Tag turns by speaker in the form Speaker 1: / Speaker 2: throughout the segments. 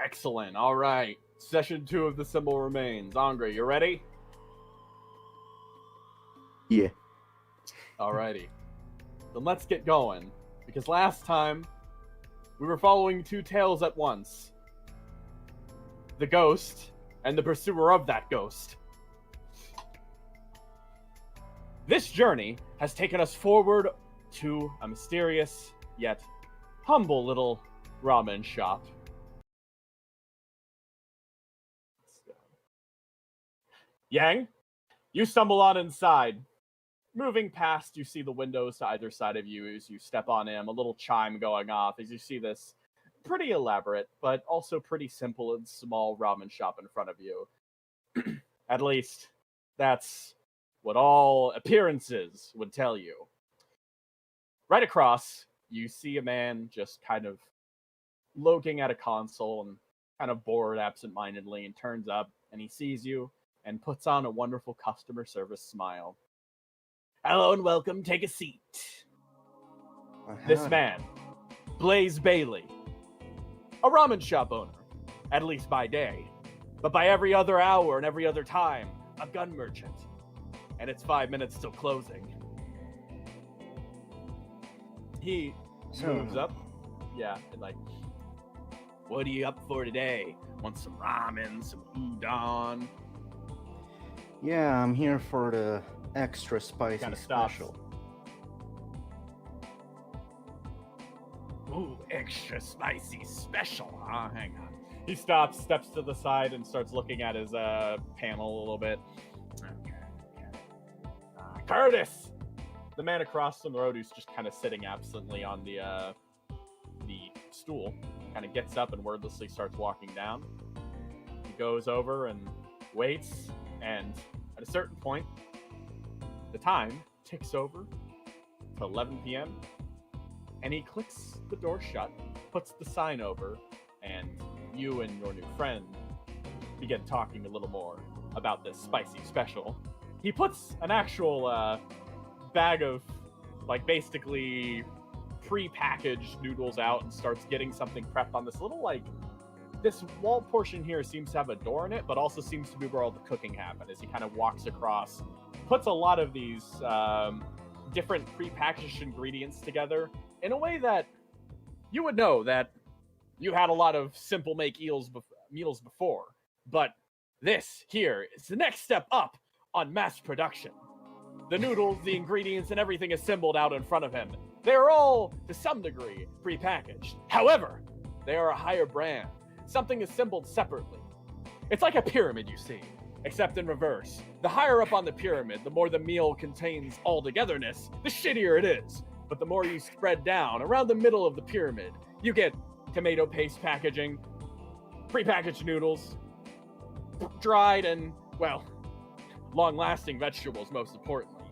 Speaker 1: Excellent. All right. Session 2 of the symbol remains. Andre, you ready?
Speaker 2: Yeah.
Speaker 1: Alrighty. Then let's get going. Because last time, we were following two tales at once. The ghost, and the pursuer of that ghost. This journey has taken us forward to a mysterious, yet humble little ramen shop. Yang, you stumble on inside. Moving past, you see the windows to either side of you as you step on him, a little chime going off as you see this pretty elaborate, but also pretty simple and small ramen shop in front of you. At least, that's what all appearances would tell you. Right across, you see a man just kind of looking at a console and kind of bored absentmindedly, and turns up and he sees you and puts on a wonderful customer service smile. Hello and welcome, take a seat. This man, Blaze Bailey, a ramen shop owner, at least by day, but by every other hour and every other time, a gun merchant. And it's 5 minutes till closing. He moves up. Yeah, and like, what are you up for today? Want some ramen, some udon?
Speaker 2: Yeah, I'm here for the extra spicy
Speaker 1: Kinda
Speaker 2: special.
Speaker 1: Ooh, extra spicy special, huh? Hang on. He stops, steps to the side, and starts looking at his panel a little bit. Okay. Curtis! The man across from the road who's just kind of sitting absently on the stool kind of gets up and wordlessly starts walking down. He goes over and waits, and at a certain point, the time ticks over to 11 p.m., and he clicks the door shut, puts the sign over, and you and your new friend begin talking a little more about this spicy special. He puts an actual bag of, like, basically pre-packaged noodles out and starts getting something prepped on this little, like, this wall portion here seems to have a door in it, but also seems to be where all the cooking happened. As he kind of walks across, puts a lot of these different pre-packaged ingredients together in a way that you would know that you had a lot of simple make meals before. But this here is the next step up on mass production. The noodles, the ingredients, and everything assembled out in front of him. They are all, to some degree, pre-packaged. However, they are a higher brand. Something assembled separately. It's like a pyramid, you see, except in reverse. The higher up on the pyramid, the more the meal contains all-togetherness, the shittier it is. But the more you spread down, around the middle of the pyramid, you get tomato paste packaging, pre-packaged noodles, dried and, well, long-lasting vegetables, most importantly.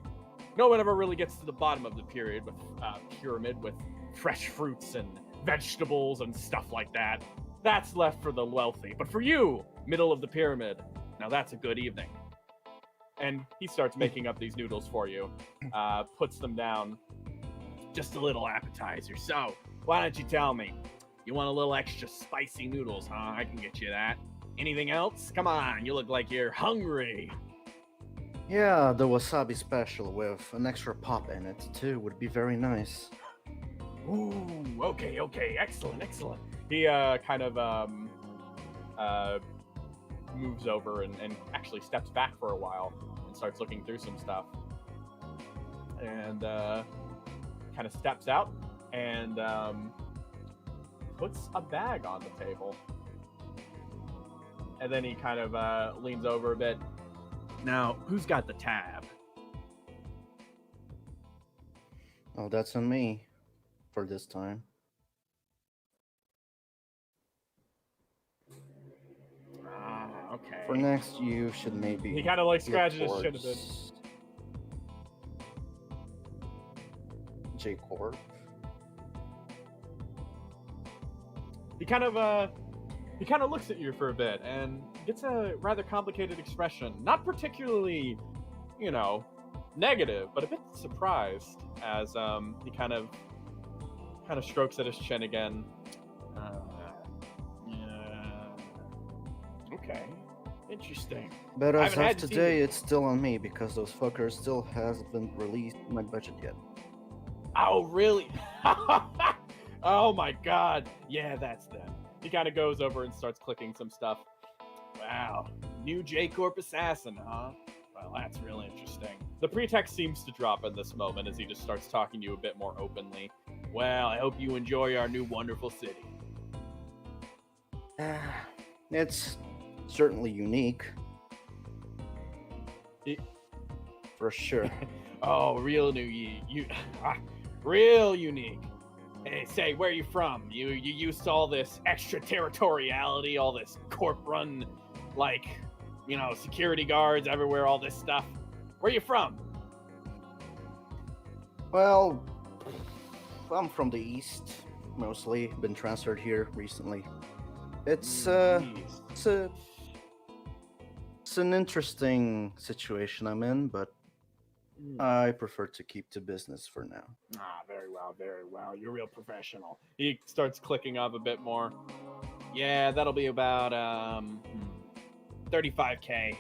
Speaker 1: No one ever really gets to the bottom of the pyramid with fresh fruits and vegetables and stuff like that. That's left for the wealthy. But for you, middle of the pyramid, now that's a good evening. And he starts making up these noodles for you, puts them down, just a little appetizer. So, why don't you tell me? You want a little extra spicy noodles, huh? I can get you that. Anything else? Come on, you look like you're hungry.
Speaker 2: Yeah, the wasabi special with an extra pop in it too would be very nice.
Speaker 1: Ooh, okay, excellent. He kind of moves over and actually steps back for a while and starts looking through some stuff. And kind of steps out and puts a bag on the table. And then he kind of leans over a bit. Now, who's got the tab?
Speaker 2: Oh, that's on me for this time.
Speaker 1: Okay.
Speaker 2: For next, you should maybe...
Speaker 1: He kind of like scratches his chin a bit.
Speaker 2: JCorp.
Speaker 1: He kind of looks at you for a bit and gets a rather complicated expression. Not particularly, negative, but a bit surprised as he kind of strokes at his chin again. Okay. Interesting.
Speaker 2: But
Speaker 1: I
Speaker 2: as
Speaker 1: haven't
Speaker 2: of
Speaker 1: had to see
Speaker 2: today, it's still on me because those fuckers still hasn't released my budget yet.
Speaker 1: Oh, really? Oh my god. Yeah, that's them. He kind of goes over and starts clicking some stuff. Wow. New JCorp assassin, huh? Well, that's real interesting. The pretext seems to drop in this moment as he just starts talking to you a bit more openly. Well, I hope you enjoy our new wonderful city.
Speaker 2: It's certainly unique. For sure.
Speaker 1: Oh, real real unique. Hey, say, where are you from? You used to all this extraterritoriality, all this corp-run, like, security guards everywhere, all this stuff. Where are you from?
Speaker 2: Well, I'm from the East, mostly. Been transferred here recently. It's an interesting situation I'm in, but I prefer to keep to business for now.
Speaker 1: Ah, very well, very well. You're real professional. He starts clicking up a bit more. Yeah, that'll be about 35K.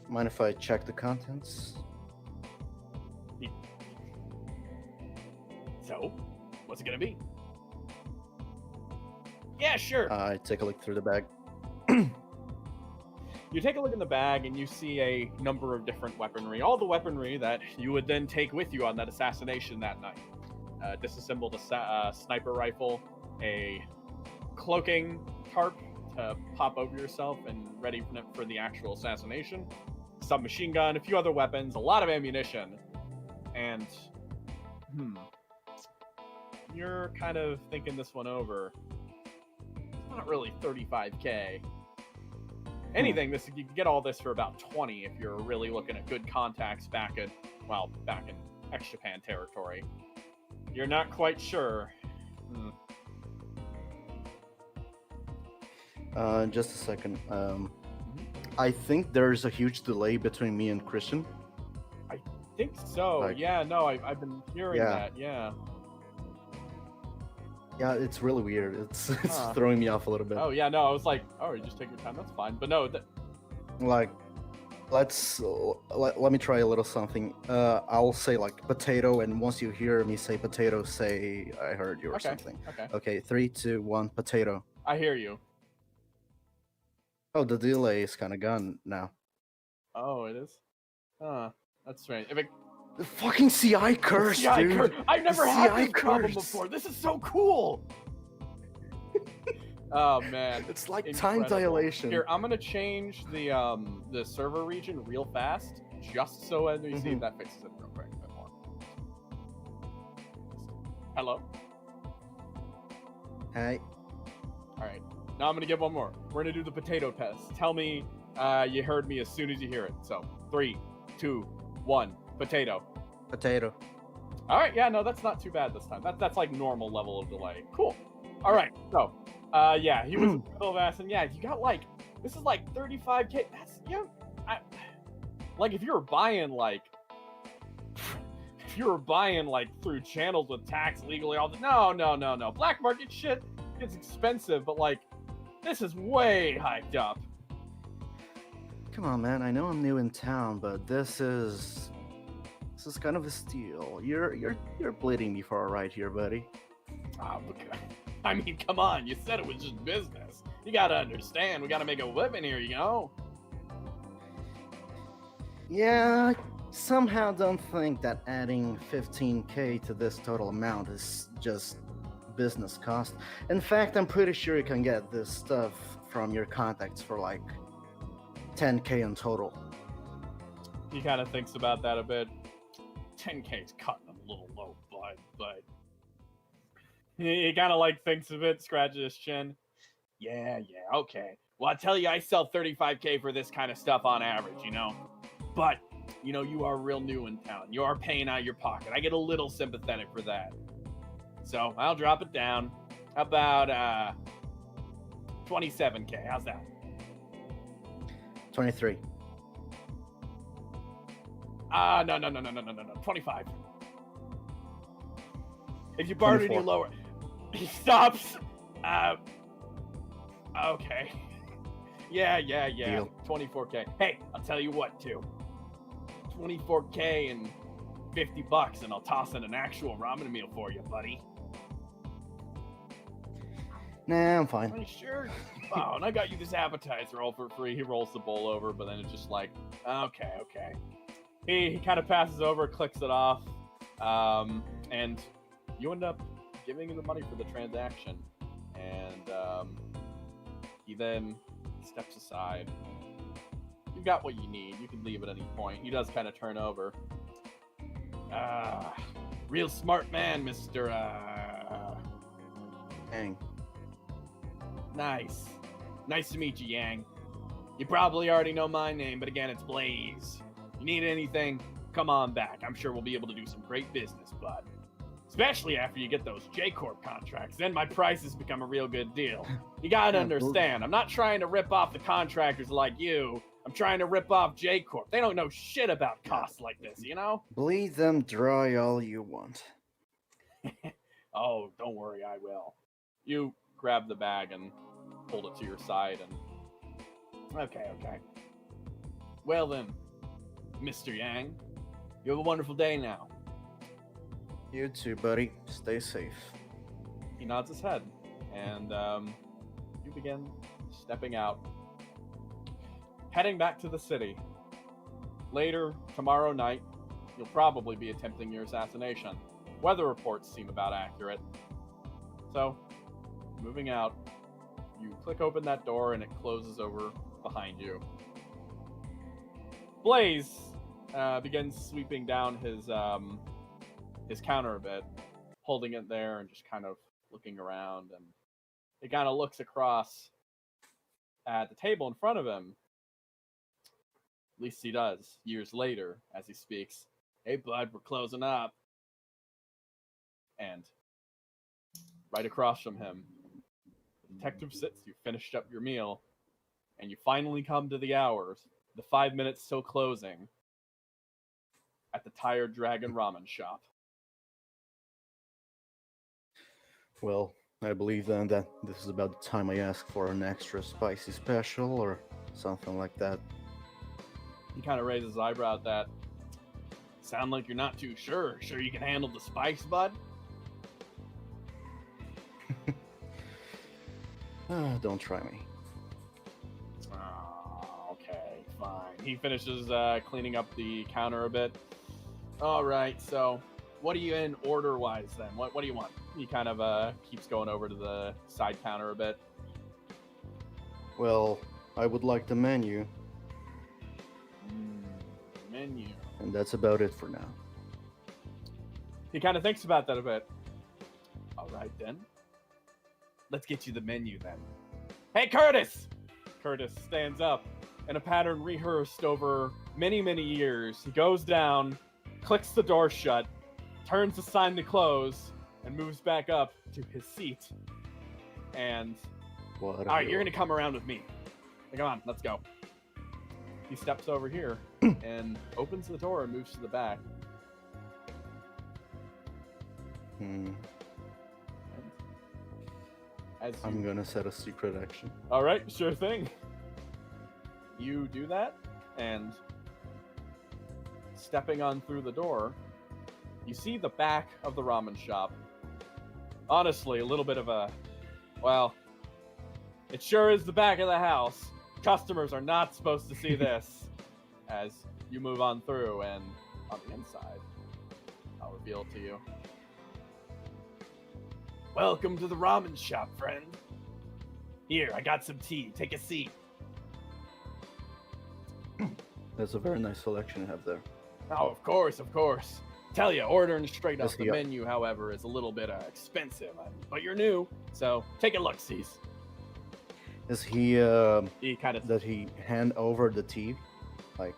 Speaker 2: Mind if I check the contents?
Speaker 1: So, what's it gonna be? Yeah, sure.
Speaker 2: I take a look through the bag.
Speaker 1: You take a look in the bag and you see a number of different weaponry, all the weaponry that you would then take with you on that assassination that night. Disassembled a sniper rifle, a cloaking tarp to pop over yourself and ready for the actual assassination, submachine gun, a few other weapons, a lot of ammunition, and you're kind of thinking this one over. It's not really 35K. Anything, you can get all this for about 20 if you're really looking at good contacts back in ex-Japan territory. You're not quite sure.
Speaker 2: Just a second. I think there's a huge delay between me and Christian.
Speaker 1: I think so. Yeah, no, I've been hearing that. Yeah.
Speaker 2: Yeah, it's really weird. It's throwing me off a little bit.
Speaker 1: Oh yeah, no, I was like, oh, you just take your time, that's fine. But no,
Speaker 2: like, let me try a little something. I'll say like potato, and once you hear me say potato, say I heard you or something. Okay, 3, 2, 1, potato.
Speaker 1: I hear you.
Speaker 2: Oh, the delay is kind of gone now.
Speaker 1: Oh, it is? That's strange.
Speaker 2: The fucking CI curse, dude!
Speaker 1: I've never had this problem before. This is so cool. Oh man,
Speaker 2: it's like
Speaker 1: incredible.
Speaker 2: Time dilation.
Speaker 1: Here, I'm gonna change the server region real fast, just so as we see if that fixes it real quick a bit more. Hello.
Speaker 2: Hey.
Speaker 1: All right. Now I'm gonna give one more. We're gonna do the potato test. Tell me you heard me as soon as you hear it. So 3, 2, 1. Potato.
Speaker 2: Potato.
Speaker 1: All right, yeah, no, that's not too bad this time. That's like normal level of delay. Cool. All right, so, yeah, he was a middle of ass, and yeah, you got like, this is like 35K. That's, like if you were buying like through channels with tax legally, all the no, black market shit gets expensive, but like this is way hyped up.
Speaker 2: Come on, man. I know I'm new in town, but this is kind of a steal. You're bleeding me for a ride here, buddy.
Speaker 1: I mean, come on. You said it was just business. You gotta understand. We gotta make a living here, you know?
Speaker 2: Yeah, I somehow don't think that adding 15K to this total amount is just business cost. In fact, I'm pretty sure you can get this stuff from your contacts for like 10K in total.
Speaker 1: He kind of thinks about that a bit. 10K is cutting a little low, but he kind of like thinks of it, scratches his chin. Yeah, okay. Well, I tell you, I sell 35K for this kind of stuff on average, you know? But, you know, you are real new in town. You are paying out of your pocket. I get a little sympathetic for that. So, I'll drop it down. How about, 27K? How's that?
Speaker 2: 23.
Speaker 1: No. 25. If you borrow any lower... He stops. Okay. Yeah.
Speaker 2: Deal.
Speaker 1: 24K. Hey, I'll tell you what, too. 24K and $50, and I'll toss in an actual ramen meal for you, buddy.
Speaker 2: Nah, I'm fine.
Speaker 1: Are you sure? Oh, and I got you this appetizer all for free. He rolls the bowl over, but then it's just like, okay. He kind of passes over, clicks it off, and you end up giving him the money for the transaction. And he then steps aside. You've got what you need. You can leave at any point. He does kind of turn over. Real smart man, Mr.
Speaker 2: Dang.
Speaker 1: Nice. Nice to meet you, Yang. You probably already know my name, but again, it's Blaze. You need anything, come on back. I'm sure we'll be able to do some great business, bud. Especially after you get those JCorp contracts. Then my prices become a real good deal. You gotta understand, I'm not trying to rip off the contractors like you. I'm trying to rip off JCorp. They don't know shit about costs like this, you know?
Speaker 2: Bleed them dry all you want.
Speaker 1: Oh, don't worry, I will. You grab the bag and hold it to your side and... Okay. Well then, Mr. Yang, you have a wonderful day now.
Speaker 2: You too, buddy. Stay safe.
Speaker 1: He nods his head, and you begin stepping out, heading back to the city. Later, tomorrow night, you'll probably be attempting your assassination. Weather reports seem about accurate. So, moving out, you click open that door and it closes over behind you. Blaze begins sweeping down his counter a bit, holding it there and just kind of looking around, and he kind of looks across at the table in front of him. At least he does, years later, as he speaks. Hey, bud, we're closing up. And right across from him, the detective sits, you finished up your meal, and you finally come to the hours, the 5 minutes till closing, at the Tired Dragon Ramen Shop.
Speaker 2: Well, I believe then that this is about the time I ask for an extra spicy special or something like that.
Speaker 1: He kind of raises his eyebrow at that. Sound like you're not too sure. Sure you can handle the spice, bud?
Speaker 2: Don't try me.
Speaker 1: Oh, okay, fine. He finishes cleaning up the counter a bit. All right, so what are you in order-wise then? What do you want? He kind of keeps going over to the side counter a bit.
Speaker 2: Well, I would like the menu,
Speaker 1: Menu.
Speaker 2: and that's about it for now.
Speaker 1: He kind of thinks about that a bit. All right, then. Let's get you the menu, then. Hey, Curtis! Curtis stands up in a pattern rehearsed over many, many years. He goes down, clicks the door shut, turns the sign to close, and moves back up to his seat. And...
Speaker 2: What?
Speaker 1: All right, you're going to come around with me. Come on, let's go. He steps over here and opens the door and moves to the back.
Speaker 2: I'm gonna set a secret action.
Speaker 1: All right, sure thing. You do that, and stepping on through the door, you see the back of the ramen shop. Honestly, a little bit of a, well, it sure is the back of the house. Customers are not supposed to see this. As you move on through, and on the inside, I'll reveal it to you. Welcome to the ramen shop, friend. Here, I got some tea. Take a seat.
Speaker 2: That's a very nice selection you have there.
Speaker 1: Oh, of course. Tell you, ordering straight off
Speaker 2: Yes,
Speaker 1: the
Speaker 2: yeah.
Speaker 1: menu, however, is a little bit expensive. But you're new, so take a look-see.
Speaker 2: Is he,
Speaker 1: He kind of...
Speaker 2: does he hand over the tea? Like,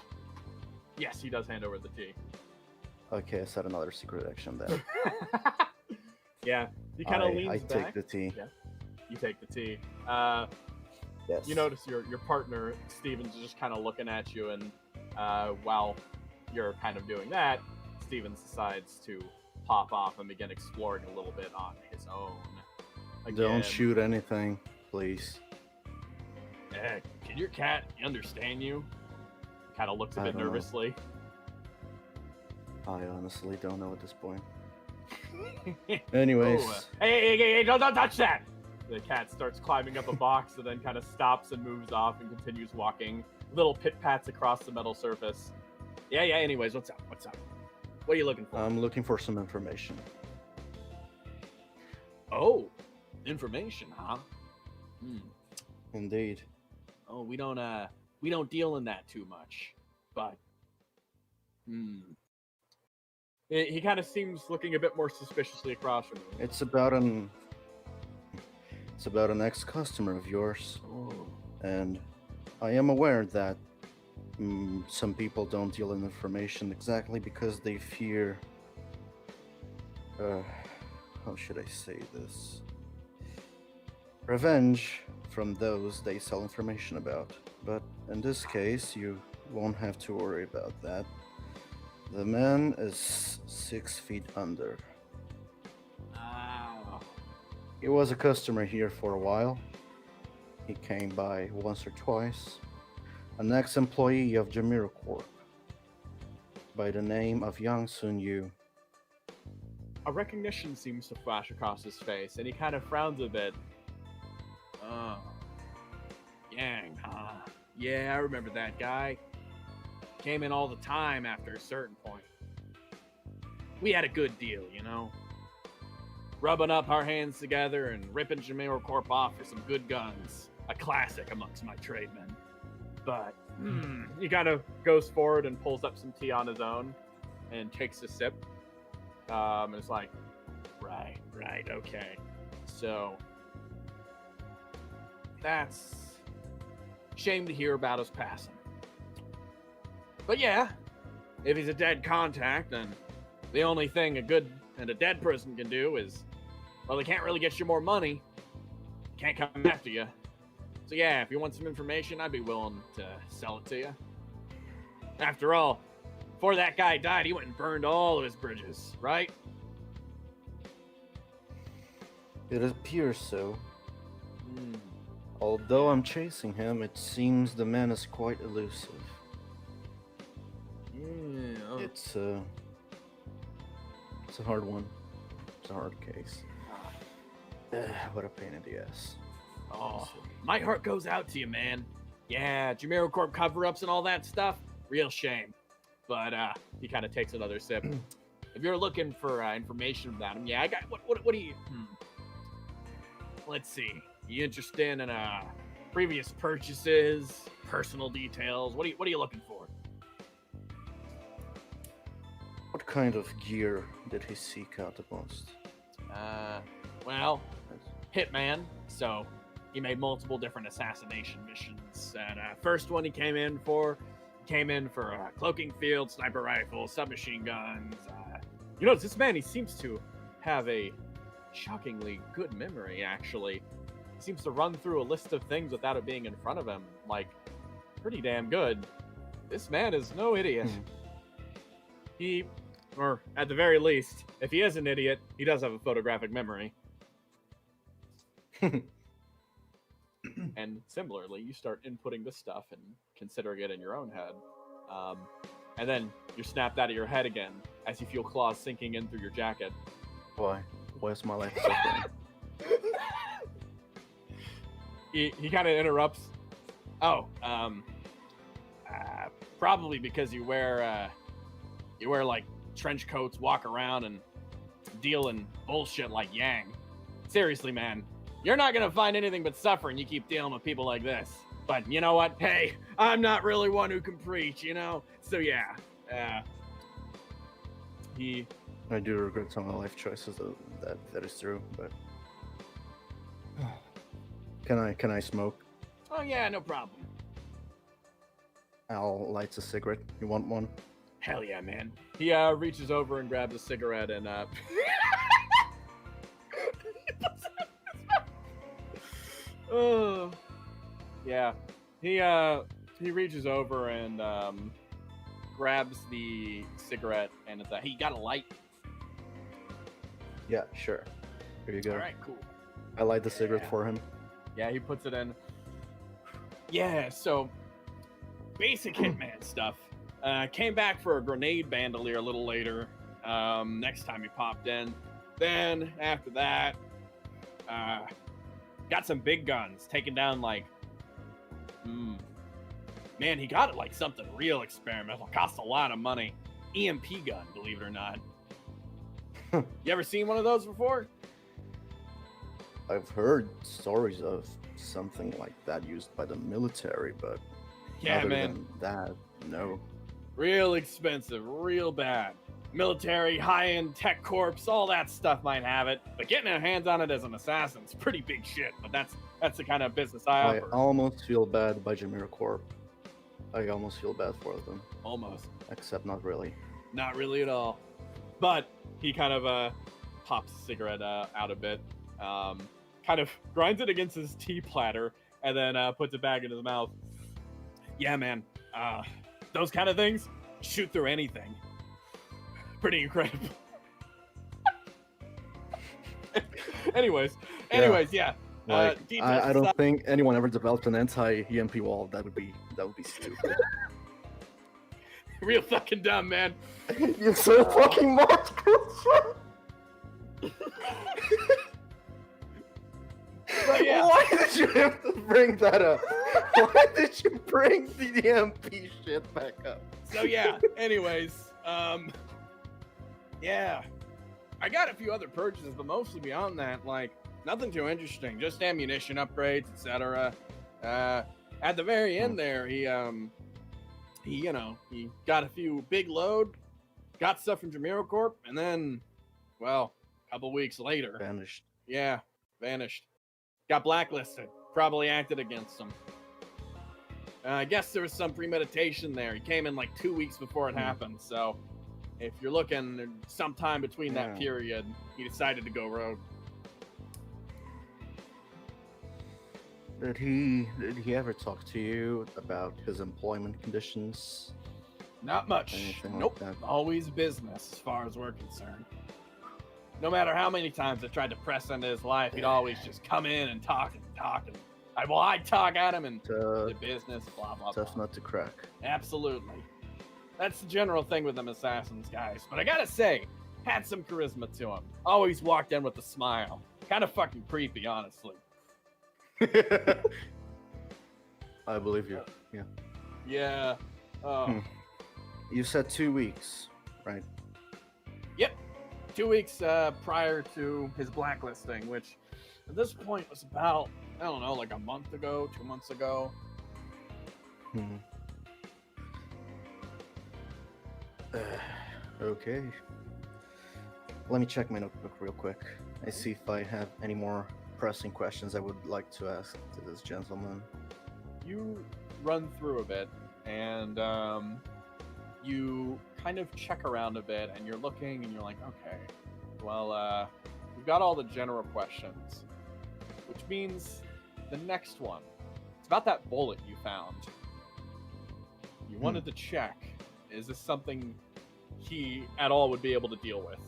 Speaker 1: Yes, he does hand over the tea.
Speaker 2: okay, I set another secret action there.
Speaker 1: Yeah, he kind of leans
Speaker 2: I
Speaker 1: back.
Speaker 2: take the tea.
Speaker 1: Yeah, you take the tea.
Speaker 2: Yes.
Speaker 1: You notice your partner, Steven's just kind of looking at you, and while you're kind of doing that, Steven decides to pop off and begin exploring a little bit on his own. Again,
Speaker 2: Don't shoot anything, please.
Speaker 1: Can your cat understand you? Kind of looks a
Speaker 2: I
Speaker 1: bit
Speaker 2: don't know.
Speaker 1: nervously.
Speaker 2: I honestly don't know at this point. Anyways,
Speaker 1: Oh, hey, don't touch that! The cat starts climbing up a box and then kind of stops and moves off and continues walking. Little pit pats across the metal surface. Yeah, anyways, what's up? What are you looking for?
Speaker 2: I'm looking for some information.
Speaker 1: Oh, information, huh?
Speaker 2: Indeed.
Speaker 1: Oh, we don't deal in that too much. But he kind of seems looking a bit more suspiciously across from you.
Speaker 2: It's about an ex-customer of yours,
Speaker 1: Oh.
Speaker 2: and I am aware that some people don't deal in information exactly because they fear. How should I say this? Revenge from those they sell information about. But in this case, you won't have to worry about that. The man is 6 feet under.
Speaker 1: Wow.
Speaker 2: He was a customer here for a while. He came by once or twice. An ex-employee of JamiroCorp by the name of Yang Sun Yu.
Speaker 1: A recognition seems to flash across his face, and he kind of frowns a bit. Oh. Yang, huh? Yeah, I remember that guy. Came in all the time after a certain point. We had a good deal, you know? Rubbing up our hands together and ripping JamiroCorp off for some good guns. A classic amongst my trademen. But he kind of goes forward and pulls up some tea on his own and takes a sip. And it's like, right, okay. So, that's shame to hear about his passing. But yeah, if he's a dead contact, then the only thing a good and a dead person can do is, well, they can't really get you more money. Can't come after you. So yeah, if you want some information, I'd be willing to sell it to you. After all, before that guy died, he went and burned all of his bridges, right?
Speaker 2: It appears so. Although I'm chasing him, it seems the man is quite elusive. It's a hard one. It's a hard case. What a pain in the ass.
Speaker 1: Oh, my heart goes out to you, man. Yeah, JamiroCorp cover-ups and all that stuff, real shame. But he kind of takes another sip. If you're looking for information about him, yeah, I got. What do you? Let's see. You interested in previous purchases, personal details? What are you looking for?
Speaker 2: What kind of gear did he seek out the most?
Speaker 1: Well, hitman. So he made multiple different assassination missions. And first one he came in for cloaking field, sniper rifle, submachine guns. You know, this man, he seems to have a shockingly good memory, actually. He seems to run through a list of things without it being in front of him. Like, pretty damn good. This man is no idiot. He, or at the very least, if he is an idiot, he does have a photographic memory. And similarly, you start inputting this stuff and considering it in your own head. And then you're snapped out of your head again as you feel claws sinking in through your jacket.
Speaker 2: Why? Why's my life so bad?
Speaker 1: He kind of interrupts. Oh, probably because you wear like trench coats, walk around and deal in bullshit like Yang. Seriously, man, you're not gonna find anything but suffering. You keep dealing with people like this. But you know what? Hey, I'm not really one who can preach, you know. So yeah,
Speaker 2: I do regret some of my life choices. That is true, but can I smoke?
Speaker 1: Oh yeah, no problem.
Speaker 2: Al lights a cigarette. You want one?
Speaker 1: Hell yeah, man. He reaches over and grabs a cigarette and oh yeah. He reaches over and grabs the cigarette and it's he got a light.
Speaker 2: Yeah, sure. Here you go.
Speaker 1: All right, cool.
Speaker 2: I light the cigarette for him.
Speaker 1: Yeah, he puts it in. Yeah, so basic hitman stuff. Came back for a grenade bandolier a little later. Next time he popped in. Then after that, got some big guns, taking down like, man, he got it like something real experimental. Cost a lot of money. EMP gun, believe it or not. You ever seen one of those before?
Speaker 2: I've heard stories of something like that used by the military, but
Speaker 1: Yeah,
Speaker 2: other
Speaker 1: man.
Speaker 2: than that, no.
Speaker 1: Real expensive, real bad. Military, high-end tech corps, all that stuff might have it, but getting our hands on it as an assassin's pretty big shit. But that's the kind of business I
Speaker 2: I
Speaker 1: offer.
Speaker 2: almost feel bad by JamiroCorp. I almost feel bad for them.
Speaker 1: Almost.
Speaker 2: Except not really.
Speaker 1: Not really at all. But he kind of pops a cigarette out a bit, kind of grinds it against his tea platter, and then puts it back in his mouth. Yeah, man. Those kind of things shoot through anything. Pretty incredible. Anyways, yeah.
Speaker 2: Like, I
Speaker 1: details
Speaker 2: don't
Speaker 1: aside-
Speaker 2: think anyone ever developed an anti-EMP wall. That would be stupid.
Speaker 1: Real fucking dumb, man.
Speaker 2: You're so fucking much.
Speaker 1: But yeah.
Speaker 2: Why did you have to bring that up? Why did you bring the EMP shit back up?
Speaker 1: So yeah, anyways, yeah. I got a few other purchases, but mostly beyond that, like, nothing too interesting. Just ammunition upgrades, etc. At the very end there, he got a few big load, got stuff from JamiroCorp, and then, well, a couple weeks later,
Speaker 2: Vanished.
Speaker 1: yeah, vanished. Got blacklisted. Probably acted against him. I guess there was some premeditation there. He came in like 2 weeks before it happened, so if you're looking sometime between that period, he decided to go rogue.
Speaker 2: Did he ever talk to you about his employment conditions?
Speaker 1: Not much.
Speaker 2: Anything like
Speaker 1: Nope.
Speaker 2: that?
Speaker 1: Always business as far as we're concerned. No matter how many times I tried to press into his life, he'd always just come in and talk. I'd talk at him and the business, blah, blah,
Speaker 2: Tough
Speaker 1: blah.
Speaker 2: nut to crack.
Speaker 1: Absolutely. That's the general thing with them assassins, guys. But I gotta say, had some charisma to him. Always walked in with a smile. Kind of fucking creepy, honestly.
Speaker 2: I believe you. Yeah.
Speaker 1: Yeah.
Speaker 2: You said 2 weeks, right?
Speaker 1: Yep. 2 weeks prior to his blacklisting, which at this point was about, I don't know, like a month ago, 2 months ago.
Speaker 2: Okay. Let me check my notebook real quick. I see if I have any more pressing questions I would like to ask to this gentleman.
Speaker 1: You run through a bit, and you kind of check around a bit, and you're looking, and you're like, okay, well, we've got all the general questions, which means the next one. It's about that bullet you found. You wanted to check, is this something he at all would be able to deal with?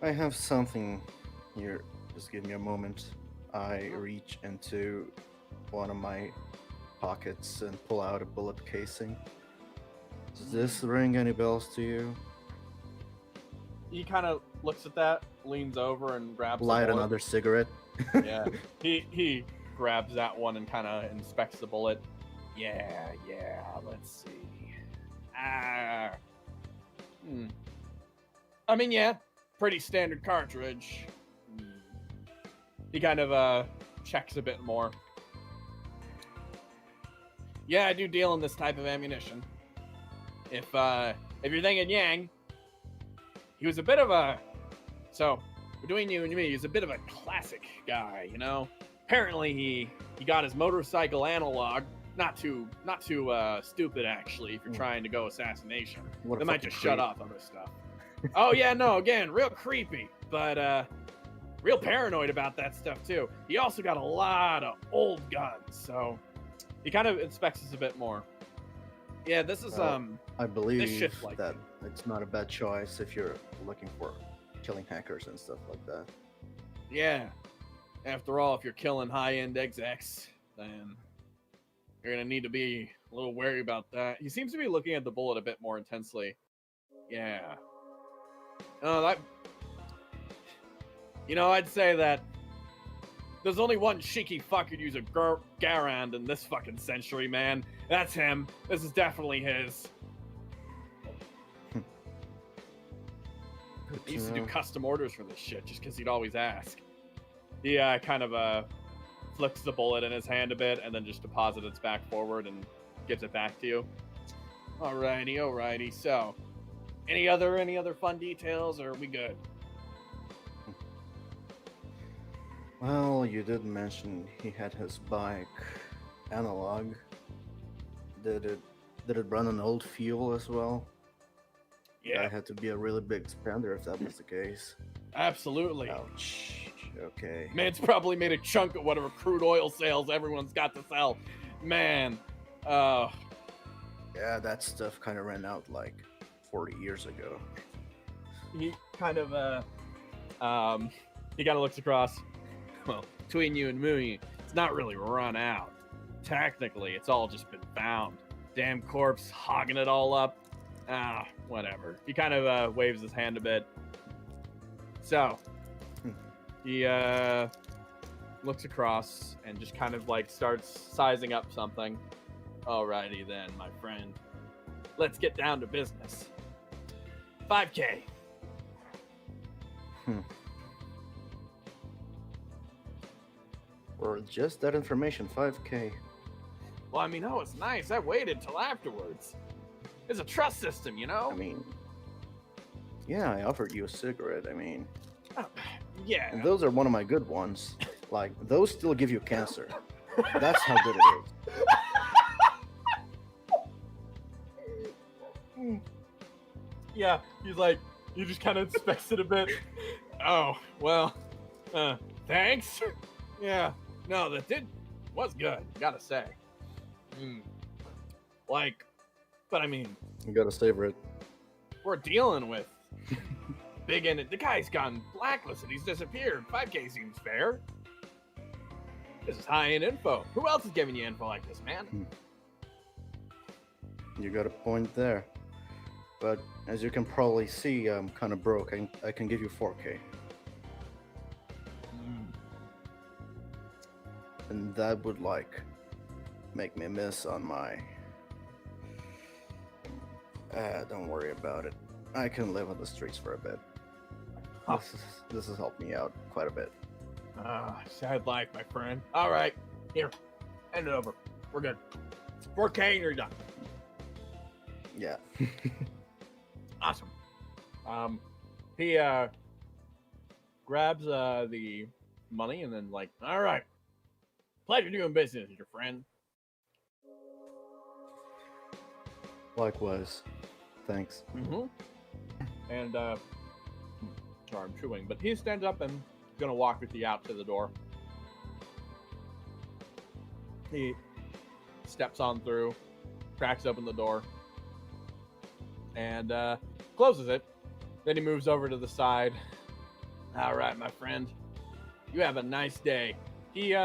Speaker 2: I have something here. Just give me a moment. I reach into one of my pockets and pull out a bullet casing. Does this ring any bells to you?
Speaker 1: He kind of looks at that, leans over, and grabs
Speaker 2: Light
Speaker 1: the bullet.
Speaker 2: another cigarette.
Speaker 1: Yeah, he grabs that one and kind of inspects the bullet. Yeah, let's see. I mean, yeah, pretty standard cartridge. He kind of checks a bit more. Yeah, I do deal in this type of ammunition. If you're thinking Yang, he was a bit of a, so between you and me, he's a bit of a classic guy, you know. Apparently he got his motorcycle analog. Not too stupid, actually, if you're trying to go assassination.
Speaker 2: What a
Speaker 1: They might
Speaker 2: fucking
Speaker 1: just shut
Speaker 2: creep.
Speaker 1: off other stuff. Oh yeah, no, again, real creepy, but real paranoid about that stuff too. He also got a lot of old guns, so he kind of inspects us a bit more. Yeah, this is
Speaker 2: I believe
Speaker 1: shit's like
Speaker 2: that it's not a bad choice if you're looking for killing hackers and stuff like that.
Speaker 1: yeah. After all, if you're killing high-end execs, then you're gonna need to be a little wary about that. He seems to be looking at the bullet a bit more intensely. Yeah. I'd say that there's only one cheeky fuck who'd use a Garand in this fucking century, man. That's him. This is definitely his. He used to do custom orders for this shit just because he'd always ask. He kind of flicks the bullet in his hand a bit and then just deposits it back forward and gives it back to you. Alrighty. So, any other fun details, or are we good?
Speaker 2: Well, you did mention he had his bike analog. Did it run on old fuel as well?
Speaker 1: Yeah.
Speaker 2: That had to be a really big spender if that was the case.
Speaker 1: Absolutely.
Speaker 2: Ouch. Okay.
Speaker 1: Man's probably made a chunk of whatever crude oil sales everyone's got to sell. Man.
Speaker 2: Yeah, that stuff kind of ran out like 40 years ago.
Speaker 1: He kind of looks across. Well, between you and me, it's not really run out. Technically, it's all just been found. Damn corpse hogging it all up. Whatever. He kind of waves his hand a bit. So, he looks across and just kind of like starts sizing up something. Alrighty then, my friend. Let's get down to business. 5K.
Speaker 2: Or just that information, 5K.
Speaker 1: Well, I mean, that was nice. I waited till afterwards. It's a trust system, you know?
Speaker 2: I mean, yeah, I offered you a cigarette,
Speaker 1: Yeah.
Speaker 2: And those are one of my good ones. Like, those still give you cancer. That's how good it is.
Speaker 1: Yeah, he's like, he just kind of inspects it a bit. Oh, well, thanks. Yeah, no, was good, gotta say. But I mean,
Speaker 2: You gotta savor it.
Speaker 1: we're dealing with big end. The guy's gone blacklisted. He's disappeared. 5K seems fair. This is high-end info. Who else is giving you info like this, man?
Speaker 2: You got a point there. But as you can probably see, I'm kind of broke. I can give you 4K. And that would, make me miss on my... don't worry about it. I can live on the streets for a bit.
Speaker 1: Huh.
Speaker 2: This has helped me out quite a bit.
Speaker 1: Sad life, my friend. All right, here, hand it over. We're good. 4K and you're done.
Speaker 2: Yeah.
Speaker 1: Awesome. He grabs the money and then all right. Pleasure doing business, your friend.
Speaker 2: Likewise. Thanks.
Speaker 1: And sorry, I'm chewing, but he stands up and gonna walk with you out to the door. He steps on through, cracks open the door, and closes it. Then he moves over to the side. All right, my friend, you have a nice day. He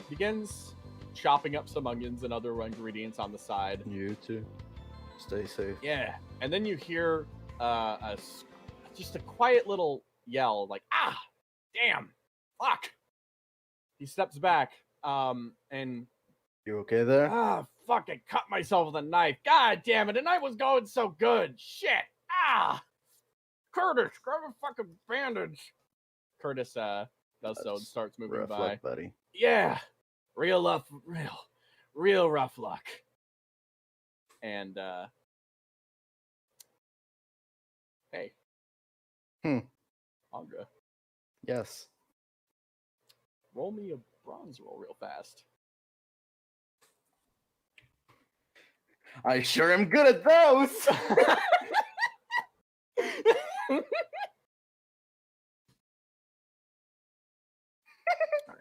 Speaker 1: begins chopping up some onions and other ingredients on the side.
Speaker 2: You too. Stay safe.
Speaker 1: Yeah, and then you hear just a quiet little yell, like, ah, damn, fuck. He steps back, and...
Speaker 2: You okay there?
Speaker 1: Ah, fuck, I cut myself with a knife. God damn it, the night was going so good. Shit, ah. Curtis, grab a fucking bandage. Curtis, does so and starts moving
Speaker 2: rough
Speaker 1: by.
Speaker 2: luck, buddy.
Speaker 1: Yeah, real rough luck. And, hey. Andra.
Speaker 2: Yes.
Speaker 1: Roll me a bronze roll real fast.
Speaker 2: I sure am good at those!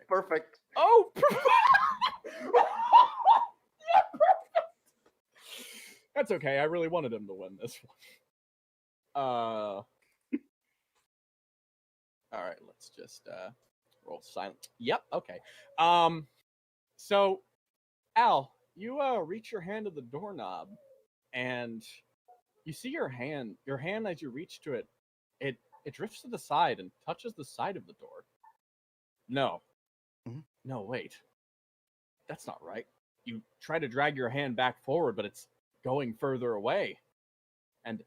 Speaker 2: Perfect.
Speaker 1: Oh! Yeah, perfect! That's okay, I really wanted him to win this one. Alright, let's just Roll silent. Yep. Okay. So, Al, you reach your hand to the doorknob, and you see your hand. Your hand, as you reach to it, it drifts to the side and touches the side of the door. No.
Speaker 2: Mm-hmm.
Speaker 1: No, wait. That's not right. You try to drag your hand back forward, but it's going further away. And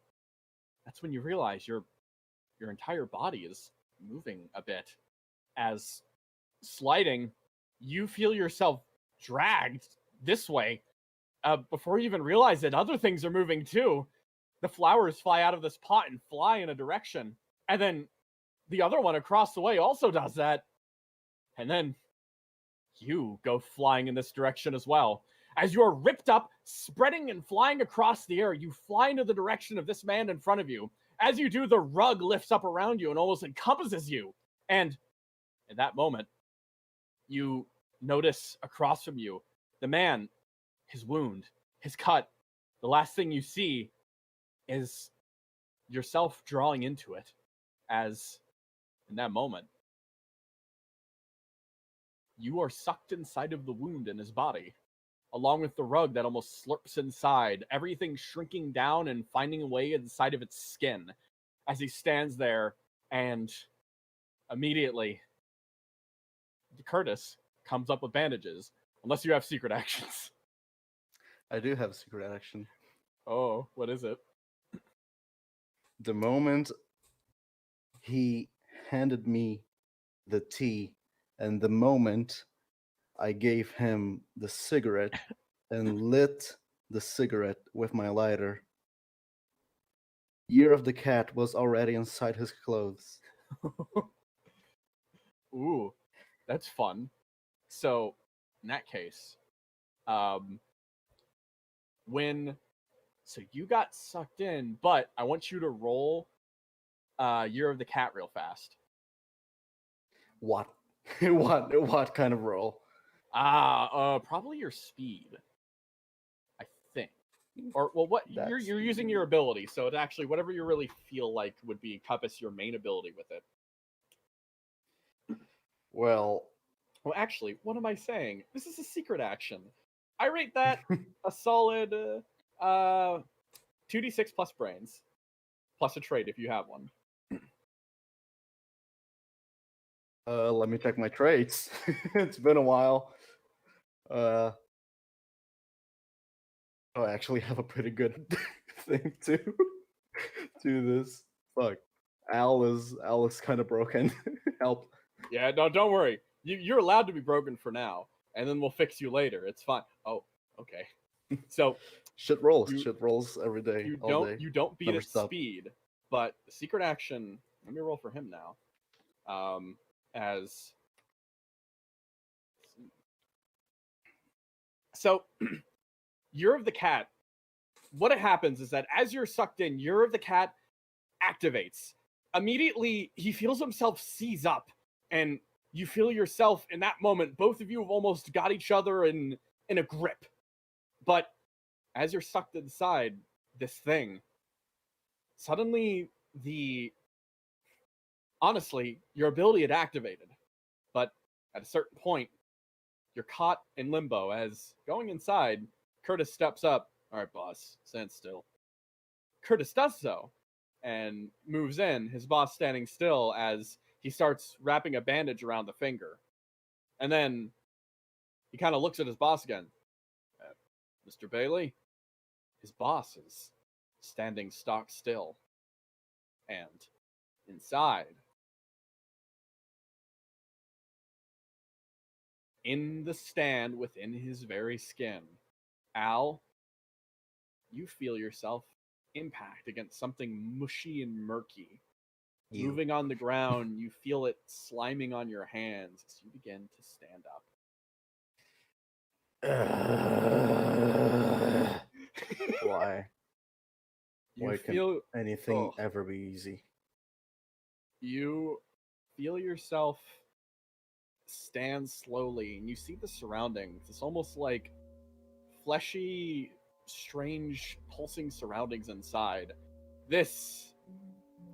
Speaker 1: that's when you realize your entire body is moving a bit. As sliding, you feel yourself dragged this way. Before you even realize it, other things are moving too. The flowers fly out of this pot and fly in a direction. And then the other one across the way also does that. And then you go flying in this direction as well. As you are ripped up, spreading and flying across the air, you fly into the direction of this man in front of you. As you do, the rug lifts up around you and almost encompasses you. And in that moment, you notice across from you, the man, his wound, his cut. The last thing you see is yourself drawing into it. As in that moment, you are sucked inside of the wound in his body, along with the rug that almost slurps inside, everything shrinking down and finding a way inside of its skin as he stands there. And immediately, Curtis comes up with bandages, unless you have secret actions.
Speaker 2: I do have a secret action.
Speaker 1: Oh, what is it?
Speaker 2: The moment he handed me the tea, and the moment I gave him the cigarette and lit the cigarette with my lighter, Year of the Cat was already inside his clothes.
Speaker 1: Ooh, that's fun. So, in that case, so you got sucked in, but I want you to roll Year of the Cat real fast.
Speaker 2: What? What kind of roll?
Speaker 1: Probably your speed, I think. Or well, what you're using your ability, so it's actually whatever you really feel like would be encompass your main ability with it.
Speaker 2: Well,
Speaker 1: actually, what am I saying? This is a secret action. I rate that a solid 2d6 plus brains, plus a trait if you have one.
Speaker 2: Let me check my traits. It's been a while. I actually have a pretty good thing to this. Fuck. Al is kind of broken. Help.
Speaker 1: Yeah, no, don't worry. You're allowed to be broken for now, and then we'll fix you later. It's fine. Oh, okay. So
Speaker 2: shit rolls every day.
Speaker 1: You don't beat at speed, but the secret action. Let me roll for him now. So, Year of the Cat. What happens is that as you're sucked in, Year of the Cat activates. Immediately, he feels himself seize up, and you feel yourself in that moment. Both of you have almost got each other in a grip. But as you're sucked inside this thing, suddenly honestly, your ability had activated. But at a certain point, you're caught in limbo as going inside, Curtis steps up. All right, boss, stand still. Curtis does so and moves in, his boss standing still as he starts wrapping a bandage around the finger. And then he kind of looks at his boss again. Mr. Bailey? His boss is standing stock still. And inside, in the stand within his very skin, Al, you feel yourself impact against something mushy and murky. Moving on the ground, you feel it sliming on your hands as you begin to stand up.
Speaker 2: Why? Why can anything ever be easy?
Speaker 1: You feel yourself stand slowly, and you see the surroundings. It's almost like fleshy, strange, pulsing surroundings inside. This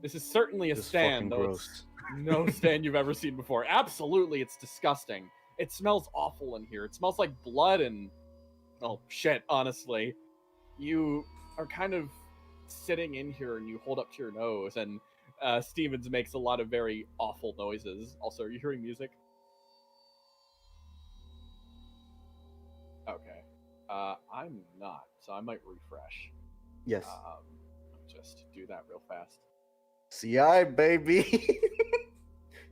Speaker 1: is certainly a stand, though no stand you've ever seen before. Absolutely, it's disgusting. It smells awful in here. It smells like blood and... oh, shit, honestly. You are kind of sitting in here and you hold up to your nose, and Stevens makes a lot of very awful noises. Also, are you hearing music? Okay. I'm not, so I might refresh.
Speaker 2: Yes.
Speaker 1: Just do that real fast.
Speaker 2: CI, baby.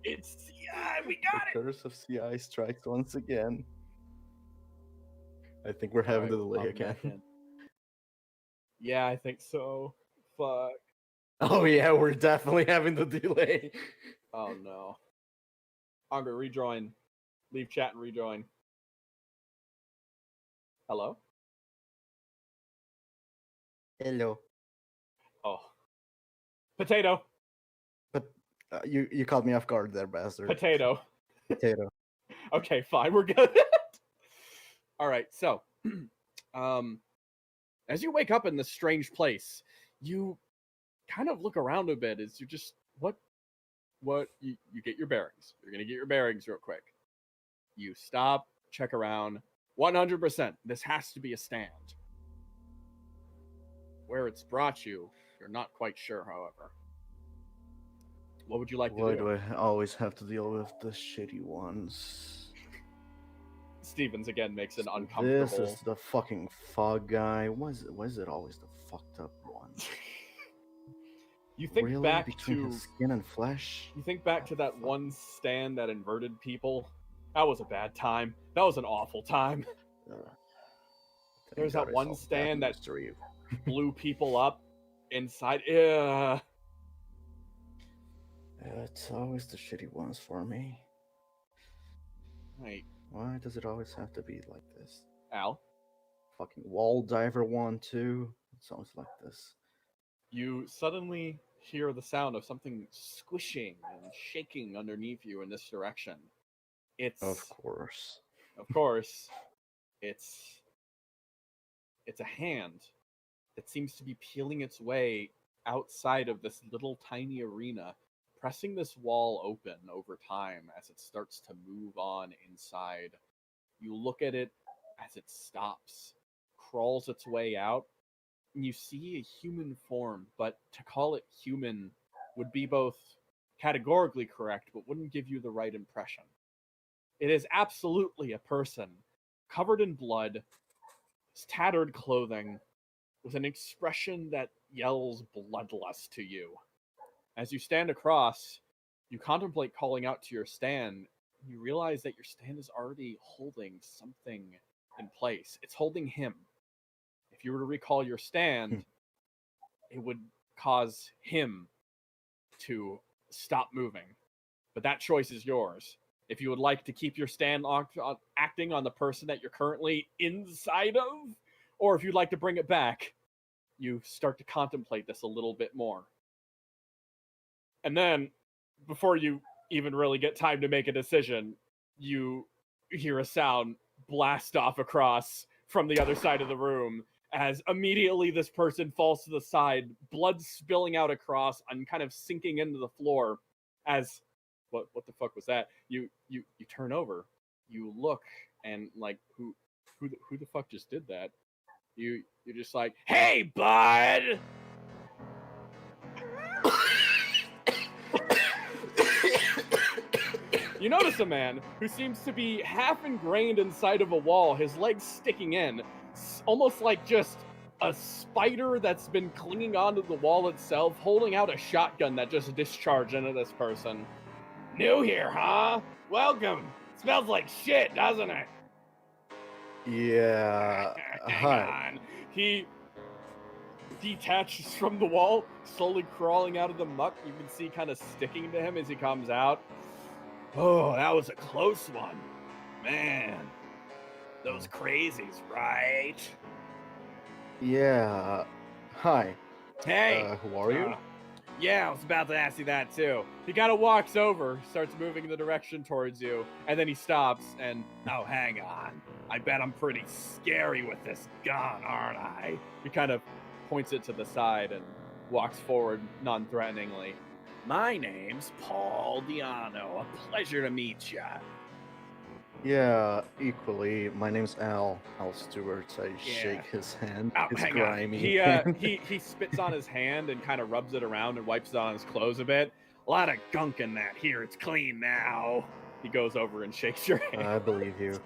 Speaker 1: It's CI, we got
Speaker 2: The curse of CI strikes once again. I think we're having the delay again.
Speaker 1: Yeah, I think so. Fuck.
Speaker 2: Oh yeah, we're definitely having the delay.
Speaker 1: Oh no. Andre, rejoin. Leave chat and rejoin. Hello?
Speaker 2: Hello.
Speaker 1: Oh. Potato.
Speaker 2: But you caught me off guard there, bastard.
Speaker 1: Potato.
Speaker 2: Potato.
Speaker 1: Okay, fine, we're good. All right, so as you wake up in this strange place, you kind of look around a bit as you just you get your bearings. You're gonna get your bearings real quick. You stop, check around. 100%, this has to be a stand. Where it's brought you, you're not quite sure, however. What would you like to do?
Speaker 2: Why do I always have to deal with the shitty ones?
Speaker 1: Stevens again makes an uncomfortable...
Speaker 2: This is the fucking fog guy. Why is it always the fucked up one?
Speaker 1: You think
Speaker 2: really?
Speaker 1: back
Speaker 2: Between
Speaker 1: to
Speaker 2: his skin and flesh?
Speaker 1: You think back to that one stand that inverted people? That was a bad time. That was an awful time. There's that one stand that blew people up inside. Yeah.
Speaker 2: It's always the shitty ones for me.
Speaker 1: Right.
Speaker 2: Why does it always have to be like this?
Speaker 1: Al?
Speaker 2: Fucking wall diver one too. It's always like this.
Speaker 1: You suddenly hear the sound of something squishing and shaking underneath you in this direction. It's...
Speaker 2: Of course.
Speaker 1: Of course. It's a hand that seems to be peeling its way outside of this little tiny arena, pressing this wall open over time as it starts to move on inside. You look at it as it stops, crawls its way out, and you see a human form, but to call it human would be both categorically correct, but wouldn't give you the right impression. It is absolutely a person, covered in blood, tattered clothing, with an expression that yells bloodlust to you. As you stand across, you contemplate calling out to your stand. You realize that your stand is already holding something in place. It's holding him. If you were to recall your stand, it would cause him to stop moving. But that choice is yours. If you would like to keep your stand acting on the person that you're currently inside of, or if you'd like to bring it back, you start to contemplate this a little bit more. And then, before you even really get time to make a decision, you hear a sound blast off across from the other side of the room, as immediately this person falls to the side, blood spilling out across and kind of sinking into the floor. As what the fuck was that? You turn over, you look, and like who the fuck just did that? You're just like, hey bud. You notice a man who seems to be half ingrained inside of a wall, his legs sticking in, almost like just a spider that's been clinging onto the wall itself, holding out a shotgun that just discharged into this person. New here, huh? Welcome. Smells like shit, doesn't it?
Speaker 2: Yeah.
Speaker 1: Hang on. He detaches from the wall, slowly crawling out of the muck. You can see kind of sticking to him as he comes out. Oh, that was a close one. Man, those crazies, right?
Speaker 2: Yeah. Hi.
Speaker 1: Hey.
Speaker 2: Who are you?
Speaker 1: Yeah, I was about to ask you that too. He kind of walks over, starts moving in the direction towards you, and then he stops and, oh, hang on. I bet I'm pretty scary with this gun, aren't I? He kind of points it to the side and walks forward non-threateningly. My name's Paul Diano. A pleasure to meet ya.
Speaker 2: Yeah, equally. My name's Al Stewart. I shake his hand.
Speaker 1: Oh,
Speaker 2: His
Speaker 1: hang
Speaker 2: grimy
Speaker 1: on.
Speaker 2: hand.
Speaker 1: He spits on his hand and kind of rubs it around and wipes it on his clothes a bit. A lot of gunk in that. Here, it's clean now. He goes over and shakes your hand.
Speaker 2: I believe you.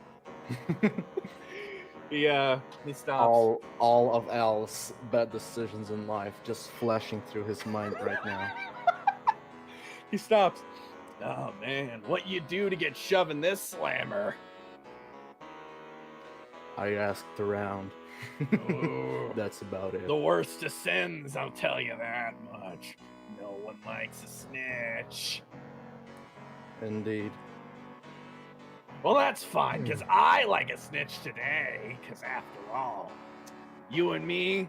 Speaker 1: He stops.
Speaker 2: All of Al's bad decisions in life just flashing through his mind right now.
Speaker 1: He stops. Oh man, what you do to get shoved in this slammer?
Speaker 2: I asked around.
Speaker 1: Ooh,
Speaker 2: That's about it.
Speaker 1: the worst of sins, I'll tell you that much. No one likes a snitch.
Speaker 2: Indeed.
Speaker 1: Well, that's fine, because I like a snitch today, because after all, you and me,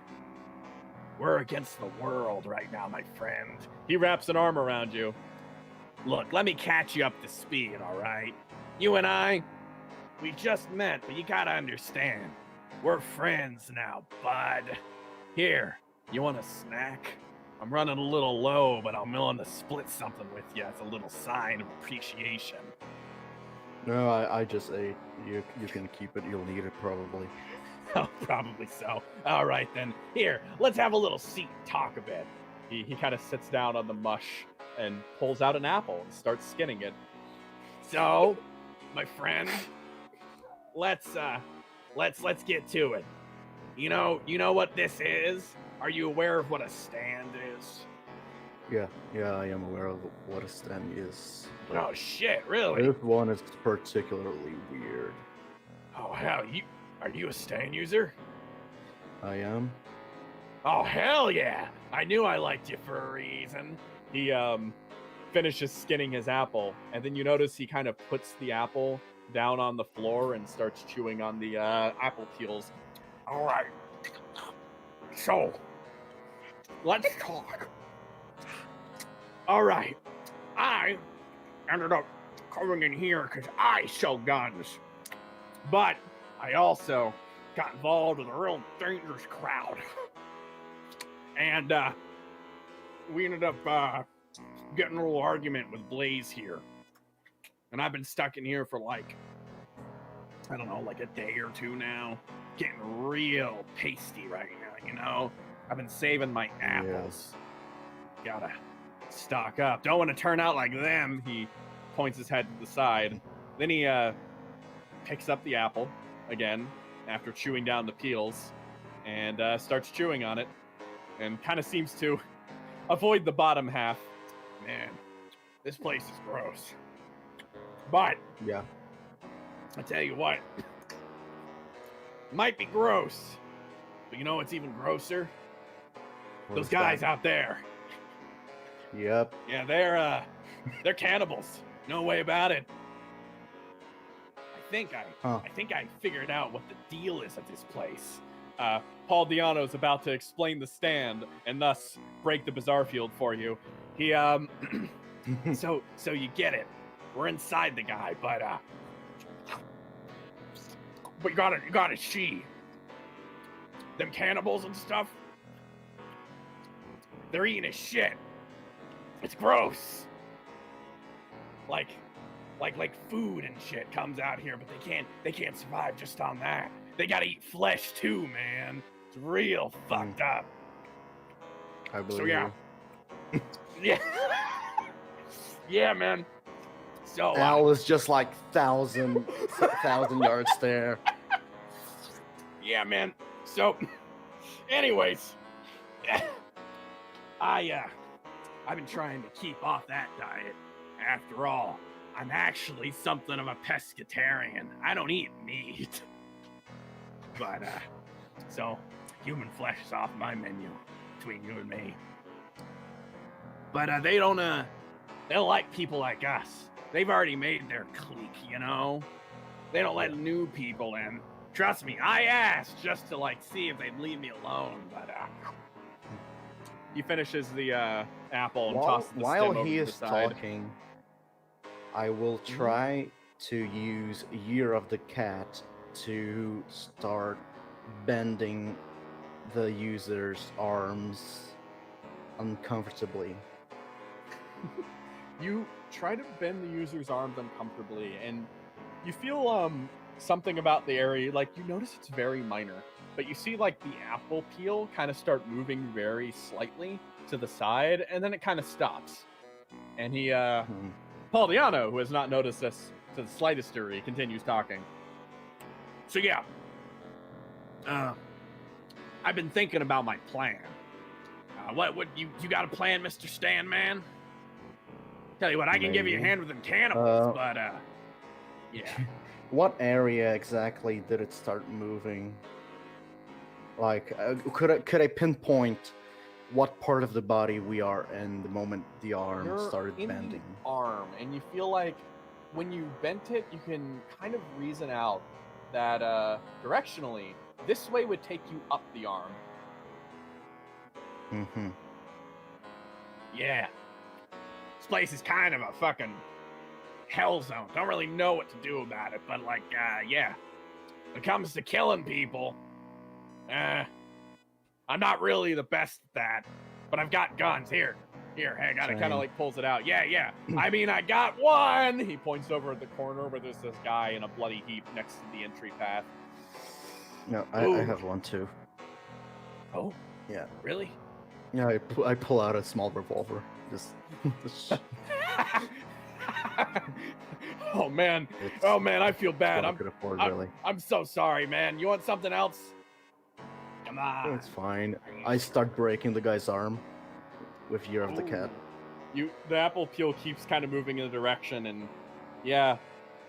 Speaker 1: we're against the world right now, my friend. He wraps an arm around you. Look, let me catch you up to speed, all right? You and I, we just met, but you gotta understand, we're friends now, bud. Here, you want a snack? I'm running a little low, but I'm willing to split something with you as a little sign of appreciation.
Speaker 2: No, I just ate. You can keep it. You'll need it probably.
Speaker 1: Oh, probably so. All right, then. Here, let's have a little seat and talk a bit. He kind of sits down on the mush and pulls out an apple and starts skinning it. So, my friend, let's get to it. You know what this is? Are you aware of what a stand is?
Speaker 2: Yeah, I am aware of what a stand is.
Speaker 1: Oh shit, really?
Speaker 2: This one is particularly weird.
Speaker 1: Oh hell, are you a stand user?
Speaker 2: I am.
Speaker 1: Oh hell yeah! I knew I liked you for a reason. He finishes skinning his apple, and then you notice he kind of puts the apple down on the floor and starts chewing on the apple peels. All right, so let's talk. All right, I ended up coming in here because I sell guns, but I also got involved with a real dangerous crowd. And we ended up getting a little argument with Blaze here. And I've been stuck in here for like, I don't know, like a day or two now. Getting real pasty right now, you know? I've been saving my apples. Gotta stock up. Don't want to turn out like them. He points his head to the side. Then he picks up the apple again after chewing down the peels and starts chewing on it and kind of seems to avoid the bottom half. Man, this place is gross. But
Speaker 2: yeah,
Speaker 1: I tell you what, might be gross, but you know what's even grosser? Those guys out there.
Speaker 2: Yep.
Speaker 1: Yeah, they're cannibals. No way about it. I think I figured out what the deal is at this place. Paul Diano's about to explain the stand and thus break the bizarre field for you. He so you get it. We're inside the guy, but you gotta see them cannibals and stuff. They're eating his shit. It's gross. Like food and shit comes out here, but they can't survive just on that. They gotta eat flesh too, man. It's real fucked up.
Speaker 2: I believe
Speaker 1: So yeah.
Speaker 2: you.
Speaker 1: Yeah. Yeah, man. So
Speaker 2: Al is just like thousand yards there.
Speaker 1: Yeah, man. So anyways, I've been trying to keep off that diet. After all, I'm actually something of a pescatarian. I don't eat meat. But, so human flesh is off my menu between you and me. But they don't like people like us. They've already made their clique, you know? They don't let new people in. Trust me, I asked just to like see if they'd leave me alone, but he finishes the apple and tosses the stem over
Speaker 2: he
Speaker 1: to
Speaker 2: is
Speaker 1: the side.
Speaker 2: talking, I will try to use Year of the Cat to start bending the user's arms uncomfortably.
Speaker 1: You try to bend the user's arms uncomfortably, and you feel something about the area. Like, you notice it's very minor, but you see like the apple peel kind of start moving very slightly to the side, and then it kind of stops. And he, Paul Diano, who has not noticed this to the slightest degree, continues talking. So yeah, I've been thinking about my plan. What you got a plan, Mr. Stan, man? Tell you what, I can give you a hand with them cannibals, but yeah.
Speaker 2: What area exactly did it start moving? Like, could I pinpoint what part of the body we are in the moment the arm
Speaker 1: You're
Speaker 2: started
Speaker 1: in
Speaker 2: bending?
Speaker 1: The arm, and you feel like when you bent it, you can kind of reason out that directionally, this way would take you up the arm.
Speaker 2: Mm-hmm.
Speaker 1: Yeah. This place is kind of a fucking hell zone. Don't really know what to do about it, but like, yeah. When it comes to killing people, I'm not really the best at that, but I've got guns. Here, hang on. It kind of like pulls it out. Yeah. I mean, I got one. He points over at the corner where there's this guy in a bloody heap next to the entry path.
Speaker 2: No, I have one too.
Speaker 1: Oh?
Speaker 2: Yeah.
Speaker 1: Really?
Speaker 2: Yeah, I pull out a small revolver. Just
Speaker 1: Oh man, I feel bad. I'm so sorry, man. You want something else? Come on.
Speaker 2: It's fine. I start breaking the guy's arm with Year of the Cat.
Speaker 1: The apple peel keeps kind of moving in a direction, and yeah,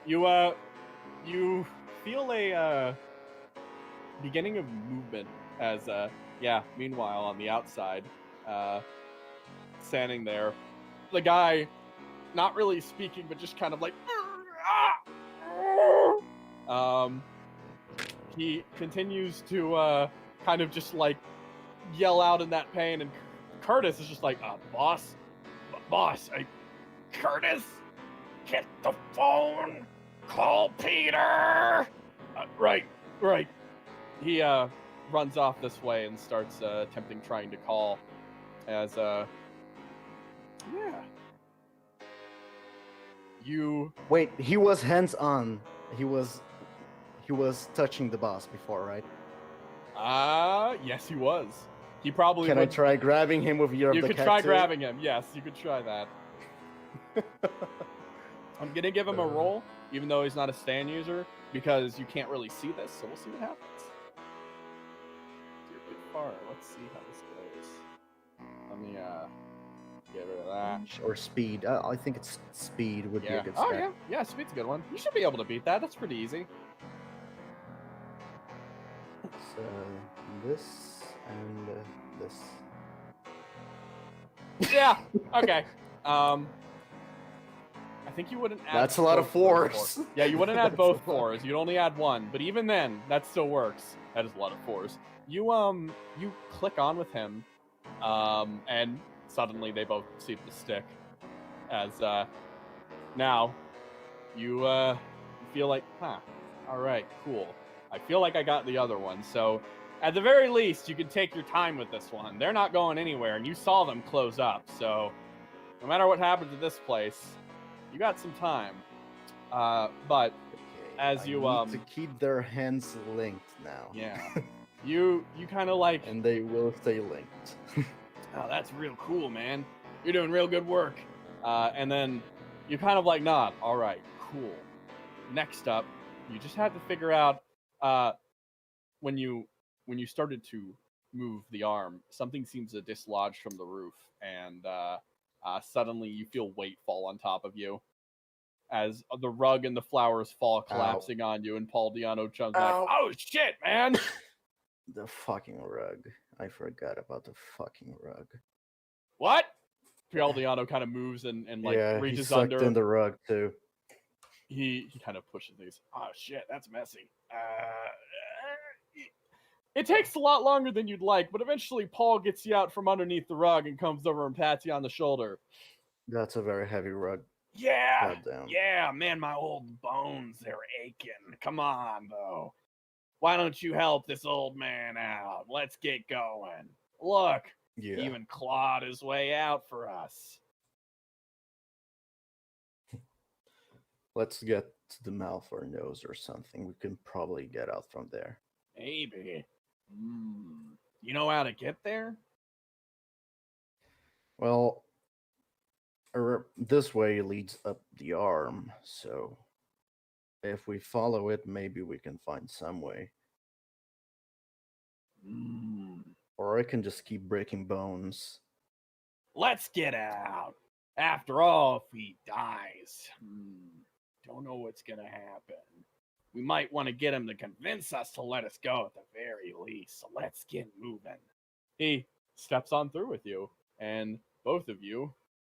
Speaker 1: you feel a beginning of movement as meanwhile on the outside, standing there, the guy not really speaking but just kind of like he continues to kind of just like yell out in that pain, and Curtis is just like, boss, Curtis, get the phone, call Peter. Right. He runs off this way and starts trying to call as you
Speaker 2: wait, he was hands on. He was touching the boss before, right?
Speaker 1: Yes, he was. He probably
Speaker 2: Can I try grabbing him with Year of the Cat?
Speaker 1: You could try grabbing him. Yes, you could try that. I'm gonna give him a roll, even though he's not a stand user, because you can't really see this, so we'll see what happens. You're a bit far. Let's see how this goes. Let me get rid of that.
Speaker 2: Or speed. I think it's speed would be a good stat.
Speaker 1: Oh yeah, speed's a good one. You should be able to beat that. That's pretty easy.
Speaker 2: So this and this.
Speaker 1: Yeah. Okay. I think you wouldn't add.
Speaker 2: That's a lot of fours.
Speaker 1: Yeah, you wouldn't add both fours. You'd only add one. But even then, that still works. That is a lot of fours. You click on with him, and suddenly they both seem to stick. As now, you feel like, all right, cool. I feel like I got the other one. So, at the very least, you can take your time with this one. They're not going anywhere, and you saw them close up. So, no matter what happens to this place, you got some time. But as you
Speaker 2: need to keep their hands linked now.
Speaker 1: Yeah. You kind of like,
Speaker 2: and they will stay linked.
Speaker 1: Oh, that's real cool, man. You're doing real good work. And then you kind of like nod. All right, cool. Next up, you just had to figure out when you started to move the arm, something seems to dislodge from the roof, and suddenly you feel weight fall on top of you as the rug and the flowers fall collapsing on you, and Paul Diano jumps back. Oh shit, man!
Speaker 2: The fucking rug. I forgot about the fucking rug.
Speaker 1: What? Paul Diano kind of moves and reaches under.
Speaker 2: In the rug too.
Speaker 1: He kind of pushes these. Oh shit, that's messy. It takes a lot longer than you'd like, but eventually Paul gets you out from underneath the rug and comes over and pats you on the shoulder.
Speaker 2: That's a very heavy rug.
Speaker 1: Yeah, yeah, man, my old bones, they're aching. Come on, though. Why don't you help this old man out? Let's get going. Look, he even clawed his way out for us.
Speaker 2: Let's get to the mouth or nose or something. We can probably get out from there.
Speaker 1: Maybe. You know how to get there?
Speaker 2: Well, this way leads up the arm, so if we follow it, maybe we can find some way. Or I can just keep breaking bones.
Speaker 1: Let's get out. After all, if he dies, don't know what's gonna happen. We might want to get him to convince us to let us go at the very least, so let's get moving. He steps on through with you, and both of you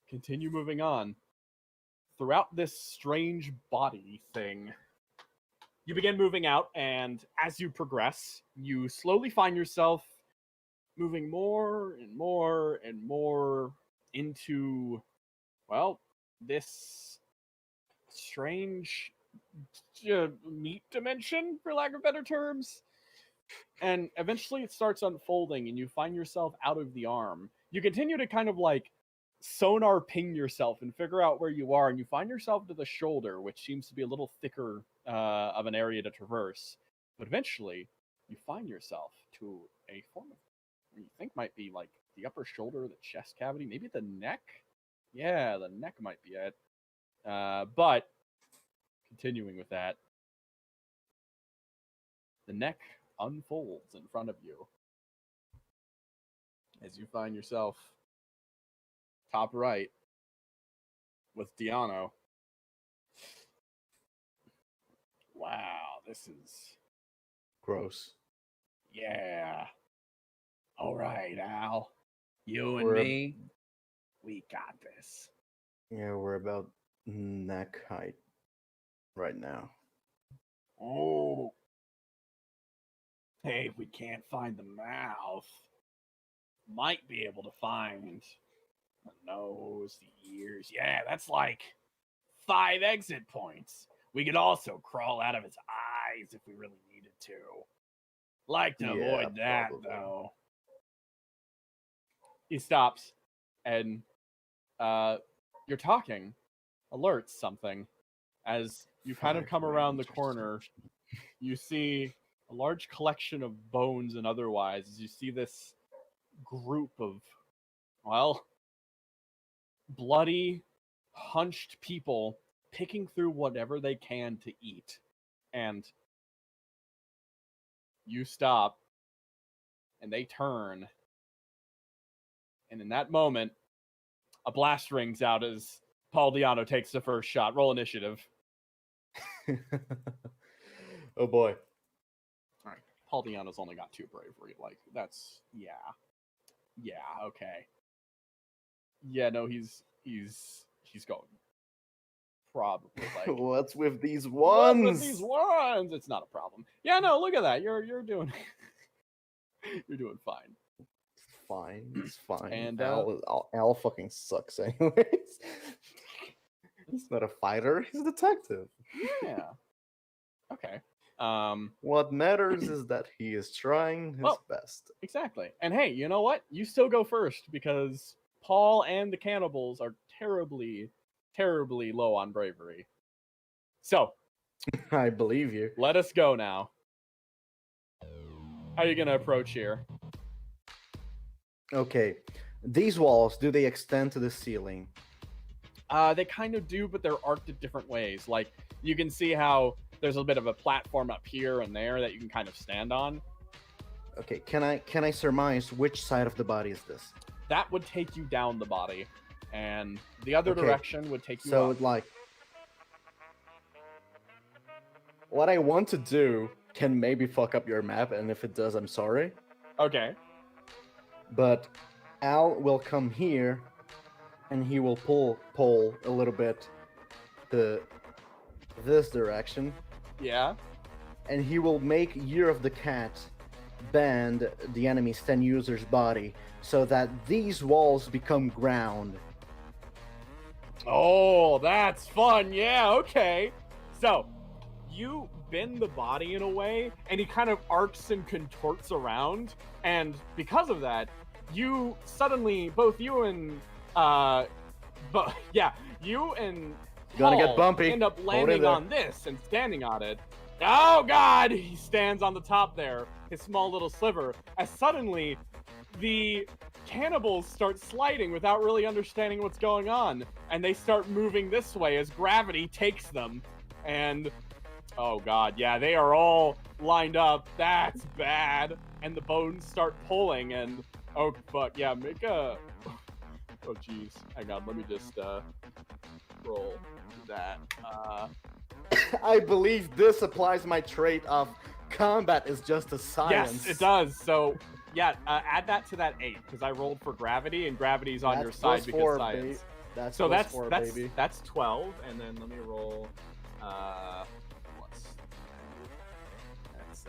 Speaker 1: continue moving on. Throughout this strange body thing, you begin moving out, and as you progress, you slowly find yourself moving more and more and more into, well, this strange meat dimension, for lack of better terms. And eventually it starts unfolding, and you find yourself out of the arm. You continue to kind of like sonar ping yourself and figure out where you are, and you find yourself to the shoulder, which seems to be a little thicker of an area to traverse. But eventually, you find yourself to a form of what you think might be like the upper shoulder, the chest cavity, maybe the neck. Yeah, the neck might be it. But continuing with that, the neck unfolds in front of you as you find yourself top right with Diano. Wow, this is
Speaker 2: gross.
Speaker 1: Yeah. All right, Al. You and me, we got this.
Speaker 2: Yeah, we're about neck height right now.
Speaker 1: Oh. Hey, if we can't find the mouth, might be able to find the nose, the ears. Yeah, that's like 5 exit points. We could also crawl out of his eyes if we really needed to. Like to avoid that, probably. Though. He stops, and you're talking alerts something. As you kind of come around the corner, you see a large collection of bones and otherwise, as you see this group of, well, bloody, hunched people picking through whatever they can to eat. And you stop, and they turn. And in that moment, a blast rings out as Paul Diano takes the first shot. Roll initiative.
Speaker 2: Oh boy.
Speaker 1: All right. Paul Diano's only got 2 bravery. Like, that's, yeah. Yeah, okay. Yeah, no, he's going. Probably, like...
Speaker 2: What's with these ones?
Speaker 1: What's with these ones? It's not a problem. Yeah, no, look at that. You're doing... You're doing fine.
Speaker 2: It's fine.
Speaker 1: And
Speaker 2: Al fucking sucks anyways. He's not a fighter, he's a detective.
Speaker 1: Yeah. Okay.
Speaker 2: What matters is that he is trying his best.
Speaker 1: Exactly. And hey, you know what? You still go first, because Paul and the cannibals are terribly, terribly low on bravery. So,
Speaker 2: I believe you.
Speaker 1: Let us go now. How are you going to approach here?
Speaker 2: Okay. These walls, do they extend to the ceiling?
Speaker 1: They kind of do, but they're arced in different ways. Like, you can see how there's a bit of a platform up here and there that you can kind of stand on.
Speaker 2: Okay, can I surmise which side of the body is this?
Speaker 1: That would take you down the body, and the other direction would take you
Speaker 2: so
Speaker 1: up.
Speaker 2: Like, what I want to do can maybe fuck up your map, and if it does, I'm sorry.
Speaker 1: Okay.
Speaker 2: But Al will come here, and he will pull a little bit to this direction.
Speaker 1: Yeah.
Speaker 2: And he will make Year of the Cat bend the enemy's 10 user's body so that these walls become ground.
Speaker 1: Oh, that's fun. Yeah, okay. So, you bend the body in a way, and he kind of arcs and contorts around, and because of that, you suddenly, both you and, you and
Speaker 2: Gonna get
Speaker 1: Paul
Speaker 2: bumpy.
Speaker 1: end up
Speaker 2: Hold in
Speaker 1: landing
Speaker 2: there.
Speaker 1: on this and standing on it. Oh God! He stands on the top there, his small little sliver, as suddenly the cannibals start sliding without really understanding what's going on, and they start moving this way as gravity takes them. And oh God, yeah, they are all lined up. That's bad. And the bones start pulling, and oh fuck, yeah, make a. Oh jeez, hang on, let me just roll that.
Speaker 2: I believe this applies my trait of combat is just a science.
Speaker 1: Yes, it does. So yeah, add that to that 8 because I rolled for gravity, and gravity's on your side because
Speaker 2: +4,
Speaker 1: science.
Speaker 2: That's
Speaker 1: So
Speaker 2: +4,
Speaker 1: that's
Speaker 2: baby.
Speaker 1: that's 12, and then let me roll. What's that's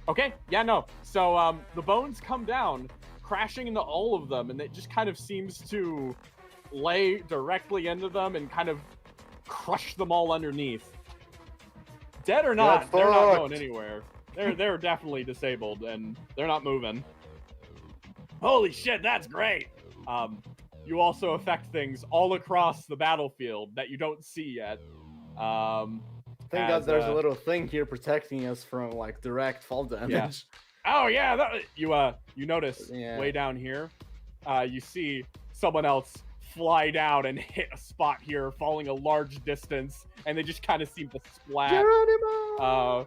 Speaker 1: okay? Yeah, no. So the bones come down, crashing into all of them, and it just kind of seems to lay directly into them and kind of crush them all underneath. Dead or not, they're not going anywhere. They're definitely disabled and they're not moving. Holy shit, that's great. You also affect things all across the battlefield that you don't see yet.
Speaker 2: Thank God there's a little thing here protecting us from like direct fall damage.
Speaker 1: Yeah. Oh yeah, you notice way down here, you see someone else fly down and hit a spot here, falling a large distance, and they just kind of seem to splat.
Speaker 2: Geronimo!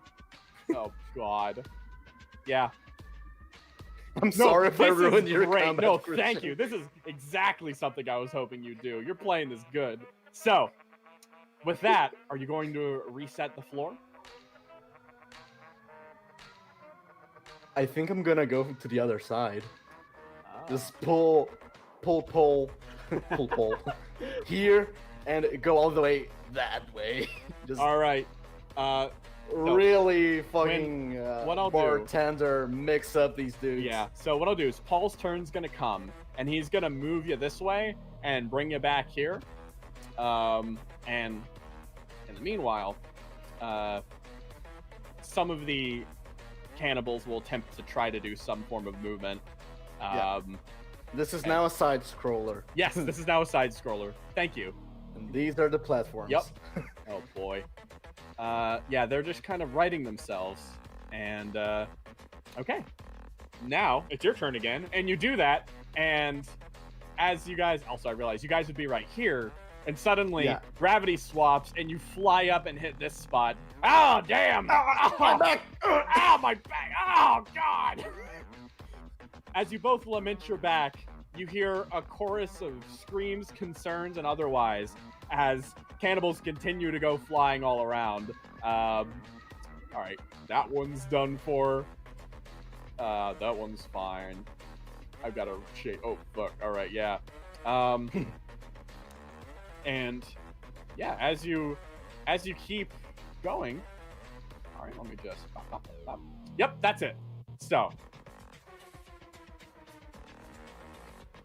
Speaker 1: Oh God. Yeah.
Speaker 2: I'm sorry if I ruined your combat.
Speaker 1: No,
Speaker 2: Christian.
Speaker 1: thank you. This is exactly something I was hoping you'd do. You're playing this good. So, with that, are you going to reset the floor?
Speaker 2: I think I'm gonna go to the other side.
Speaker 1: Ah.
Speaker 2: Just pull here and go all the way that way. Just
Speaker 1: All right.
Speaker 2: really fucking
Speaker 1: what I'll do-
Speaker 2: bartender mix up these dudes.
Speaker 1: Yeah. So what I'll do is Paul's turn's gonna come, and he's gonna move you this way and bring you back here. And in the meanwhile, some of the cannibals will attempt to try to do some form of movement.
Speaker 2: This is now a side scroller.
Speaker 1: Yes, this is now a side scroller. Thank you.
Speaker 2: And these are the platforms.
Speaker 1: Yep. Oh boy. Yeah, they're just kind of righting themselves. And okay. Now it's your turn again, and you do that, and as you guys also I realize you guys would be right here, and suddenly gravity swaps and you fly up and hit this spot. Oh damn!
Speaker 2: My back!
Speaker 1: Ow, my back! Oh God! As you both lament your back, you hear a chorus of screams, concerns, and otherwise as cannibals continue to go flying all around. All right, that one's done for. That one's fine. I've got a shake. Oh fuck! All right, yeah. And yeah, as you keep going. All right, let me just. Yep, that's it. So.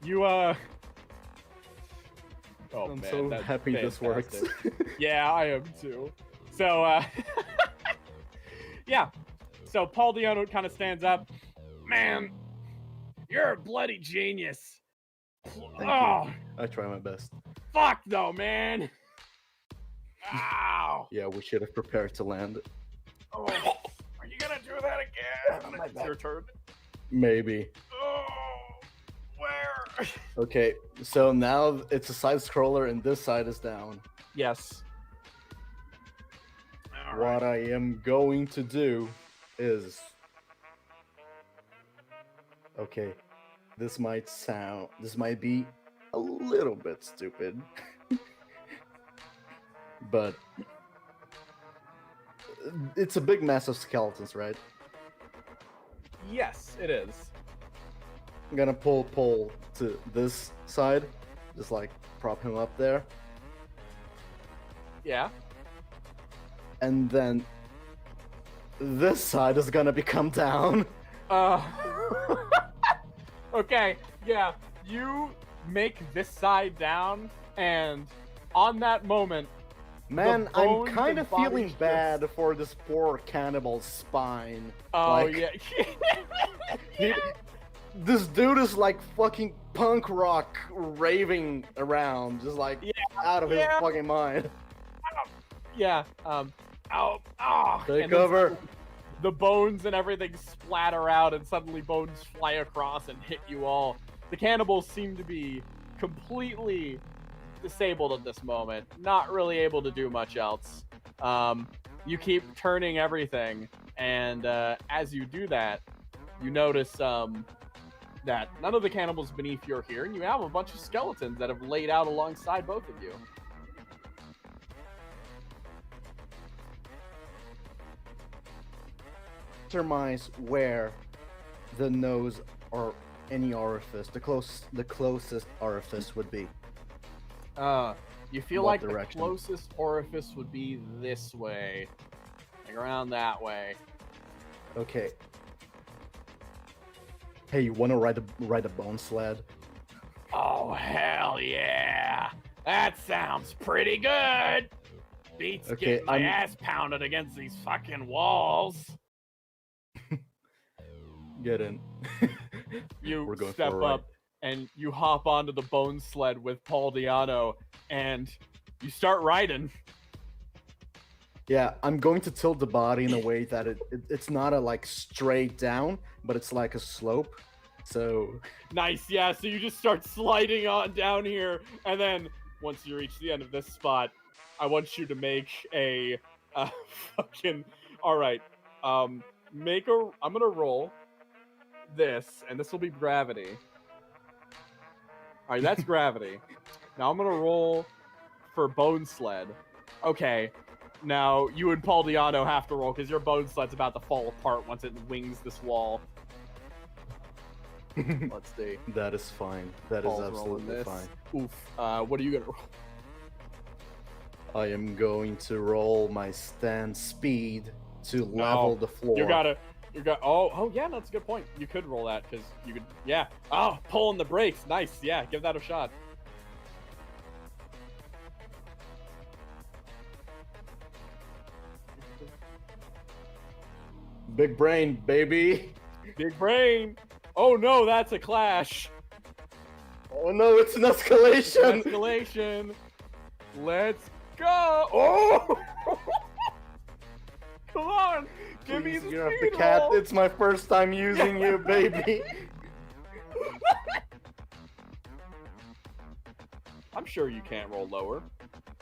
Speaker 1: You Oh
Speaker 2: I'm
Speaker 1: man,
Speaker 2: so
Speaker 1: that's
Speaker 2: happy this works.
Speaker 1: fantastic. Yeah, I am too. So yeah. So Paul Diono kind of stands up. Man, you're a bloody genius.
Speaker 2: Thank
Speaker 1: Oh,
Speaker 2: I try my best.
Speaker 1: fuck though, man. Ow.
Speaker 2: Yeah, we should have prepared to land.
Speaker 1: Oh, are you gonna do that again? It's your turn.
Speaker 2: Maybe.
Speaker 1: Oh, where?
Speaker 2: Okay, so now it's a side scroller and this side is down.
Speaker 1: Yes. All
Speaker 2: What I am going to do is... Okay, this might be a little bit stupid. But it's a big mess of skeletons, right?
Speaker 1: Yes, it is.
Speaker 2: I'm gonna pull to this side, just like prop him up there,
Speaker 1: Yeah.
Speaker 2: and then this side is gonna become down.
Speaker 1: Okay, yeah. You make this side down, and on that moment,
Speaker 2: Man,
Speaker 1: The
Speaker 2: I'm
Speaker 1: bones
Speaker 2: kind of
Speaker 1: and bodies
Speaker 2: feeling
Speaker 1: just-
Speaker 2: bad for this poor cannibal's spine.
Speaker 1: oh
Speaker 2: Like-
Speaker 1: yeah.
Speaker 2: He, this dude is like fucking punk rock raving around, just like out of his fucking mind.
Speaker 1: Yeah.
Speaker 2: Take cover.
Speaker 1: The bones and everything splatter out, and suddenly bones fly across and hit you all. The cannibals seem to be completely disabled at this moment, not really able to do much else. You keep turning everything, and as you do that, you notice that none of the cannibals beneath you are here, and you have a bunch of skeletons that have laid out alongside both of you.
Speaker 2: Surmise where the nose or any orifice, the closest orifice would be.
Speaker 1: You feel
Speaker 2: What
Speaker 1: like
Speaker 2: direction?
Speaker 1: the closest orifice would be this way, like around that way.
Speaker 2: Okay. Hey, you want to ride a bone sled?
Speaker 1: Oh hell yeah! That sounds pretty good. Beats
Speaker 2: Okay,
Speaker 1: getting my ass pounded against these fucking walls.
Speaker 2: Get in.
Speaker 1: You
Speaker 2: We're going
Speaker 1: step
Speaker 2: for a ride.
Speaker 1: up and you hop onto the bone sled with Paul Diano, and you start riding.
Speaker 2: Yeah, I'm going to tilt the body in a way that it's not a like straight down, but it's like a slope. So
Speaker 1: Nice, yeah. So you just start sliding on down here, and then once you reach the end of this spot, I want you to make a fucking. All right, I'm gonna roll this, and this will be gravity. All right, that's gravity. Now I'm gonna roll for bone sled. Okay. Now you and Paul Diano have to roll because your bone sled's about to fall apart once it wings this wall. Let's see.
Speaker 2: that is fine. That
Speaker 1: Paul's
Speaker 2: is
Speaker 1: rolling
Speaker 2: absolutely
Speaker 1: this.
Speaker 2: fine.
Speaker 1: Oof. What are you gonna roll?
Speaker 2: I am going to roll my stand speed to level the floor.
Speaker 1: You got. Oh yeah, that's a good point. You could roll that because you could. Yeah. Oh, pulling the brakes. Nice. Yeah, give that a shot.
Speaker 2: Big brain, baby.
Speaker 1: Big brain. Oh no, that's a clash.
Speaker 2: Oh no, it's an escalation.
Speaker 1: Escalation. Let's go. Oh. Come on. Give me
Speaker 2: Please,
Speaker 1: the
Speaker 2: you're
Speaker 1: speed
Speaker 2: the cat.
Speaker 1: roll.
Speaker 2: It's my first time using you, baby.
Speaker 1: I'm sure you can't roll lower.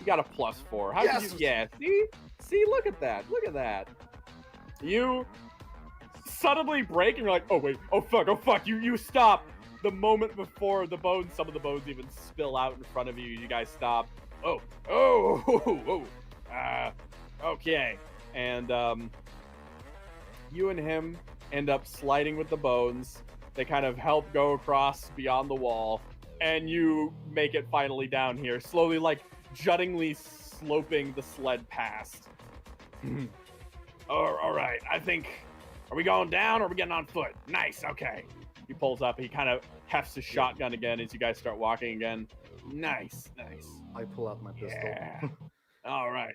Speaker 1: You got a +4. How
Speaker 2: Yes!
Speaker 1: did you? Yeah. See. Look at that. Look at that. You suddenly break, and you're like, oh wait, oh fuck. You stop the moment before the bones. Some of the bones even spill out in front of you. You guys stop. Oh. Okay. And you and him end up sliding with the bones. They kind of help go across beyond the wall, and you make it finally down here, slowly, like juttingly sloping the sled past. All right, I think. Are we going down or are we getting on foot? Nice, okay. He pulls up. He kind of hefts his shotgun again as you guys start walking again. Nice.
Speaker 2: I pull out my pistol.
Speaker 1: Yeah. All right.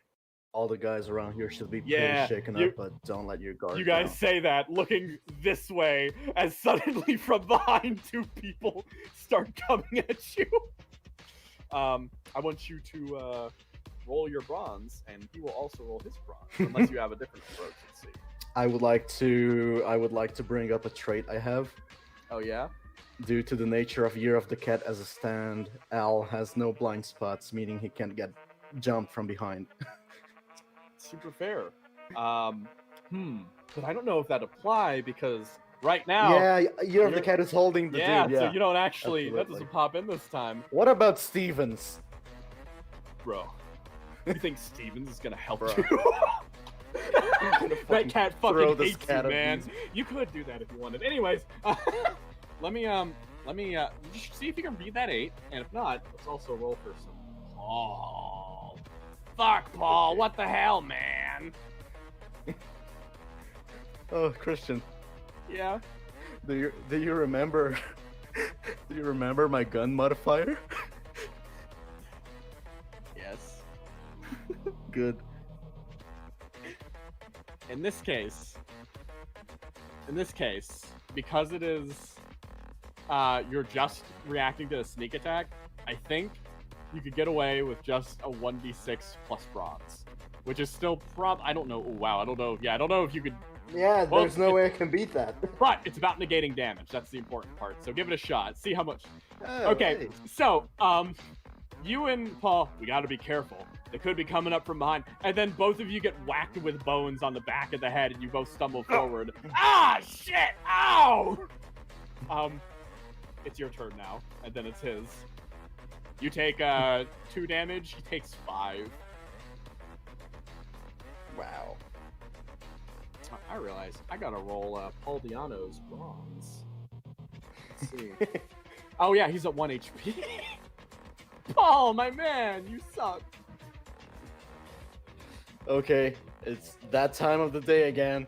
Speaker 2: All the guys around here should be pretty
Speaker 1: Yeah,
Speaker 2: shaken
Speaker 1: you-
Speaker 2: up, but don't let your guard
Speaker 1: You guys
Speaker 2: down.
Speaker 1: say that, looking this way, as suddenly from behind 2 people start coming at you. I want you to roll your bronze, and he will also roll his bronze, unless you have a different approach. Let's see.
Speaker 2: I would like to bring up a trait I have.
Speaker 1: Oh yeah.
Speaker 2: Due to the nature of Year of the Cat as a stand, Al has no blind spots, meaning he can't get jumped from behind.
Speaker 1: Super fair. But I don't know if that apply because right now.
Speaker 2: Yeah, Year of the
Speaker 1: you're-
Speaker 2: Cat is holding the
Speaker 1: Yeah,
Speaker 2: dude. Yeah.
Speaker 1: so you don't actually. That
Speaker 2: absolutely.
Speaker 1: doesn't pop in this time,
Speaker 2: What about Stevens?
Speaker 1: bro. You think Stevens is gonna help
Speaker 2: Bro.
Speaker 1: you? That cat
Speaker 2: throw
Speaker 1: fucking
Speaker 2: this
Speaker 1: hates
Speaker 2: cat
Speaker 1: you,
Speaker 2: at
Speaker 1: man.
Speaker 2: these-
Speaker 1: You could do that if you wanted. Anyways, let me just see if you can beat that 8, and if not, let's also roll for some Paul. Fuck Paul, what the hell, man?
Speaker 2: Oh, Christian,
Speaker 1: Yeah.
Speaker 2: do you remember? Do you remember my gun modifier?
Speaker 1: Yes.
Speaker 2: Good.
Speaker 1: In this case, because it is you're just reacting to a sneak attack, I think you could get away with just a 1d6 plus bronze, which is still I don't know. Oh, wow, I don't know. Yeah, I don't know if you could.
Speaker 2: Yeah,
Speaker 1: Well,
Speaker 2: there's no way I can beat that.
Speaker 1: But it's about negating damage. That's the important part. So give it a shot. See how much.
Speaker 2: Oh,
Speaker 1: Okay,
Speaker 2: hey.
Speaker 1: so you and Paul, we got to be careful. They could be coming up from behind, and then both of you get whacked with bones on the back of the head, and you both stumble forward. Ah, shit! Ow! It's your turn now, and then it's his. You take 2 damage. He takes 5.
Speaker 2: Wow.
Speaker 1: I realize I gotta roll Paul Diano's bronze. Let's see. Oh yeah, he's at 1 HP. Paul, my man, you suck.
Speaker 2: Okay, it's that time of the day again.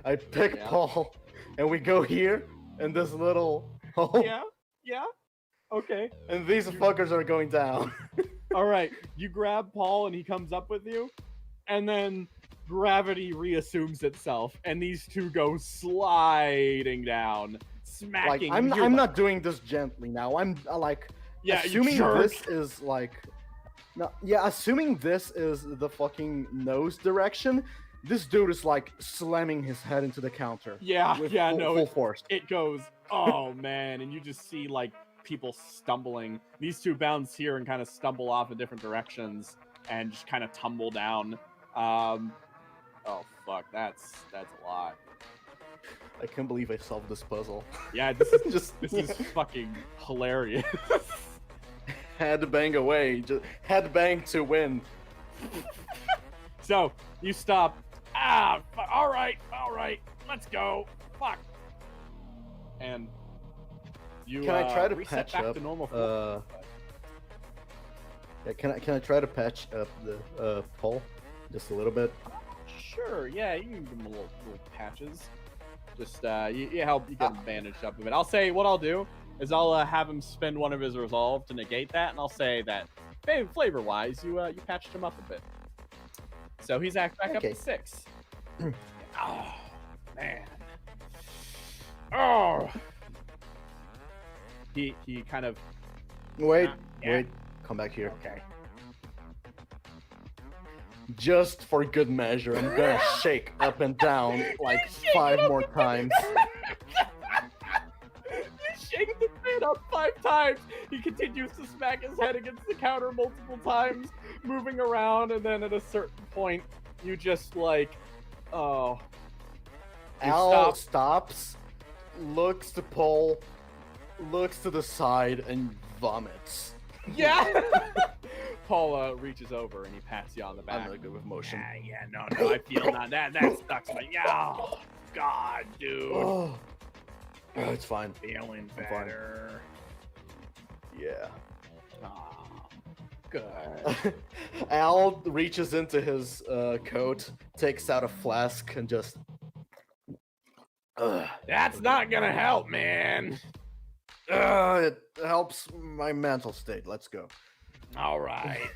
Speaker 2: I pick Paul, and we go here in this little hole.
Speaker 1: Yeah. Okay.
Speaker 2: And these fuckers are going down.
Speaker 1: All right, you grab Paul, and he comes up with you, and then gravity reassumes itself, and these two go sliding down, smacking.
Speaker 2: Like, I'm not doing this gently now. I'm assuming this is assuming this is the fucking nose direction. This dude is like slamming his head into the counter.
Speaker 1: Full
Speaker 2: force.
Speaker 1: It goes, oh man, and you just see like people stumbling. These two bounce here and kind of stumble off in different directions and just kind of tumble down. Oh fuck, that's a lot.
Speaker 2: I can't believe I solved this puzzle.
Speaker 1: Yeah, this is this is fucking hilarious.
Speaker 2: Headbang away, just headbang to win.
Speaker 1: So you stop. All right, let's go. Fuck. And you
Speaker 2: can I try to
Speaker 1: reset
Speaker 2: patch
Speaker 1: back
Speaker 2: up?
Speaker 1: to normal.
Speaker 2: Yeah, can I try to patch up the pole just a little bit?
Speaker 1: Sure. Yeah, you can give him little patches. Just you help you get him bandaged up a bit. I'll say what I'll do is I'll have him spend one of his resolve to negate that, and I'll say that flavor-wise, you patched him up a bit. So he's back up to 6. Oh man. Oh. He kind of.
Speaker 2: Wait. Come back here.
Speaker 1: Okay.
Speaker 2: Just for good measure, I'm gonna shake up and down like 5 more times.
Speaker 1: You shake the man up 5 times. He continues to smack his head against the counter multiple times, moving around, and then at a certain point, you just like, oh.
Speaker 2: Al stops, looks to Paul, looks to the side, and vomits.
Speaker 1: Yeah. Paul reaches over and he pats you on the back.
Speaker 2: I'm really good with motion.
Speaker 1: No, I feel not that sucks, but oh, God, dude.
Speaker 2: Oh, it's fine.
Speaker 1: Feeling better.
Speaker 2: Yeah.
Speaker 1: Oh, good.
Speaker 2: Al reaches into his coat, takes out a flask, and just.
Speaker 1: That's not gonna help, man.
Speaker 2: It helps my mental state. Let's go.
Speaker 1: All right,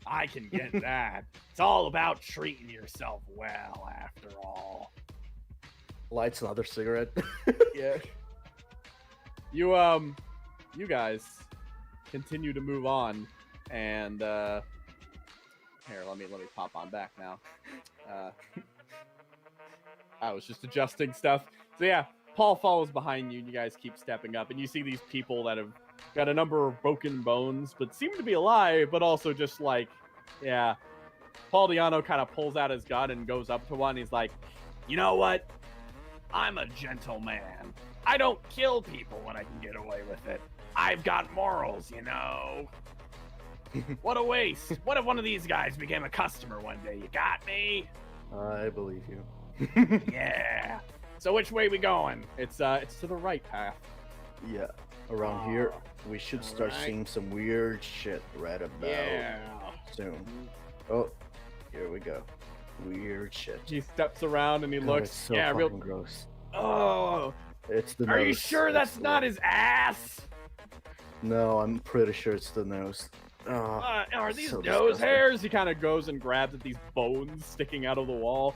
Speaker 1: I can get that. It's all about treating yourself well, after all.
Speaker 2: Lights another cigarette.
Speaker 1: Yeah. You guys continue to move on, and here, let me pop on back now. I was just adjusting stuff. So yeah, Paul follows behind you, and you guys keep stepping up, and you see these people that have got a number of broken bones, but seem to be alive, but also just like, yeah. Paul Diano kind of pulls out his gun and goes up to one. He's like, you know what? I'm a gentleman. I don't kill people when I can get away with it. I've got morals, you know. What a waste. What if one of these guys became a customer one day? You got me?
Speaker 2: I believe you.
Speaker 1: Yeah. So which way we going? It's to the right path.
Speaker 2: Yeah. Around here, we should start seeing some weird shit right about soon. Oh, here we go. Weird shit.
Speaker 1: He steps around and he looks.
Speaker 2: It's so real gross.
Speaker 1: Oh,
Speaker 2: it's the nose.
Speaker 1: Are you sure that's not his ass?
Speaker 2: No, I'm pretty sure it's the nose.
Speaker 1: Are these
Speaker 2: so
Speaker 1: nose
Speaker 2: disgusting.
Speaker 1: hairs? He kind of goes and grabs at these bones sticking out of the wall.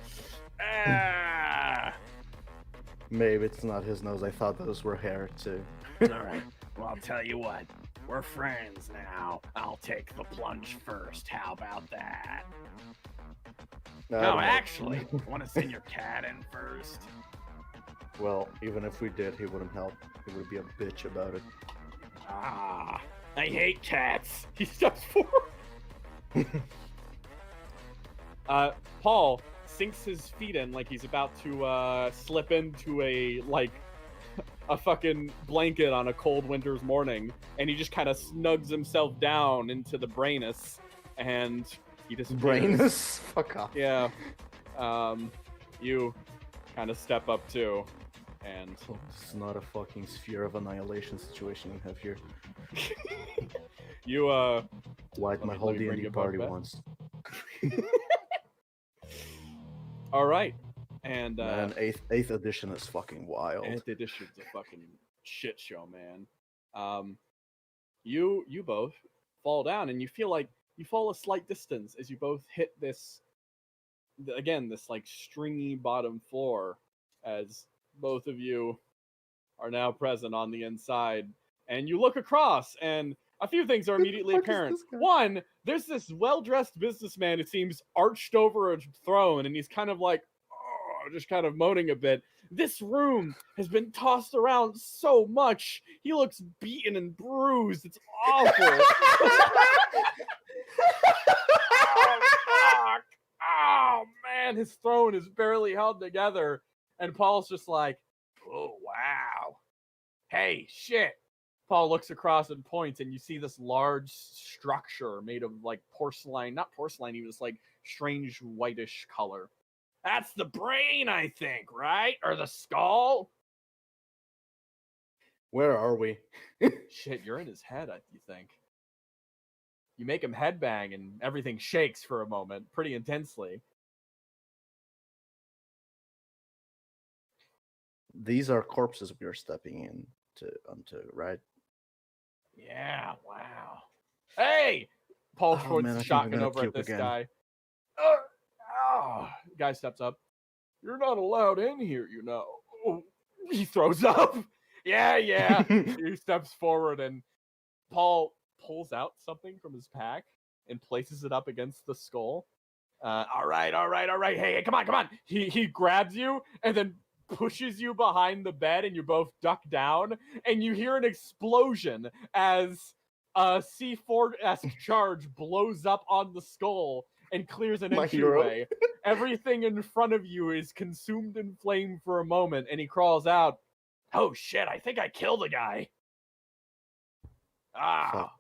Speaker 2: Maybe it's not his nose. I thought those were hair too.
Speaker 3: Alright, well, I'll tell you what. We're friends now. I'll take the plunge first. How about that?
Speaker 2: I don't
Speaker 3: No,
Speaker 2: know.
Speaker 3: actually, want to send your cat in first?
Speaker 2: Well, even if we did, he wouldn't help. He would be a bitch about it.
Speaker 3: Ah, I hate cats. He steps forward.
Speaker 1: Paul sinks his feet in like he's about to slip into a fucking blanket on a cold winter's morning, and he just kind of snugs himself down into the brainus, and he disappears.
Speaker 2: Brainus? Fuck off.
Speaker 1: Yeah. You kind of step up too, and
Speaker 2: Oh, this is not a fucking sphere of annihilation situation we have here.
Speaker 1: you
Speaker 2: Like
Speaker 1: Let
Speaker 2: my
Speaker 1: me-
Speaker 2: whole
Speaker 1: let me bring
Speaker 2: D&D
Speaker 1: you both
Speaker 2: party
Speaker 1: back.
Speaker 2: once.
Speaker 1: all right, and
Speaker 2: Man, 8th edition is fucking wild.
Speaker 1: 8th edition's a fucking shit show, man. You both fall down, and you feel like you fall a slight distance as you both hit this like stringy bottom floor, as both of you are now present on the inside, and you look across, and a few things are immediately
Speaker 2: fuck is
Speaker 1: apparent.
Speaker 2: this guy?
Speaker 1: One, there's this well-dressed businessman who seems arched over a throne, and he's kind of like, just kind of moaning a bit. This room has been tossed around so much. He looks beaten and bruised. It's awful. Oh, fuck. Oh, man. His throne is barely held together. And Paul's just like,
Speaker 3: Oh, wow.
Speaker 1: hey, shit. Paul looks across and points, and you see this large structure made of like porcelain, not porcelain, even this like strange whitish color.
Speaker 3: That's the brain, I think, right? Or the skull?
Speaker 2: Where are we?
Speaker 1: Shit, you're in his head, you think. You make him headbang, and everything shakes for a moment, pretty intensely.
Speaker 2: These are corpses we are stepping onto, right?
Speaker 3: Yeah, wow.
Speaker 1: Hey! Paul
Speaker 2: Oh,
Speaker 1: points
Speaker 2: man, I
Speaker 1: the
Speaker 2: think I'm
Speaker 1: shotgun
Speaker 2: gonna
Speaker 1: over at
Speaker 2: puke
Speaker 1: this
Speaker 2: again.
Speaker 1: guy. Guy steps up. You're not allowed in here, you know. Oh, he throws up. Yeah. He steps forward, and Paul pulls out something from his pack and places it up against the skull. All right. Hey, come on. He grabs you and then pushes you behind the bed, and you both duck down, and you hear an explosion as a C4-esque charge blows up on the skull and clears an
Speaker 2: My hero.
Speaker 1: entryway. Everything in front of you is consumed in flame for a moment, and he crawls out.
Speaker 3: Oh, shit, I think I killed a guy. Ah,
Speaker 2: Fuck.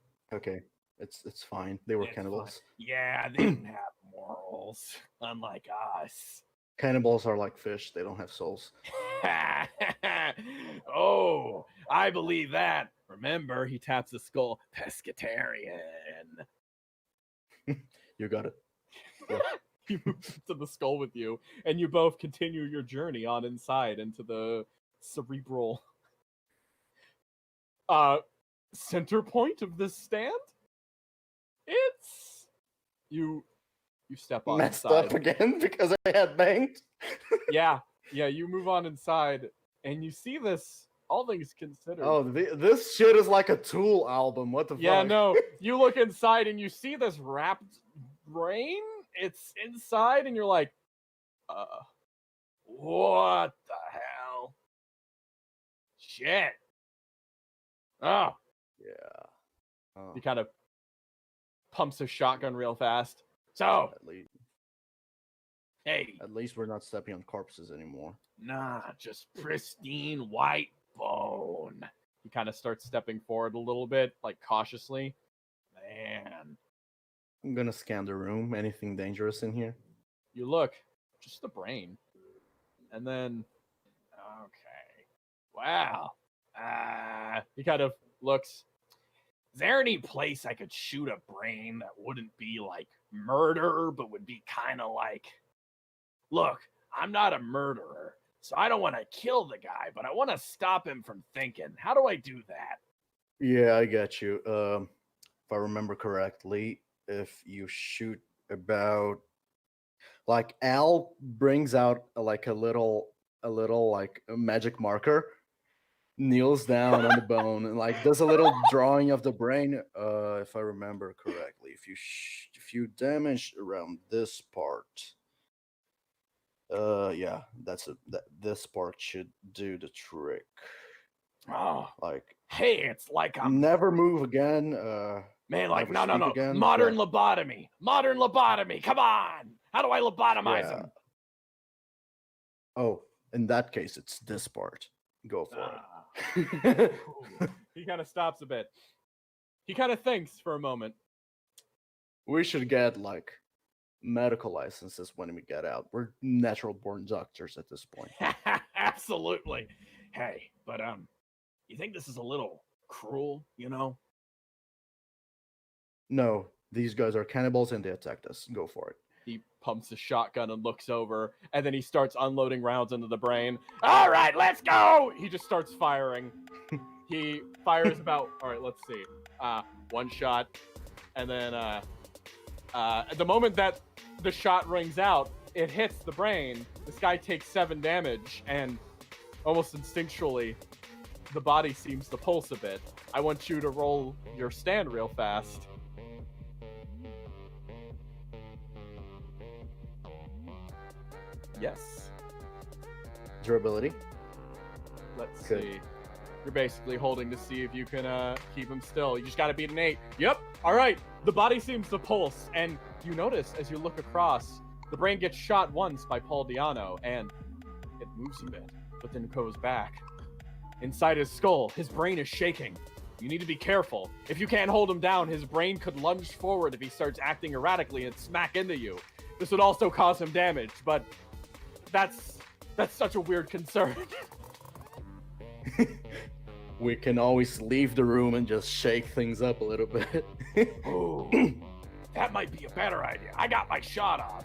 Speaker 2: Okay, it's fine. They were
Speaker 3: It's
Speaker 2: cannibals.
Speaker 3: yeah, they didn't have morals, unlike us.
Speaker 2: Cannibals are like fish. They don't have souls.
Speaker 3: Oh, I believe that. Remember, he taps the skull, pescatarian.
Speaker 2: You got it.
Speaker 1: He moves to the skull with you, and you both continue your journey on inside into the cerebral center point of this stand. It's you step on
Speaker 2: Messed
Speaker 1: inside.
Speaker 2: up again because I had banged.
Speaker 1: Yeah, you move on inside, and you see this, all things considered.
Speaker 2: Oh, this shit is like a Tool album. What the
Speaker 1: Yeah,
Speaker 2: fuck?
Speaker 1: no, you look inside and you see this wrapped brain. It's inside, and you're like,
Speaker 3: What the hell? Shit. Oh,
Speaker 2: Yeah. Oh,
Speaker 1: he kind of pumps a shotgun real fast.
Speaker 3: so, hey,
Speaker 2: at least we're not stepping on corpses anymore.
Speaker 3: nah, just pristine white bone.
Speaker 1: He kind of starts stepping forward a little bit, like cautiously.
Speaker 3: Man.
Speaker 2: I'm gonna scan the room. Anything dangerous in here?
Speaker 1: You look, just the brain. And then
Speaker 3: Okay. Wow.
Speaker 1: he kind of looks.
Speaker 3: Is there any place I could shoot a brain that wouldn't be like murder, but would be kind of like, look, I'm not a murderer, so I don't want to kill the guy, but I want to stop him from thinking. How do I do that?
Speaker 2: Yeah, I got you. If I remember correctly, if you shoot about, like, Al brings out like a little a little like a magic marker, kneels down on the bone, and like does a little drawing of the brain. If I remember correctly, if you damage around this part, yeah, this part should do the trick.
Speaker 3: Oh,
Speaker 2: Like,
Speaker 3: hey, it's like I'm
Speaker 2: never move again.
Speaker 3: man. Like
Speaker 2: never
Speaker 3: no.
Speaker 2: speak again,
Speaker 3: Modern
Speaker 2: but-
Speaker 3: lobotomy. Modern lobotomy. Come on. How do I lobotomize
Speaker 2: Yeah.
Speaker 3: him?
Speaker 2: Oh, in that case, it's this part. Go for
Speaker 3: Ah.
Speaker 2: it.
Speaker 1: He kind of stops a bit. He kind of thinks for a moment.
Speaker 2: We should get like medical licenses when we get out. We're natural born doctors at this point.
Speaker 3: Absolutely. Hey, but you think this is a little cruel, you know?
Speaker 2: No, these guys are cannibals and they attacked us. Go for it.
Speaker 1: He pumps a shotgun and looks over, and then he starts unloading rounds into the brain.
Speaker 3: All right, let's go.
Speaker 1: He just starts firing. He fires about, all right, let's see, one shot, and then at the moment that the shot rings out, it hits the brain. This guy takes 7 damage, and almost instinctually, the body seems to pulse a bit. I want you to roll your stand real fast. Yes.
Speaker 2: Durability.
Speaker 1: Let's
Speaker 2: Good.
Speaker 1: see. You're basically holding to see if you can keep him still. You just got to beat an 8. Yep. All right. The body seems to pulse, and you notice as you look across, the brain gets shot once by Paul Diano, and it moves a bit, but then goes back. Inside his skull, his brain is shaking. You need to be careful. If you can't hold him down, his brain could lunge forward if he starts acting erratically and smack into you. This would also cause him damage, but that's such a weird concern.
Speaker 2: We can always leave the room and just shake things up a little bit.
Speaker 3: Ooh, that might be a better idea. I got my shot off.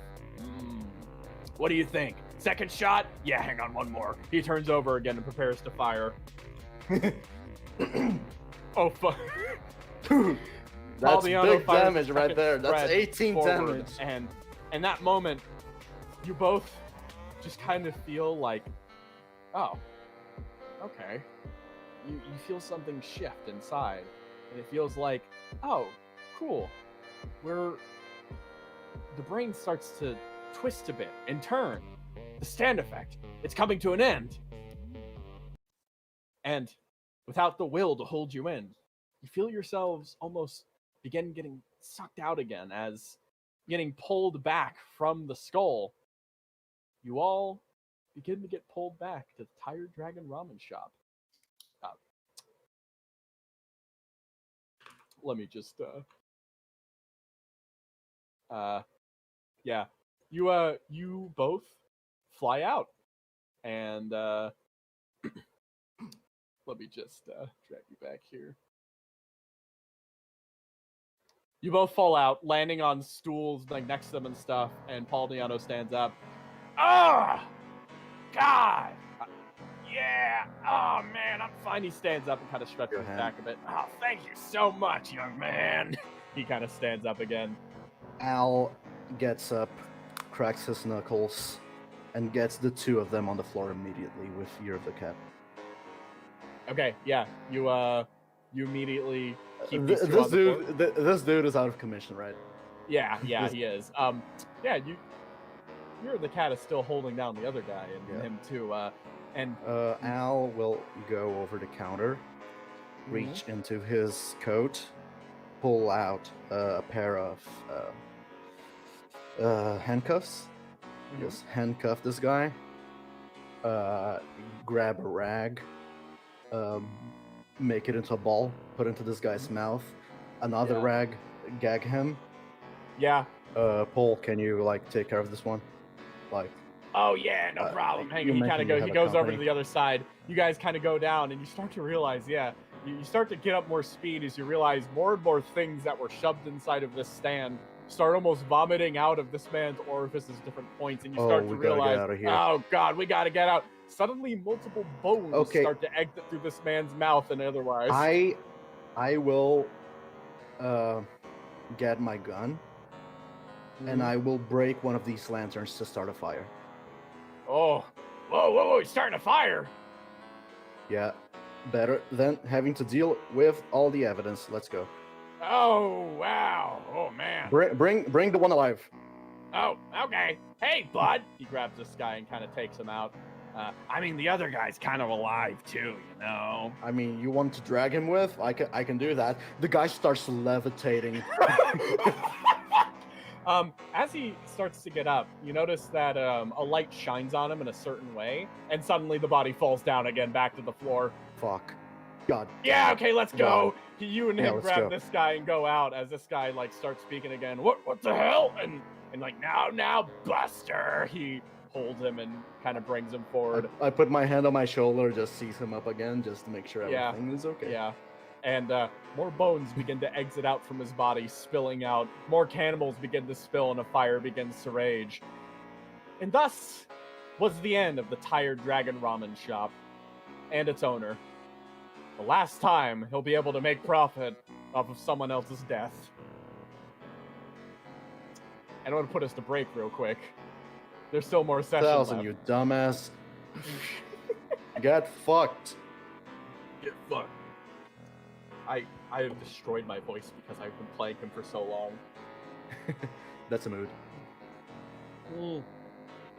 Speaker 3: What do you think? Second shot? Yeah, hang on, one more.
Speaker 1: He turns over again and prepares to fire. Oh, fuck.
Speaker 2: That's
Speaker 1: Diano
Speaker 2: big
Speaker 1: fires
Speaker 2: damage
Speaker 1: the
Speaker 2: right
Speaker 1: second
Speaker 2: there. That's
Speaker 1: spread
Speaker 2: 18
Speaker 1: forward,
Speaker 2: damage.
Speaker 1: And in that moment, you both just kind of feel like, oh, okay. You feel something shift inside. And it feels like, oh, cool. The brain starts to twist a bit and turn. The stand effect, it's coming to an end. And without the will to hold you in, you feel yourselves almost begin getting sucked out again as getting pulled back from the skull. You all begin to get pulled back to the Tired Dragon Ramen Shop. Let me just yeah. You both fly out. And let me just drag you back here. You both fall out, landing on stools like next to them and stuff, and Paul Diano stands up.
Speaker 3: Ah! God! Yeah! Oh, man, I'm fine.
Speaker 1: Fine, he stands up and kind of stretches
Speaker 2: Your
Speaker 1: his
Speaker 2: hand.
Speaker 1: back a bit.
Speaker 3: Oh, thank you so much, young man.
Speaker 1: He kind of stands up again.
Speaker 2: Al gets up, cracks his knuckles, and gets the 2 of them on the floor immediately with Year of the Cat.
Speaker 1: Okay, yeah, you immediately keep these 2 on the floor.
Speaker 2: This dude is out of commission, right?
Speaker 1: Yeah, he is. Yeah, Year of the Cat is still holding down the other guy and
Speaker 2: Yeah.
Speaker 1: him too. And
Speaker 2: Al will go over the counter,
Speaker 1: Mm-hmm.
Speaker 2: reach into his coat, pull out a pair of handcuffs.
Speaker 1: Mhm.
Speaker 2: Just handcuff this guy. Grab a rag, make it into a ball, put it into this guy's mouth. Another
Speaker 1: Yeah.
Speaker 2: rag, gag him.
Speaker 1: yeah,
Speaker 2: Paul, can you like take care of this one? Like,
Speaker 3: Oh, yeah, no problem.
Speaker 1: hang.
Speaker 2: You
Speaker 1: He kind
Speaker 2: mentioned
Speaker 1: of
Speaker 2: you
Speaker 1: goes.
Speaker 2: have
Speaker 1: He
Speaker 2: a
Speaker 1: goes over to
Speaker 2: company.
Speaker 1: the other side. You guys kind of go down, and you start to realize, yeah, you start to get up more speed as you realize more and more things that were shoved inside of this stand start almost vomiting out of this man's orifices at different points, and you start to
Speaker 2: we gotta get
Speaker 1: realize,
Speaker 2: out of here.
Speaker 1: oh god, we gotta get out. Suddenly, multiple bones
Speaker 2: Okay.
Speaker 1: start to exit through this man's mouth and otherwise.
Speaker 2: I will get my gun and
Speaker 1: Mhm.
Speaker 2: I will break one of these lanterns to start a fire.
Speaker 1: Oh,
Speaker 3: Whoa, he's starting a fire.
Speaker 2: Yeah, better than having to deal with all the evidence. Let's go.
Speaker 3: Oh, wow. Oh, man.
Speaker 2: Bring the one alive.
Speaker 3: Oh, okay. Hey, bud. He grabs this guy and kind of takes him out. I mean, the other guy's kind of alive, too, you know?
Speaker 2: I mean, you want to drag him with? I can do that. The guy starts levitating.
Speaker 1: As he starts to get up, you notice that a light shines on him in a certain way, and suddenly the body falls down again back to the floor.
Speaker 2: Fuck. God.
Speaker 1: Yeah, okay, let's go. You and
Speaker 2: Yeah,
Speaker 1: him
Speaker 2: let's
Speaker 1: grab
Speaker 2: go.
Speaker 1: this guy and go out as this guy like starts speaking again. What the hell? And like now, Buster. He holds him and kind of brings him forward.
Speaker 2: I put my hand on my shoulder, just seize him up again, just to make sure
Speaker 1: Yeah.
Speaker 2: everything is okay.
Speaker 1: Yeah. And more bones begin to exit out from his body, spilling out. More cannibals begin to spill, and a fire begins to rage. And thus was the end of the Tired Dragon Ramen Shop and its owner. The last time he'll be able to make profit off of someone else's death. And I want to put us to break real quick. There's still more sessions left.
Speaker 2: You dumbass. Get fucked.
Speaker 1: Get fucked. I have destroyed my voice because I've been playing him for so long.
Speaker 2: That's a mood.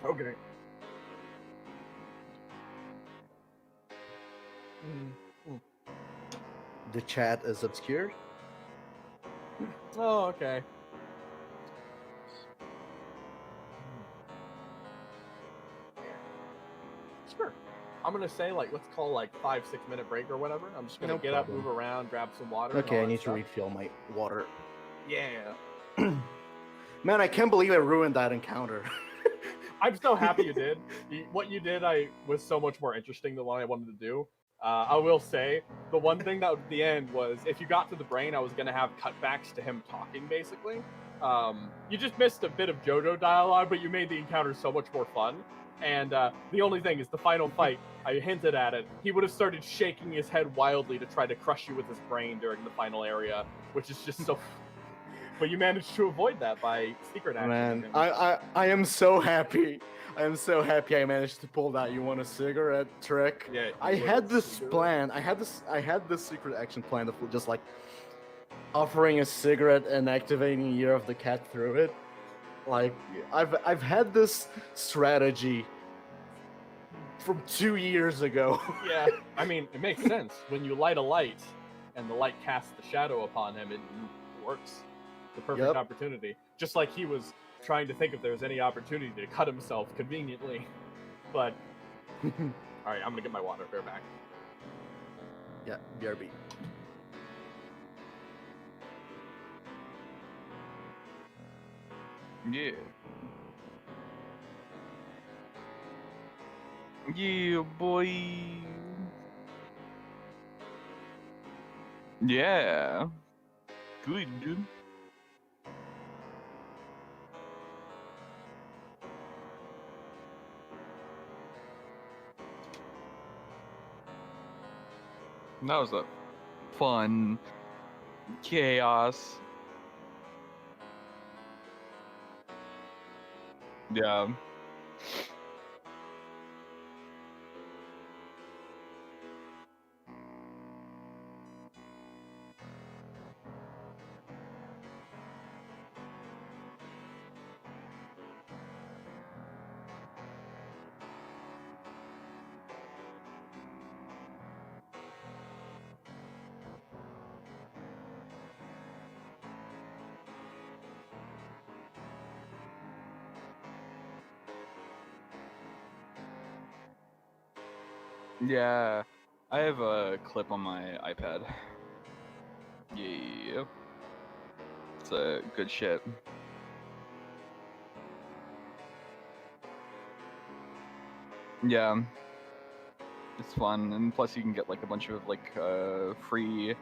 Speaker 1: Okay.
Speaker 2: The chat is obscured.
Speaker 1: Oh, okay. Sure. I'm gonna say let's call 5-6 minute break or whatever. I'm just gonna get up, move around, grab some water.
Speaker 2: Okay, I need to refill my water.
Speaker 1: Yeah.
Speaker 2: Man, I can't believe I ruined that encounter.
Speaker 1: I'm so happy you did. What you did was so much more interesting than what I wanted to do. I will say, the one thing that at the end was, if you got to the brain, I was going to have cutbacks to him talking, basically. You just missed a bit of JoJo dialogue, but you made the encounter so much more fun. And the only thing is, the final fight, I hinted at it, he would have started shaking his head wildly to try to crush you with his brain during the final area, which is just so... But you managed to avoid that by secret action.
Speaker 2: Man, I am so happy. I am so happy I managed to pull that "you want a cigarette" trick.
Speaker 1: Yeah,
Speaker 2: I had this plan. I had this secret action plan of just offering a cigarette and activating Year of the Cat through it. I've had this strategy from 2 years ago.
Speaker 1: Yeah, I mean, it makes sense. When you light a light and the light casts the shadow upon him, it works. The perfect opportunity. Just like he was trying to think if there was any opportunity to cut himself conveniently. But, alright, I'm gonna get my water. Bear back.
Speaker 2: Yeah, BRB.
Speaker 4: Yeah. Yeah, boy. Yeah. Good, dude. That was a fun chaos. Yeah. Yeah, I have a clip on my iPad. Yeah, it's a good shit. Yeah, it's fun, and plus you can get a bunch of free,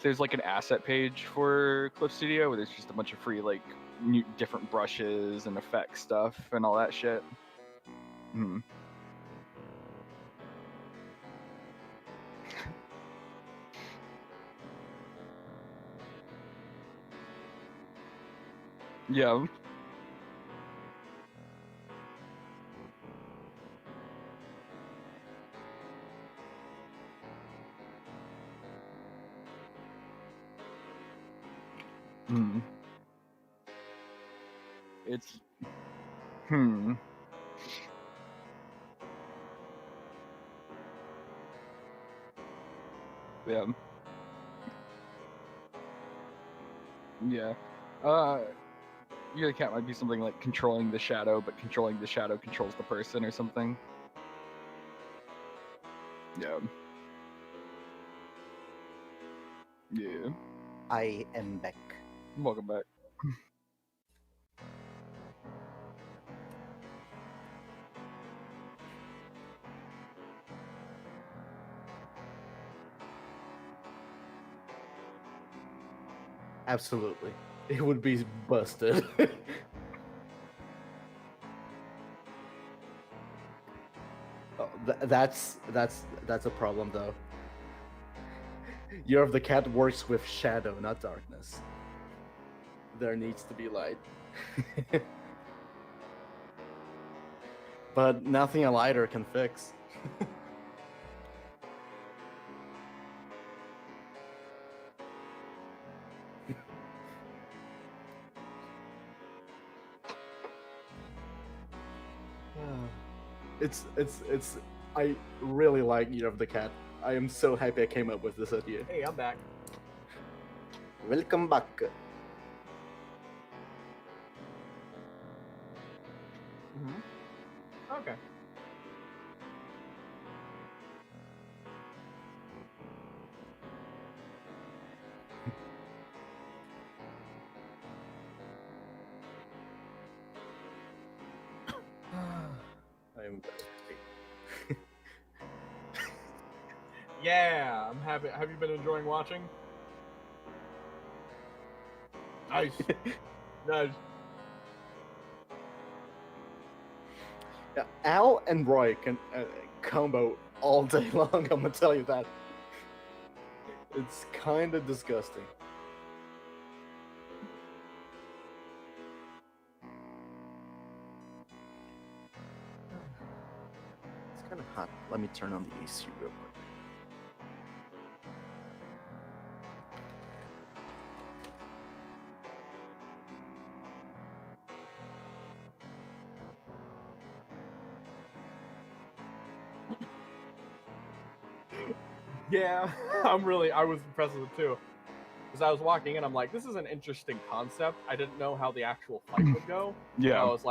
Speaker 4: there's an asset page for Clip Studio where there's just a bunch of free new different brushes and effect stuff and all that shit. Hmm. Yeah. It's Yeah. Yeah. Your cat might be something like controlling the shadow, but controlling the shadow controls the person or something. Yeah. Yeah.
Speaker 2: I am back.
Speaker 4: Welcome back.
Speaker 2: Absolutely. It would be busted. Oh, that's a problem though. Year of the Cat works with shadow, not darkness. There needs to be light. But nothing a lighter can fix. It's I really like Year of the Cat. I am so happy I came up with this idea.
Speaker 1: Hey, I'm back.
Speaker 2: Welcome back.
Speaker 1: Okay.
Speaker 2: I am very
Speaker 1: Yeah, I'm happy. Have you been enjoying watching? Nice. Nice.
Speaker 2: Yeah, Al and Roy can combo all day long, I'm gonna tell you that. It's kind of disgusting. It's kind of hot. Let me turn on the AC real quick.
Speaker 1: Yeah, I was impressed with it too. Because I was walking in, I'm like, this is an interesting concept. I didn't know how the actual fight would go.
Speaker 4: Yeah.
Speaker 1: I was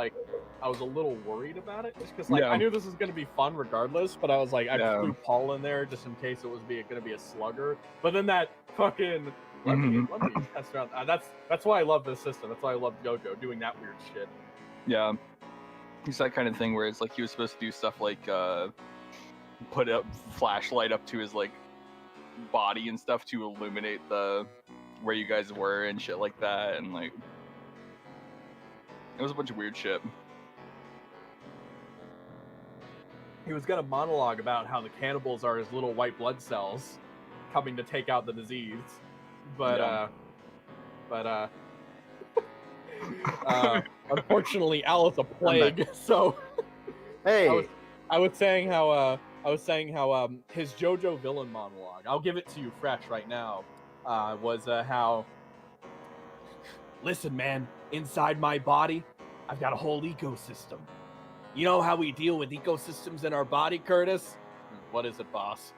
Speaker 1: a little worried about it, just because like I knew this was gonna be fun regardless. But I was like, I threw Paul in there just in case it was gonna be a slugger. But then that fucking let me test around. That's why I love this system. That's why I love JoJo doing that weird shit.
Speaker 4: Yeah. It's that kind of thing where it's like he was supposed to do stuff like put a flashlight up to his like body and stuff to illuminate the where you guys were and shit like that, and like it was a bunch of weird shit.
Speaker 1: He was gonna monologue about how the cannibals are his little white blood cells coming to take out the disease, but unfortunately Al is a plague. So
Speaker 2: Hey,
Speaker 1: I was saying how his JoJo villain monologue, I'll give it to you fresh right now, was how, listen man, inside my body, I've got a whole ecosystem. You know how we deal with ecosystems in our body, Curtis? What is it, boss?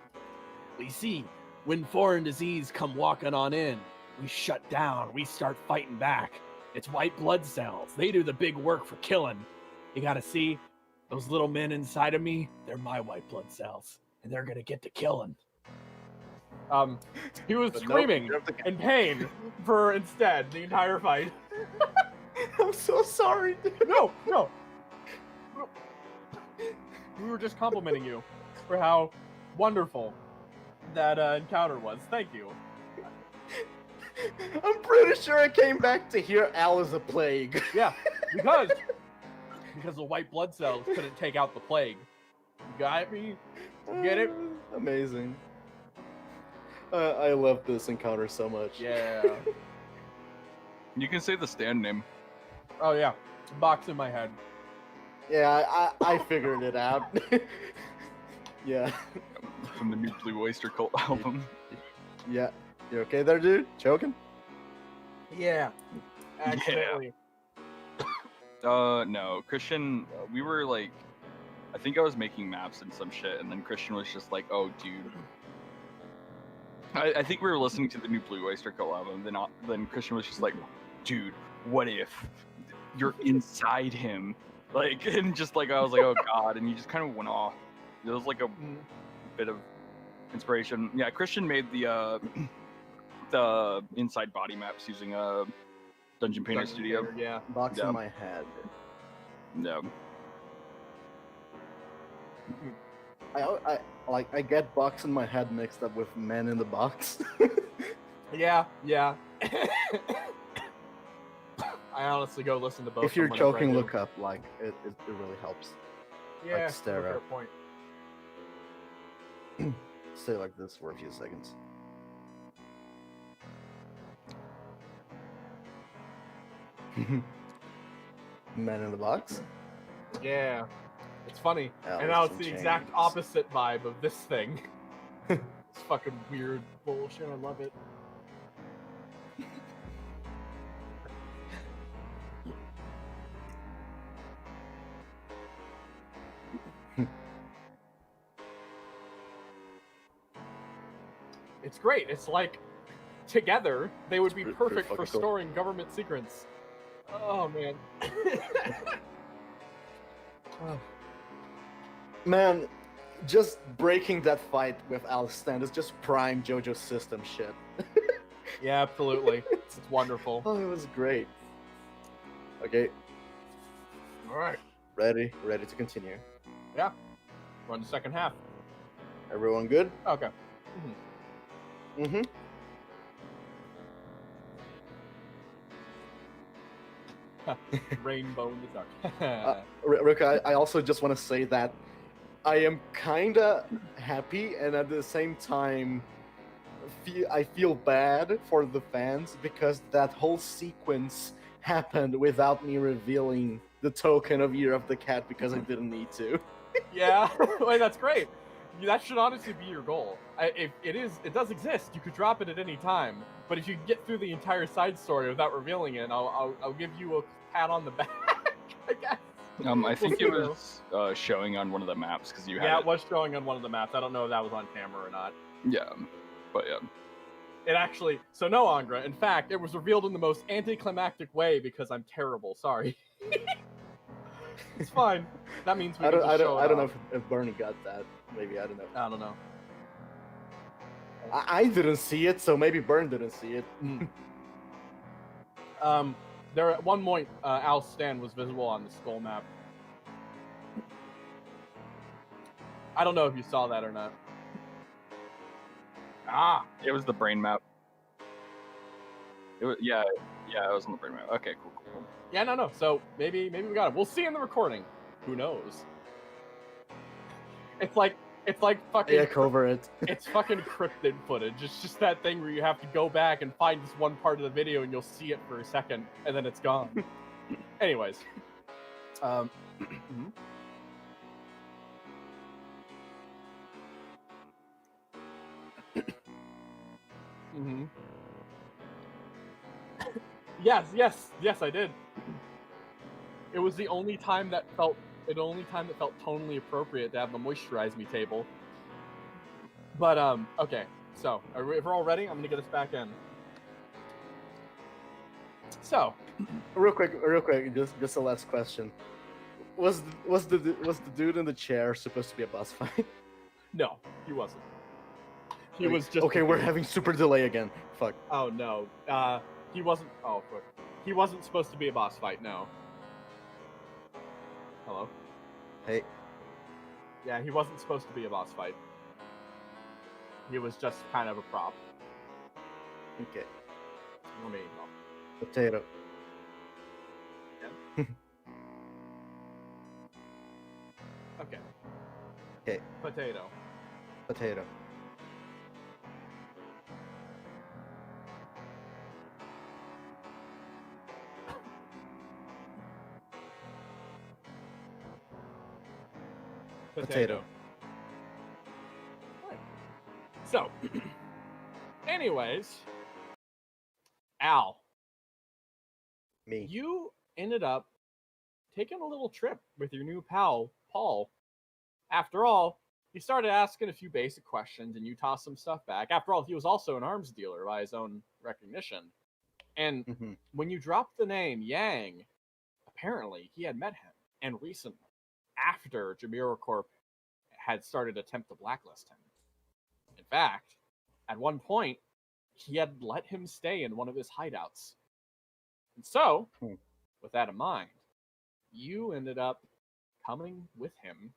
Speaker 1: We see, when foreign disease come walking on in, we shut down, we start fighting back. It's white blood cells. They do the big work for killing. You gotta see, those little men inside of me, they're my white blood cells, and they're gonna get to killing. He was screaming in pain for instead the entire fight.
Speaker 2: I'm so sorry, dude.
Speaker 1: No. We were just complimenting you for how wonderful that encounter was. Thank you.
Speaker 2: I'm pretty sure I came back to hear Al is a plague.
Speaker 1: Yeah, because the white blood cells couldn't take out the plague. You got me? Get it?
Speaker 2: Amazing. I love this encounter so much.
Speaker 1: Yeah.
Speaker 4: You can say the stand name.
Speaker 1: Oh yeah, box in my head.
Speaker 2: Yeah, I figured it out. Yeah.
Speaker 4: From the new Blue Oyster Cult album.
Speaker 2: Yeah. You okay there, dude? Choking?
Speaker 1: Yeah. Accidentally.
Speaker 4: No, Christian. We were like, I think I was making maps and some shit, and then Christian was just like, "Oh, dude." I think we were listening to the new Blue Oyster collab, and then Christian was just like, "Dude, what if you're inside him?" Like, and just like I was like, "Oh God," and he just kind of went off. It was like a bit of inspiration. Yeah, Christian made the inside body maps using a Dungeon Painter Studio.
Speaker 1: Painter, yeah.
Speaker 2: Box
Speaker 4: Yeah.
Speaker 2: in my head.
Speaker 4: Yeah.
Speaker 2: I get box in my head mixed up with man in the box.
Speaker 1: Yeah. I honestly go listen to both.
Speaker 2: If you're
Speaker 1: of them whenever I
Speaker 2: choking,
Speaker 1: do.
Speaker 2: look up. Like it really helps.
Speaker 1: Yeah,
Speaker 2: stare
Speaker 1: fair
Speaker 2: up.
Speaker 1: point.
Speaker 2: Stay like this for a few seconds. Man in the box.
Speaker 1: Yeah, it's funny.
Speaker 2: Alice
Speaker 1: And now it's
Speaker 2: in
Speaker 1: the exact
Speaker 2: Chains.
Speaker 1: opposite vibe of this thing. It's fucking weird bullshit. I love it. It's great. It's like together they would be
Speaker 2: pretty
Speaker 1: perfect for
Speaker 2: fucking cool.
Speaker 1: storing government secrets. Oh man. Oh.
Speaker 2: Man, just breaking that fight with Alistan is just prime JoJo system shit.
Speaker 1: Yeah, absolutely. It's wonderful.
Speaker 2: Oh, it was great. Okay,
Speaker 1: All right.
Speaker 2: ready to continue.
Speaker 1: Run the second half.
Speaker 2: Everyone good?
Speaker 1: Okay.
Speaker 2: Mm-hmm.
Speaker 1: Rainbow in the dark.
Speaker 2: Rick, I also just want to say that I am kinda happy, and at the same time, I feel bad for the fans because that whole sequence happened without me revealing the token of Year of the Cat because I didn't need to.
Speaker 1: Yeah, wait, that's great. That should honestly be your goal. If it does exist. You could drop it at any time. But if you get through the entire side story without revealing it, I'll give you a pat on the back. I guess.
Speaker 4: I think
Speaker 1: We'll
Speaker 4: it
Speaker 1: see,
Speaker 4: was showing on one of the maps because you had
Speaker 1: Yeah,
Speaker 4: it.
Speaker 1: it was showing on one of the maps. I don't know if that was on camera or not.
Speaker 4: Yeah, but yeah.
Speaker 1: It actually. So no, Angra. In fact, it was revealed in the most anticlimactic way because I'm terrible. Sorry. It's fine. That means we
Speaker 2: I
Speaker 1: can
Speaker 2: don't,
Speaker 1: just
Speaker 2: I don't,
Speaker 1: show
Speaker 2: I
Speaker 1: it
Speaker 2: don't know
Speaker 1: off.
Speaker 2: if Bernie got that. Maybe, I don't know.
Speaker 1: I don't know.
Speaker 2: I didn't see it, so maybe Bern didn't see it.
Speaker 1: There at one point, Al's stand was visible on the skull map. I don't know if you saw that or not. Ah,
Speaker 4: It was the brain map. It was yeah, it was on the brain map. Okay, cool.
Speaker 1: yeah, no. So maybe we got it. We'll see in the recording. Who knows? It's like fucking.
Speaker 2: Yeah, cover it.
Speaker 1: It's fucking cryptid footage. It's just that thing where you have to go back and find this one part of the video and you'll see it for a second and then it's gone. Anyways. Mm-hmm. Yes, I did. It was the only time that felt tonally appropriate to have the moisturize me table. But okay. So, if we're all ready, I'm gonna get us back in. So,
Speaker 2: Real quick, just a last question. Was the dude in the chair supposed to be a boss fight?
Speaker 1: no, he wasn't. He was just
Speaker 2: okay. We're having super delay again. Fuck.
Speaker 1: Oh no. He wasn't. Oh fuck. He wasn't supposed to be a boss fight. No. Hello.
Speaker 2: Hey.
Speaker 1: Yeah, he wasn't supposed to be a boss fight. He was just kind of a prop.
Speaker 2: Okay.
Speaker 1: I mean,
Speaker 2: Potato.
Speaker 1: okay.
Speaker 2: Okay.
Speaker 1: Potato.
Speaker 2: Potato. Potato.
Speaker 1: Right. So, anyways, Al,
Speaker 2: Me.
Speaker 1: you ended up taking a little trip with your new pal, Paul. After all, he started asking a few basic questions and you tossed some stuff back. After all, he was also an arms dealer by his own recognition. And when you dropped the name Yang, apparently he had met him. And recently, after JamiroCorp had started to attempt to blacklist him. In fact, at one point, he had let him stay in one of his hideouts. And so, with that in mind, you ended up coming with him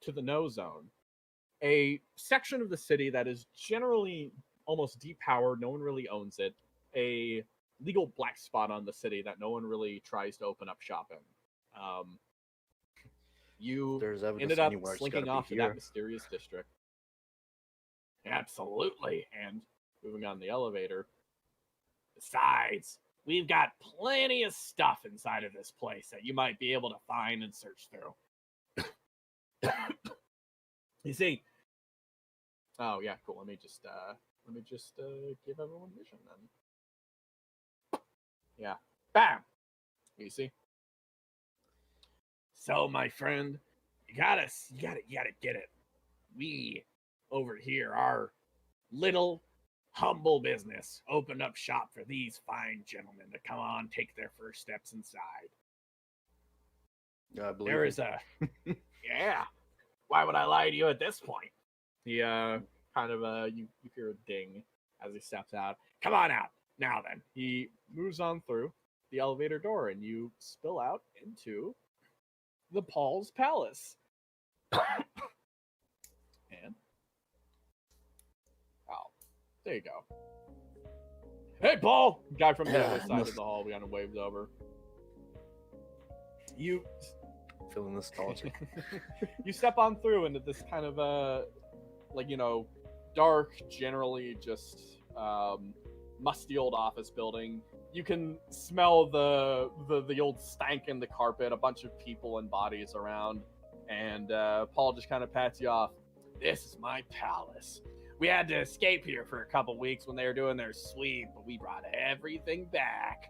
Speaker 1: to the No Zone, a section of the city that is generally almost depowered. No one really owns it. A legal black spot on the city that no one really tries to open up shop in. You ended up slinking off to that mysterious district. Absolutely. And moving on the elevator. Besides, we've got plenty of stuff inside of this place that you might be able to find and search through. You see. Oh yeah, cool. Let me just give everyone vision then. Yeah. Bam. You see. So, my friend, you gotta get it. We over here, our little humble business, opened up shop for these fine gentlemen to come on, take their first steps inside.
Speaker 2: I believe
Speaker 1: there is a yeah. Why would I lie to you at this point? He kind of you hear a ding as he steps out. Come on out now. Then he moves on through the elevator door, and you spill out into the Paul's Palace. And there you go. Hey, Paul! Guy from the other side of the hall, we kind of waves over. You
Speaker 2: feeling nostalgic.
Speaker 1: You step on through into this kind of dark, generally just musty old office building. You can smell the old stank in the carpet, a bunch of people and bodies around, and Paul just kind of pats you off. This is my palace. We had to escape here for a couple weeks when they were doing their sweep, but we brought everything back.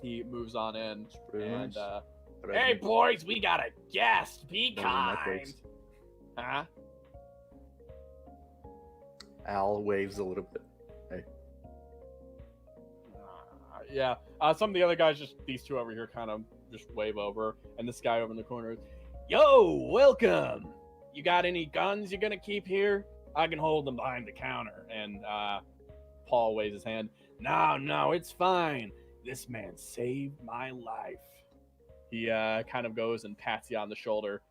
Speaker 1: He moves on in, and hey boys, we got a guest. Be kind. Huh?
Speaker 2: Al waves a little bit. Hey.
Speaker 1: Yeah. Some of the other guys, just these two over here, kind of just wave over, and this guy over in the corner, yo, welcome. You got any guns you're gonna keep here? I can hold them behind the counter. And Paul waves his hand. No, it's fine. This man saved my life. He kind of goes and pats you on the shoulder.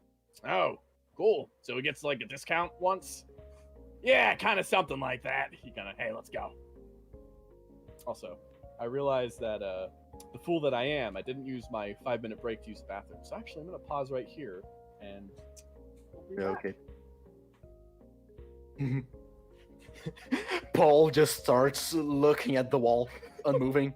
Speaker 1: Oh, cool. So he gets like a discount once? Yeah, kind of something like that. He kind of, hey, let's go. Also, I realized that the fool that I am, I didn't use my 5-minute break to use the bathroom. So actually, I'm going to pause right here and...
Speaker 2: Yeah, okay. Paul just starts looking at the wall, unmoving.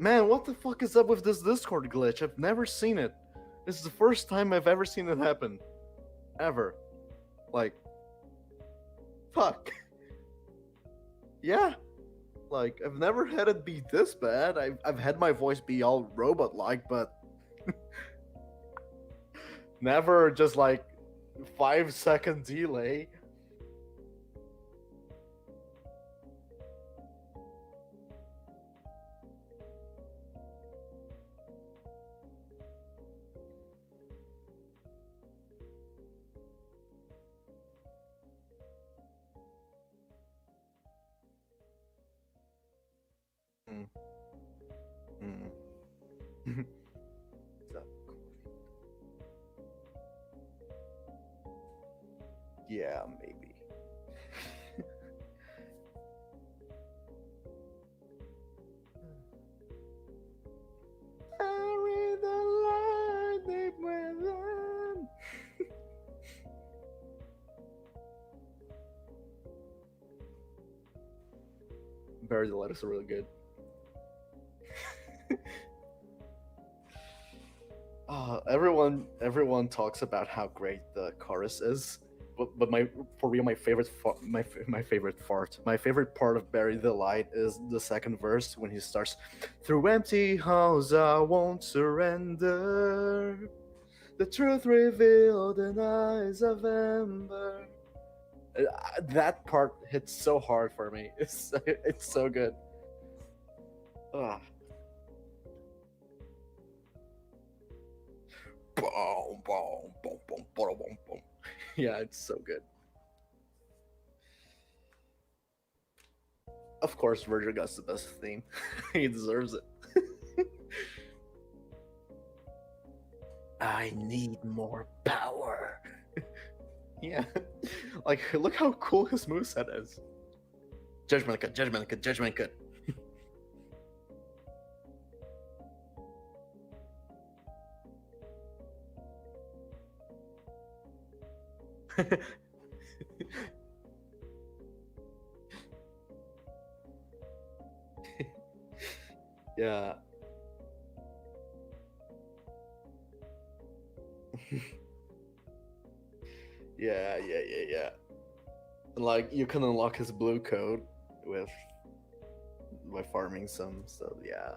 Speaker 2: Man, what the fuck is up with this Discord glitch? I've never seen it. This is the first time I've ever seen it happen. Ever. Like, fuck. Yeah. Like, I've never had it be this bad. I've had my voice be all robot-like, but never just like 5-second delay. Yeah, maybe. Bury the Lettuce are really good. Everyone talks about how great the chorus is, but my for real, my favorite my favorite part of Bury the Light is the second verse when he starts, through empty halls I won't surrender, the truth revealed in eyes of ember. That part hits so hard for me. It's so good. Ah. Boom, boom, boom, boom, boom, boom, boom. Yeah, it's so good. Of course, Virgil got the best theme. He deserves it. I need more power. Yeah. Like, look how cool his moveset is. Judgment cut, judgment cut, judgment cut. Yeah. Yeah. Like, you can unlock his blue code by farming some, so yeah.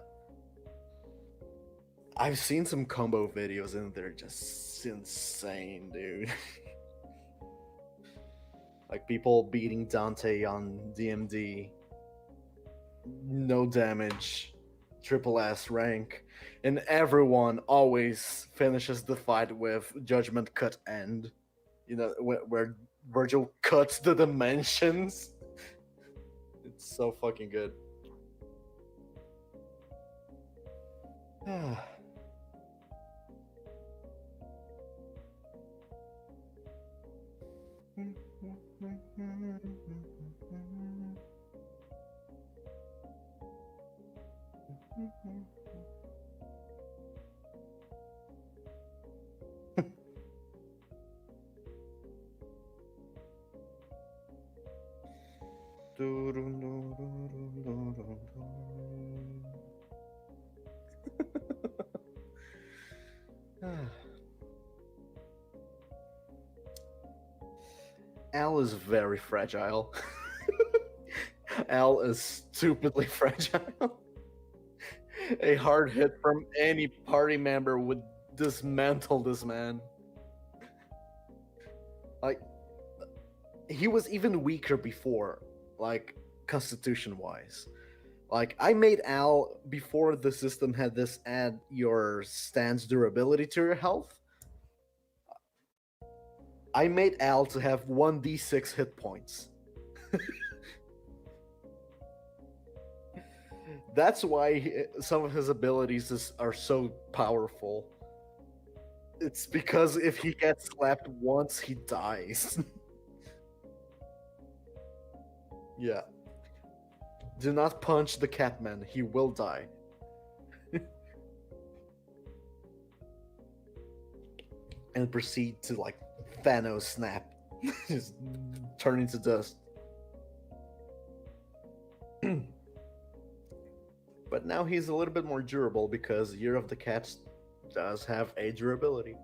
Speaker 2: I've seen some combo videos and they're just insane, dude. Like people beating Dante on DMD, no damage, triple S rank, and everyone always finishes the fight with Judgment Cut End. You know, where Virgil cuts the dimensions. It's so fucking good. Al is very fragile. Al is stupidly fragile. A hard hit from any party member would dismantle this man. Like, he was even weaker before, like, constitution-wise. Like, I made Al, before the system had this add your stance durability to your health, I made Al to have 1d6 hit points. That's why some of his abilities are so powerful. It's because if he gets slapped once, he dies. Yeah. Do not punch the Catman, he will die. And proceed to, like, Thanos snap. Just turn into dust. But now he's a little bit more durable because Year of the Cats does have a durability.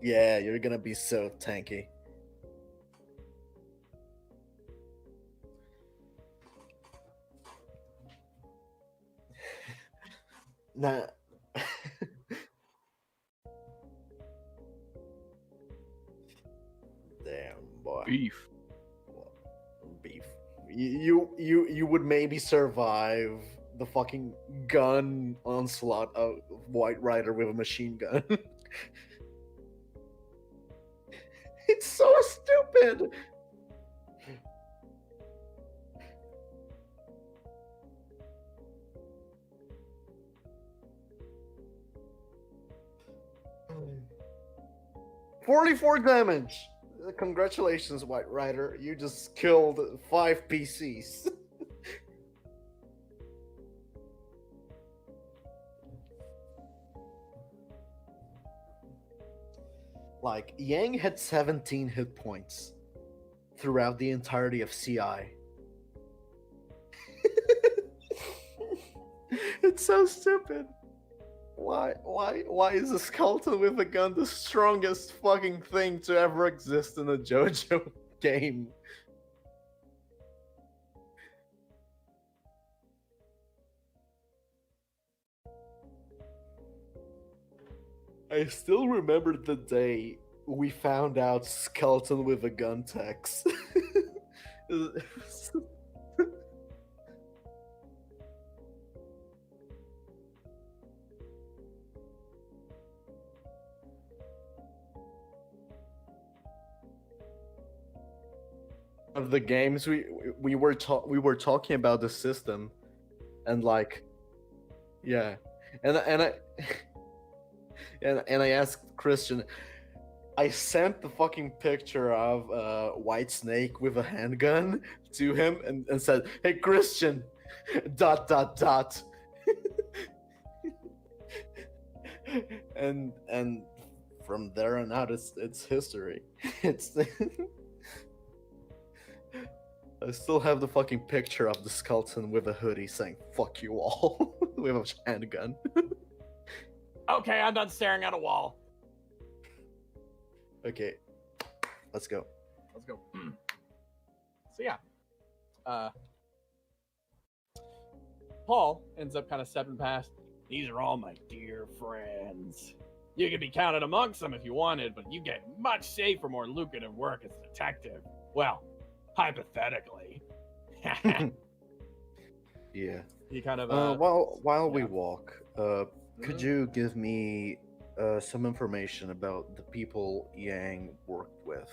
Speaker 2: Yeah, you're gonna be so tanky. Nah. Damn, boy.
Speaker 4: Beef.
Speaker 2: Beef. You would maybe survive the fucking gun onslaught of White Rider with a machine gun. It's so stupid. $44 damage. Congratulations, White Rider. You just killed 5 PCs. Like, Yang had 17 hit points throughout the entirety of CI. It's so stupid. Why is a skeleton with a gun the strongest fucking thing to ever exist in a JoJo game? I still remember the day we found out skeleton with a gun text. Of the games we were talking about the system, and like, yeah, and I and I asked Christian. I sent the fucking picture of White Snake with a handgun to him and said, "Hey Christian, ... and from there on out, it's history. It's I still have the fucking picture of the skeleton with a hoodie saying "fuck you all" with a handgun.
Speaker 3: Okay, I'm done staring at a wall.
Speaker 2: Okay, let's go.
Speaker 1: Let's go. So yeah, Paul ends up kind of stepping past.
Speaker 3: These are all my dear friends. You could be counted amongst them if you wanted, but you get much safer, more lucrative work as a detective. Well, hypothetically.
Speaker 2: Yeah.
Speaker 1: He kind of
Speaker 2: while we
Speaker 1: yeah.
Speaker 2: walk, could you give me some information about the people Yang worked with,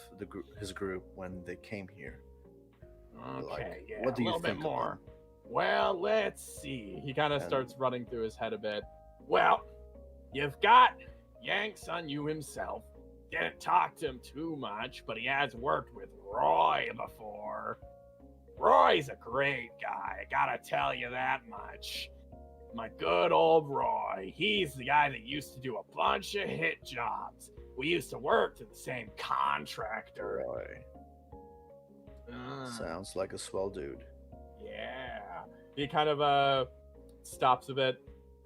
Speaker 2: his group, when they came here?
Speaker 3: Okay,
Speaker 2: Like,
Speaker 3: yeah,
Speaker 2: what do
Speaker 3: a
Speaker 2: you
Speaker 3: little
Speaker 2: think
Speaker 3: bit
Speaker 2: of
Speaker 3: more.
Speaker 2: them?
Speaker 3: Well, let's see.
Speaker 1: He kind of
Speaker 2: And-
Speaker 1: starts running through his head a bit.
Speaker 3: Well, you've got Yanks on you himself. Didn't talk to him too much, but he has worked with Roy before. Roy's a great guy, gotta tell you that much. My good old Roy. He's the guy that used to do a bunch of hit jobs. We used to work to the same contractor.
Speaker 2: Roy.
Speaker 3: Uh,
Speaker 2: Sounds like a swell dude.
Speaker 3: yeah.
Speaker 1: He kind of stops a bit.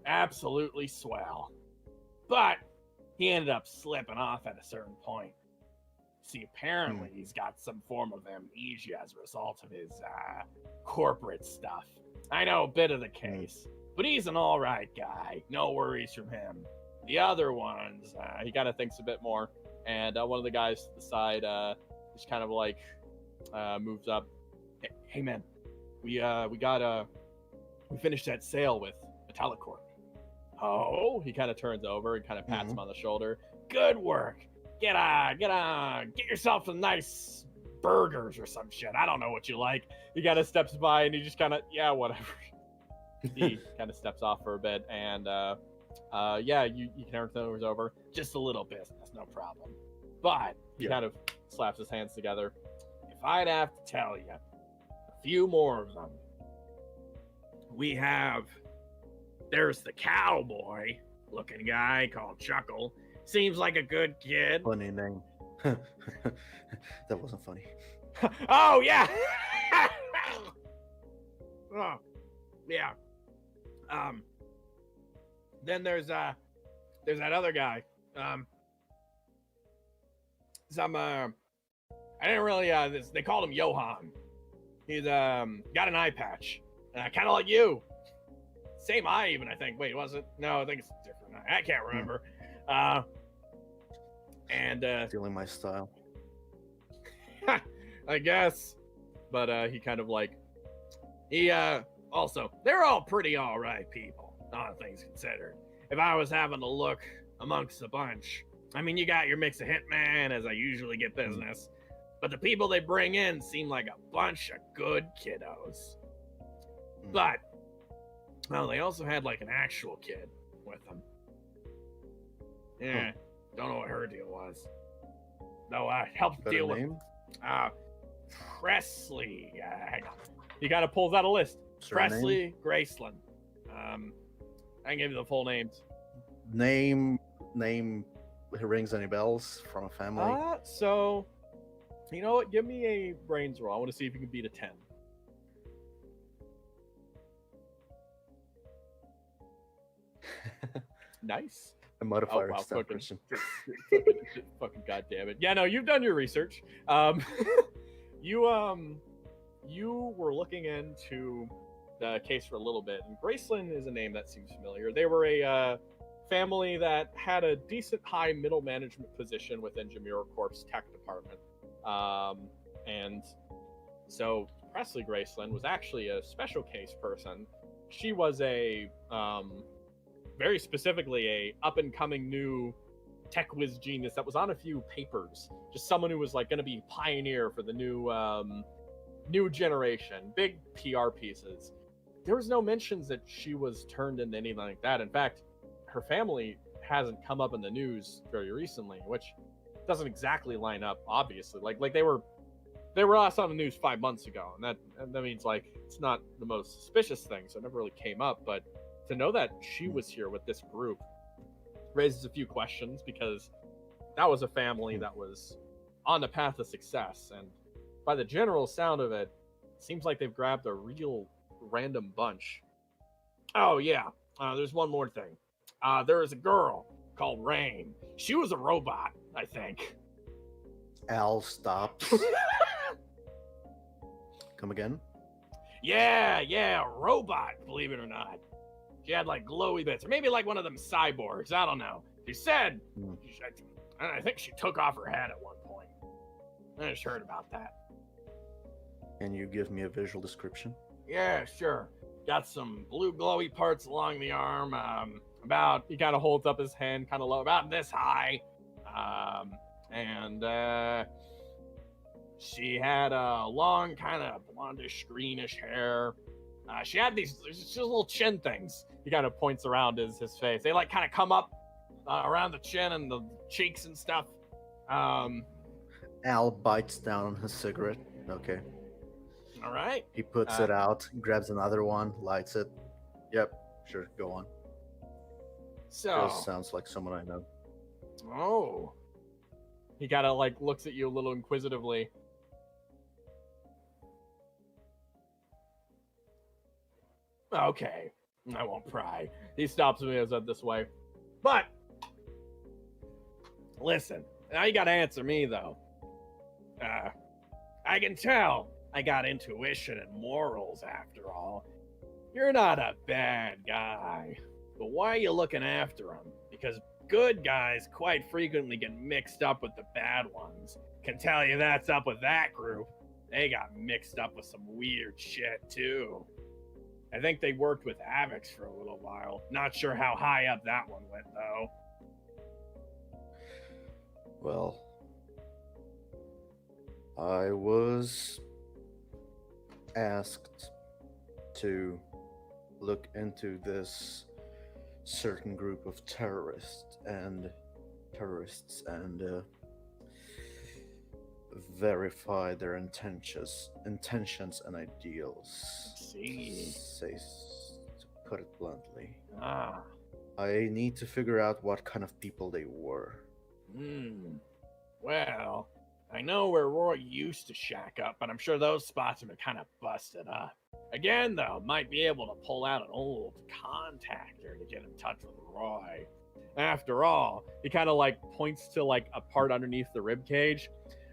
Speaker 3: Absolutely swell. But he ended up slipping off at a certain point. See, apparently he's got some form of amnesia as a result of his corporate stuff. I know a bit of the case, but he's an all right guy. No worries from him. The other ones,
Speaker 1: He kind of thinks a bit more, and one of the guys to the side just kind of like moves up. Hey man, we finished that sale with JamiroCorp.
Speaker 3: oh,
Speaker 1: He kind of turns over and kind of pats him on the shoulder.
Speaker 3: good work. Get yourself some nice burgers or some shit. I don't know what you like.
Speaker 1: He kind of steps by and he just kind of, yeah, whatever. He kind of steps off for a bit, and yeah, you can turn those over.
Speaker 3: Just a little business, no problem. But
Speaker 1: He
Speaker 2: Yeah.
Speaker 1: kind of slaps his hands together.
Speaker 3: if I'd have to tell you, a few more of them. There's the cowboy looking guy called Chuckle. Seems like a good kid.
Speaker 2: Funny name. That wasn't funny.
Speaker 3: Oh, yeah. Oh, yeah. Then there's that other guy. I didn't really they called him Johan. He's got an eye patch. Kind of like you. Same eye even, I think. Wait, was it? No, I think it's a different eye. I can't remember.
Speaker 2: Feeling my style.
Speaker 3: I guess.
Speaker 1: But he kind of like,
Speaker 3: He also, they're all pretty all right people, all things considered. If I was having to look amongst the bunch, I mean, you got your mix of hitman, as I usually get business, but the people they bring in seem like a bunch of good kiddos. But, well, they also had like an actual kid with them. Yeah, don't know what her deal was. Though I helped
Speaker 2: Better
Speaker 3: deal
Speaker 2: name?
Speaker 3: with Presley. Hang on.
Speaker 1: he kind of pulls out a list.
Speaker 2: Surname?
Speaker 3: Presley Graceland. I can give you the full names.
Speaker 2: Name rings any bells from a family?
Speaker 1: So, you know what? Give me a brains roll. I want to see if you can beat a 10. Nice.
Speaker 2: A modifier
Speaker 1: wow,
Speaker 2: is 10 person.
Speaker 1: Fucking goddamn it. Yeah, no, you've done your research. You were looking into the case for a little bit, and Graceland is a name that seems familiar. They were a family that had a decent high middle management position within JamiroCorp's tech department. And so Presley Graceland was actually a special case person. She was a very specifically a up-and-coming new tech whiz genius that was on a few papers. Just someone who was like going to be pioneer for the new generation. Big PR pieces. There was no mentions that she was turned into anything like that. In fact, her family hasn't come up in the news very recently, which doesn't exactly line up. Obviously, like they were last on the news 5 months ago, and that means like it's not the most suspicious thing, so it never really came up. But to know that she was here with this group raises a few questions, because that was a family that was on the path of success, and by the general sound of it, it seems like they've grabbed a real random bunch. Oh yeah, there's one more thing. There was a girl called Rain. She was a robot, I think.
Speaker 2: Al stops. Come again?
Speaker 3: Yeah, a robot, believe it or not. She had like glowy bits, or maybe like one of them cyborgs. I don't know. She said, I think she took off her head at one point. I just heard about that.
Speaker 2: Can you give me a visual description?
Speaker 3: Yeah, sure. Got some blue glowy parts along the arm.
Speaker 1: He kind of holds up his hand kind of low, about this high. And she had a long kind of blondish, greenish hair. She had these just little chin things. He kind of points around his face. They like kind of come up around the chin and the cheeks and stuff.
Speaker 2: Al bites down on his cigarette. Okay.
Speaker 3: All right.
Speaker 2: He puts it out, grabs another one, lights it. Yep, sure, go on.
Speaker 3: So
Speaker 2: Just sounds like someone I know.
Speaker 3: Oh.
Speaker 1: He kind of like looks at you a little inquisitively.
Speaker 3: Okay. I won't pry. He stops me as this way. But listen, now you gotta answer me though. I can tell I got intuition and morals after all. You're not a bad guy. But why are you looking after him? Because good guys quite frequently get mixed up with the bad ones. Can tell you that's up with that group. They got mixed up with some weird shit too. I think they worked with Avix for a little while. Not sure how high up that one went though.
Speaker 2: Well, I was asked to look into this certain group of terrorists and verify their intentions and ideals.
Speaker 3: See.
Speaker 2: To put it bluntly.
Speaker 3: Ah.
Speaker 2: I need to figure out what kind of people they were.
Speaker 3: Well, I know where Roy used to shack up, but I'm sure those spots have been kind of busted up. Again, though, might be able to pull out an old contactor to get in touch with Roy. After all, he kind of like points to like a part underneath the rib cage.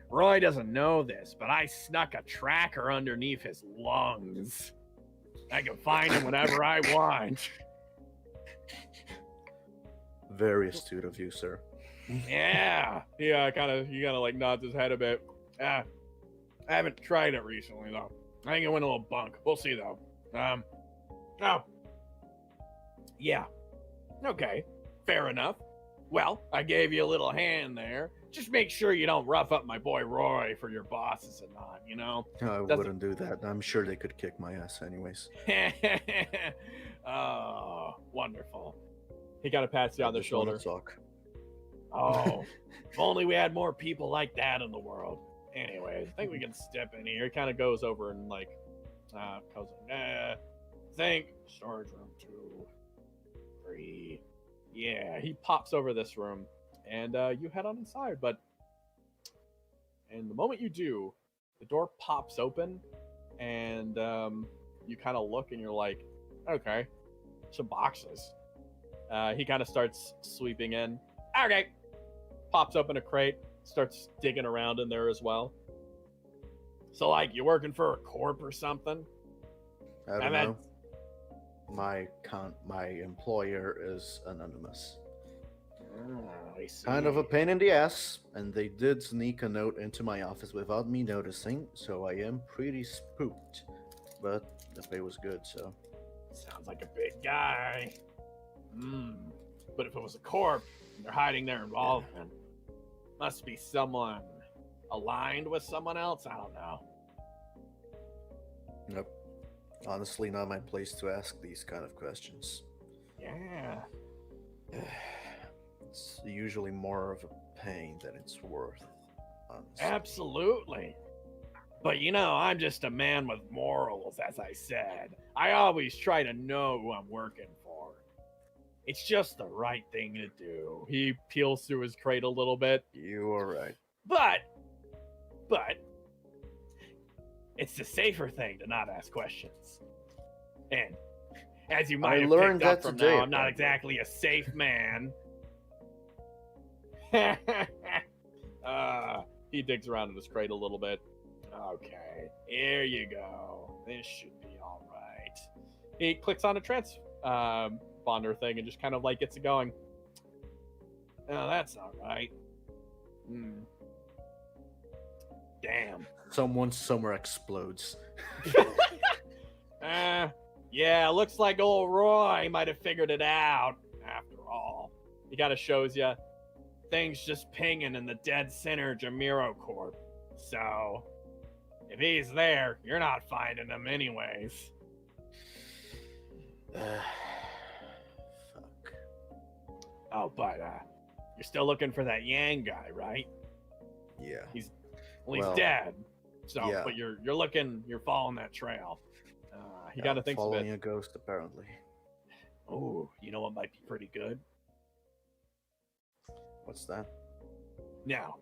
Speaker 3: Roy doesn't know this, but I snuck a tracker underneath his lungs. I can find him whenever I want.
Speaker 2: Very astute of you, sir.
Speaker 3: Yeah.
Speaker 1: Yeah, he kind of like nods his head a bit.
Speaker 3: I haven't tried it recently, though. I think it went a little bunk. We'll see, though. Oh. Yeah. Okay. Fair enough. Well, I gave you a little hand there. Just make sure you don't rough up my boy Roy for your bosses and not, you know?
Speaker 2: I wouldn't do that. I'm sure they could kick my ass anyways.
Speaker 3: Oh, wonderful.
Speaker 1: He kind of pats you on the
Speaker 2: Just wanna
Speaker 1: shoulder.
Speaker 2: talk.
Speaker 3: Oh, if only we had more people like that in the world. Anyways, I think we can step in here.
Speaker 1: He kind of goes over and like goes
Speaker 3: Think storage room 2, 3.
Speaker 1: yeah, he pops over this room and you head on inside. But and the moment you do, the door pops open, and you kind of look, and you're like, okay, some boxes. He kind of starts sweeping in. Okay, pops open a crate, starts digging around in there as well. So, like, you working for a corp or something?
Speaker 2: I don't
Speaker 1: And
Speaker 2: know. My employer is anonymous.
Speaker 1: I see.
Speaker 2: Kind of a pain in the ass, and they did sneak a note into my office without me noticing, so I am pretty spooked. But the pay was good, so.
Speaker 3: Sounds like a big guy. But if it was a corp, they're hiding their involvement. Must be someone aligned with someone else. I don't know.
Speaker 2: Nope. Honestly, not my place to ask these kind of questions.
Speaker 3: Yeah.
Speaker 2: It's usually more of a pain than it's worth, honestly.
Speaker 3: Absolutely. But you know, I'm just a man with morals, as I said. I always try to know who I'm working for. It's just the right thing to do.
Speaker 1: He peels through his crate a little bit.
Speaker 2: You are right.
Speaker 3: But it's the safer thing to not ask questions. And as you might
Speaker 2: I
Speaker 3: have
Speaker 2: learned
Speaker 3: picked up
Speaker 2: that
Speaker 3: from
Speaker 2: today,
Speaker 3: now, I'm not
Speaker 2: apparently.
Speaker 3: exactly a safe man.
Speaker 1: He digs around in his crate a little bit.
Speaker 3: Okay, here you go. This should be all right.
Speaker 1: He clicks on a transponder thing and just kind of like gets it going.
Speaker 3: Oh, that's all right. Damn.
Speaker 2: Someone somewhere explodes.
Speaker 3: Yeah, looks like old Roy might have figured it out after all.
Speaker 1: He kind of shows you.
Speaker 3: Things just pinging in the dead center JamiroCorp. So, if he's there, you're not finding him anyways.
Speaker 2: Fuck.
Speaker 3: Oh, but you're still looking for that Yang guy, right?
Speaker 2: Yeah.
Speaker 3: He's
Speaker 2: Well,
Speaker 3: dead. So,
Speaker 2: yeah.
Speaker 3: but you're following that trail.
Speaker 1: He kind of thinks a
Speaker 2: following
Speaker 1: bit.
Speaker 2: a ghost, apparently.
Speaker 3: Oh, you know what might be pretty good?
Speaker 2: What's that?
Speaker 3: Now,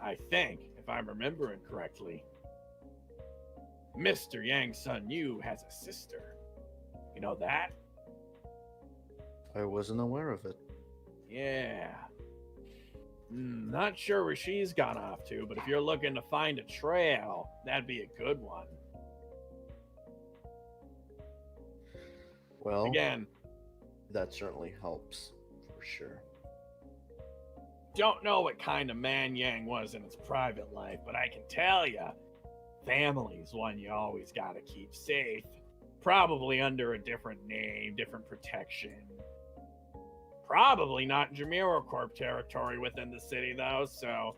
Speaker 3: I think, if I'm remembering correctly, Mr. Yang's son Yu has a sister. You know that?
Speaker 2: I wasn't aware of it.
Speaker 3: Yeah. Not sure where she's gone off to, but if you're looking to find a trail, that'd be a good one.
Speaker 2: Well,
Speaker 3: Again,
Speaker 2: that certainly helps, for sure.
Speaker 3: don't know what kind of man Yang was in his private life, but I can tell you, family's one you always gotta keep safe. Probably under a different name, different protection. Probably not JamiroCorp territory within the city, though, so...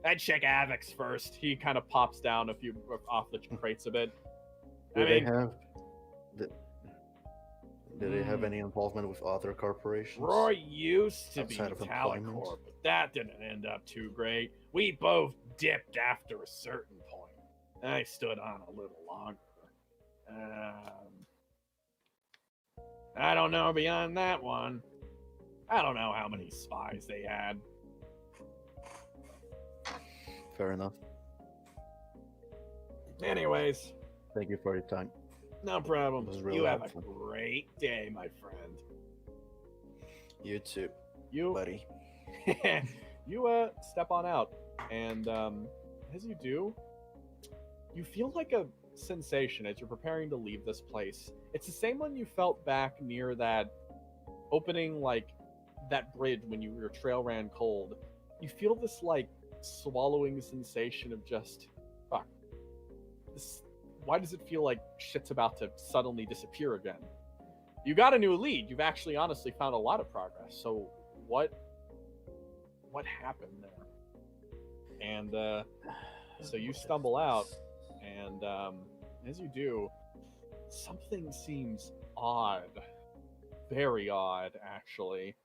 Speaker 3: I'd check Avix first.
Speaker 1: He kind of pops down a few off the crates a bit.
Speaker 2: Do
Speaker 1: I
Speaker 2: they
Speaker 1: mean,
Speaker 2: have? Did they have any involvement with other corporations?
Speaker 3: Roy used to be
Speaker 2: Outside of employment?
Speaker 3: Metallicorp, but that didn't end up too great. We both dipped after a certain point. I stood on a little longer. I don't know beyond that one. I don't know how many spies they had.
Speaker 2: Fair enough.
Speaker 3: Anyways,
Speaker 2: Thank you for your time.
Speaker 3: no problem.
Speaker 2: It was really
Speaker 3: You have
Speaker 2: helpful.
Speaker 3: a great day, my friend.
Speaker 2: You too,
Speaker 1: you
Speaker 2: buddy.
Speaker 1: you step on out, and as you do, you feel like a sensation as you're preparing to leave this place. It's the same one you felt back near that opening, like that bridge when your trail ran cold. You feel this like swallowing sensation of just fuck. Why does it feel like shit's about to suddenly disappear again? You got a new lead. You've actually honestly found a lot of progress. So what happened there? And so you stumble out, and as you do, something seems odd. Very odd, actually.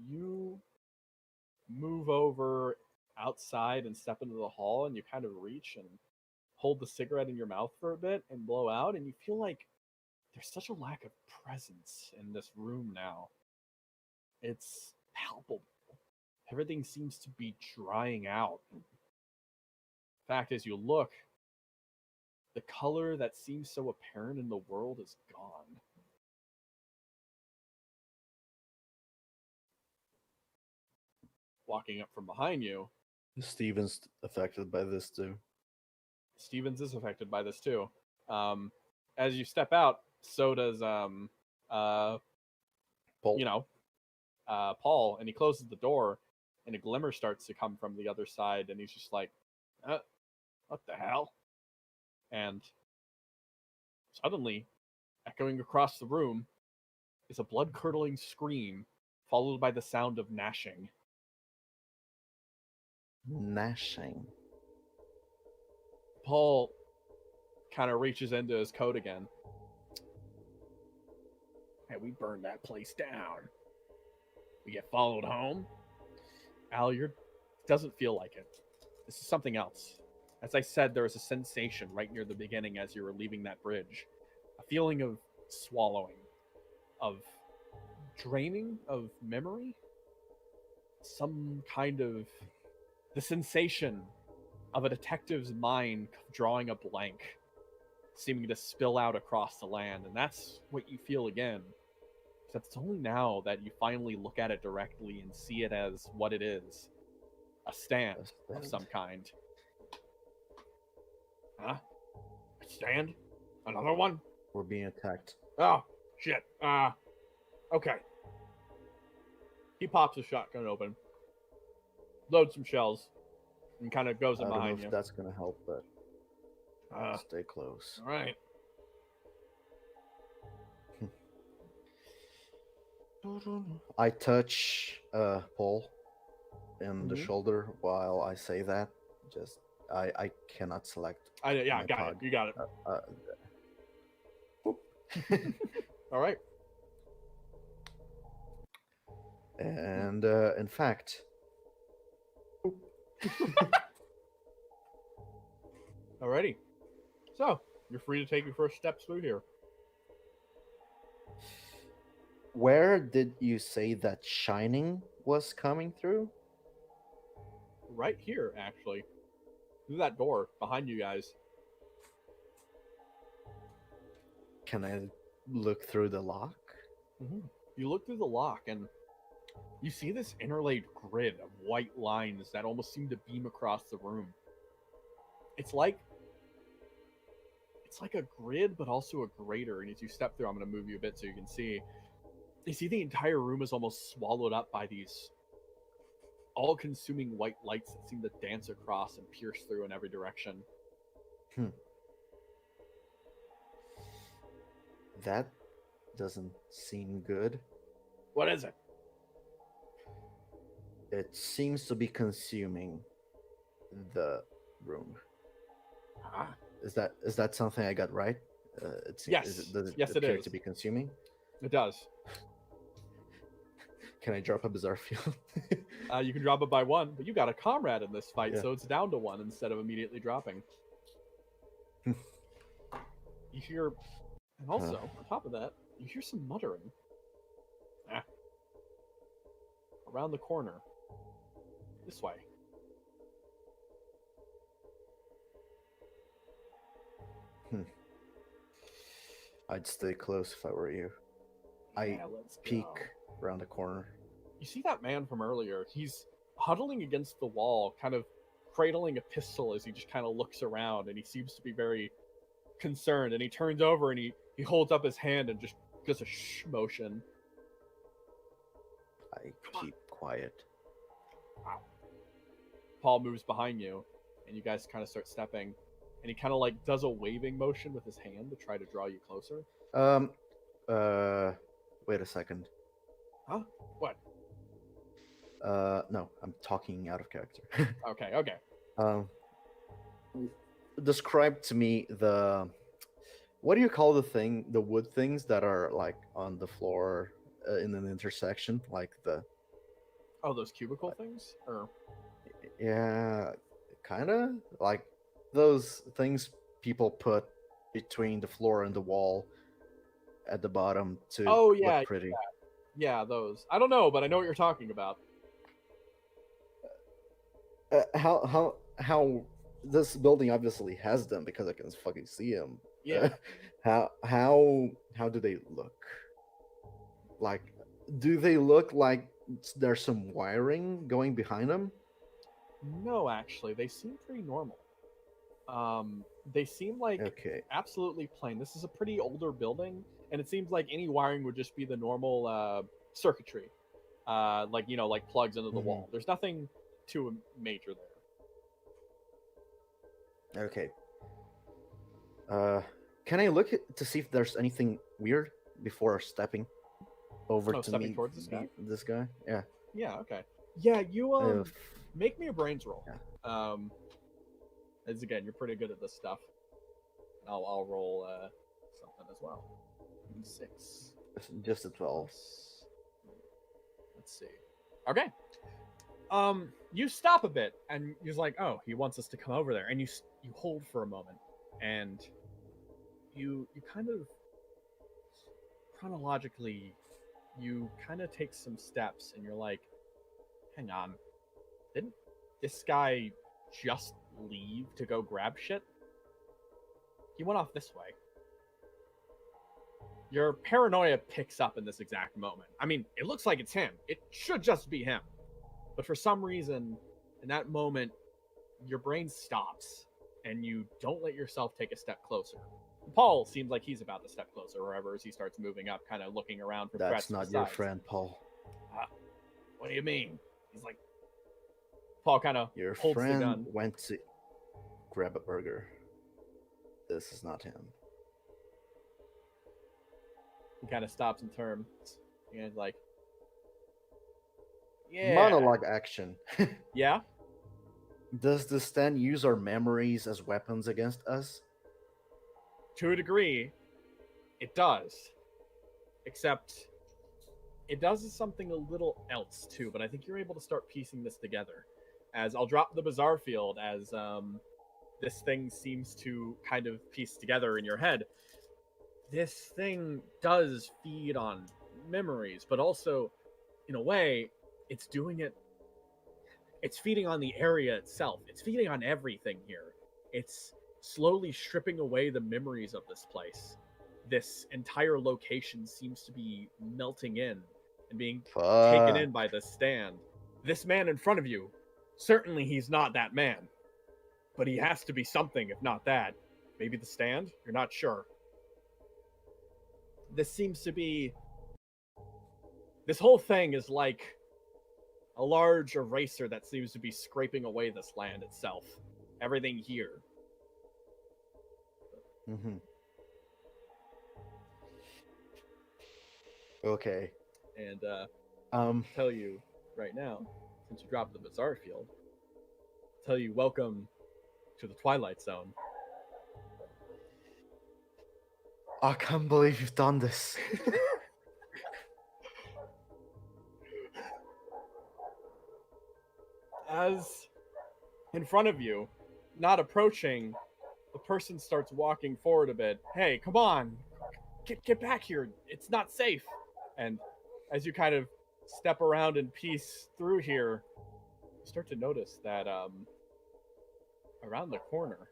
Speaker 1: You move over outside and step into the hall, and you kind of reach and hold the cigarette in your mouth for a bit and blow out, and you feel like there's such a lack of presence in this room now. It's palpable. Everything seems to be drying out. In fact, as you look, the color that seems so apparent in the world is gone. Walking up from behind you,
Speaker 2: Steven's affected by this too.
Speaker 1: Stevens is affected by this too. As you step out, so does
Speaker 2: Paul.
Speaker 1: Paul, and he closes the door, and a glimmer starts to come from the other side, and he's just like, what the hell? And suddenly, echoing across the room, is a blood-curdling scream, followed by the sound of gnashing.
Speaker 2: Gnashing.
Speaker 1: Paul kind of reaches into his coat again.
Speaker 3: Hey, we burned that place down. We get followed home.
Speaker 1: Al, doesn't feel like it. This is something else. As I said, there was a sensation right near the beginning as you were leaving that bridge. A feeling of swallowing, of draining of memory. Some kind of... the sensation of a detective's mind drawing a blank, seeming to spill out across the land. And that's what you feel again. Except it's only now that you finally look at it directly and see it as what it is. A stand of some kind.
Speaker 3: Huh? A stand? Another one?
Speaker 2: We're being attacked.
Speaker 3: Oh, shit. Okay.
Speaker 1: He pops his shotgun open, loads some shells, and kind of goes
Speaker 2: I
Speaker 1: in
Speaker 2: don't know
Speaker 1: behind
Speaker 2: if
Speaker 1: you.
Speaker 2: that's gonna help, but
Speaker 3: Uh,
Speaker 2: stay close.
Speaker 3: all right.
Speaker 2: I touch Paul in the
Speaker 1: Mhm.
Speaker 2: shoulder while I say that. Just I cannot select.
Speaker 1: Yeah,
Speaker 2: my
Speaker 1: got
Speaker 2: pod.
Speaker 1: it. You got it.
Speaker 2: Whoop.
Speaker 1: All right.
Speaker 2: And in fact,
Speaker 1: Alrighty. So, you're free to take your first steps through here.
Speaker 2: where did you say that shining was coming through?
Speaker 1: Right here, actually. Through that door behind you guys.
Speaker 2: Can I look through the lock?
Speaker 1: You look through the lock and you see this interlaid grid of white lines that almost seem to beam across the room. It's like a grid, but also a grater. And as you step through, I'm going to move you a bit so you can see. You see the entire room is almost swallowed up by these all-consuming white lights that seem to dance across and pierce through in every direction.
Speaker 2: That doesn't seem good.
Speaker 3: What is it?
Speaker 2: It seems to be consuming the room.
Speaker 3: Huh?
Speaker 2: Is that something I got right?
Speaker 1: Yes.
Speaker 2: Does
Speaker 1: Yes, it
Speaker 2: appear
Speaker 1: is.
Speaker 2: to be consuming?
Speaker 1: It does.
Speaker 2: Can I drop a bizarre field?
Speaker 1: You can drop it by one, but you got a comrade in this fight,
Speaker 2: Yeah.
Speaker 1: so it's down to one instead of immediately dropping. You hear, and also, on top of that, you hear some muttering. Around the corner. This way.
Speaker 2: I'd stay close if I were you. I
Speaker 1: Let's
Speaker 2: peek
Speaker 1: go.
Speaker 2: around the corner.
Speaker 1: You see that man from earlier. He's huddling against the wall, kind of cradling a pistol as he just kind of looks around, and he seems to be very concerned. And he turns over and he holds up his hand and just does a shh motion.
Speaker 2: I keep quiet.
Speaker 1: Paul moves behind you, and you guys kind of start stepping, and he kind of like does a waving motion with his hand to try to draw you closer.
Speaker 2: Wait a second.
Speaker 1: Huh? What?
Speaker 2: No, I'm talking out of character.
Speaker 1: Okay.
Speaker 2: Describe to me what do you call the wood things that are like on the floor in an intersection, like
Speaker 1: Oh, those cubicle things? Or
Speaker 2: yeah, kind of like those things people put between the floor and the wall at the bottom to
Speaker 1: Oh, yeah,
Speaker 2: look pretty.
Speaker 1: Yeah, those. I don't know, but I know what you're talking about.
Speaker 2: How this building obviously has them because I can fucking see them.
Speaker 1: Yeah.
Speaker 2: How do they look? Like, do they look like there's some wiring going behind them?
Speaker 1: No, actually, they seem pretty normal. They seem like
Speaker 2: Okay.
Speaker 1: absolutely plain. This is a pretty older building, and it seems like any wiring would just be the normal circuitry, like like plugs into the wall. There's nothing too major there.
Speaker 2: Okay. Can I look to see if there's anything weird before stepping over to
Speaker 1: Stepping
Speaker 2: meet
Speaker 1: towards this guy?
Speaker 2: This guy? Yeah.
Speaker 1: Yeah. Okay. Yeah. You
Speaker 2: If-
Speaker 1: make me a brains roll.
Speaker 2: Yeah.
Speaker 1: As again, you're pretty good at this stuff. I'll roll something as well. 6.
Speaker 2: Just a 12.
Speaker 1: Let's see. Okay. You stop a bit, and you're like, oh, he wants us to come over there, and you hold for a moment, and you kind of chronologically, you kind of take some steps, and you're like, hang on, didn't this guy just leave to go grab shit? He went off this way. Your paranoia picks up in this exact moment. I mean, it looks like it's him. It should just be him. But for some reason, in that moment, your brain stops and you don't let yourself take a step closer. Paul seems like he's about to step closer wherever as he starts moving up, kind of looking around for threats.
Speaker 2: That's not your friend, Paul.
Speaker 1: What do you mean? He's like, Paul kind of
Speaker 2: Your
Speaker 1: holds the
Speaker 2: friend
Speaker 1: gun.
Speaker 2: went to grab a burger. This is not him.
Speaker 1: He kind of stops and turns. And he's like, yeah.
Speaker 2: Monologue action.
Speaker 1: Yeah?
Speaker 2: Does the stand use our memories as weapons against us?
Speaker 1: To a degree, it does. Except, it does something a little else too, but I think you're able to start piecing this together. As I'll drop the bizarre field as this thing seems to kind of piece together in your head. This thing does feed on memories, but also, in a way, it's feeding on the area itself. It's feeding on everything here. It's slowly stripping away the memories of this place. This entire location seems to be melting in and being taken in by the stand. This man in front of you, certainly he's not that man. But he has to be something, if not that. Maybe the stand? You're not sure. This seems to be... This whole thing is like a large eraser that seems to be scraping away this land itself. Everything here.
Speaker 2: Mm-hmm. Okay.
Speaker 1: And I'll tell you right now, since you dropped the bizarre field, I'll tell you welcome to the Twilight Zone.
Speaker 2: I can't believe you've done this.
Speaker 1: As in front of you, not approaching, the person starts walking forward a bit. Hey, come on, get back here. It's not safe. And as you kind of step around and piece through here, you start to notice that around the corner,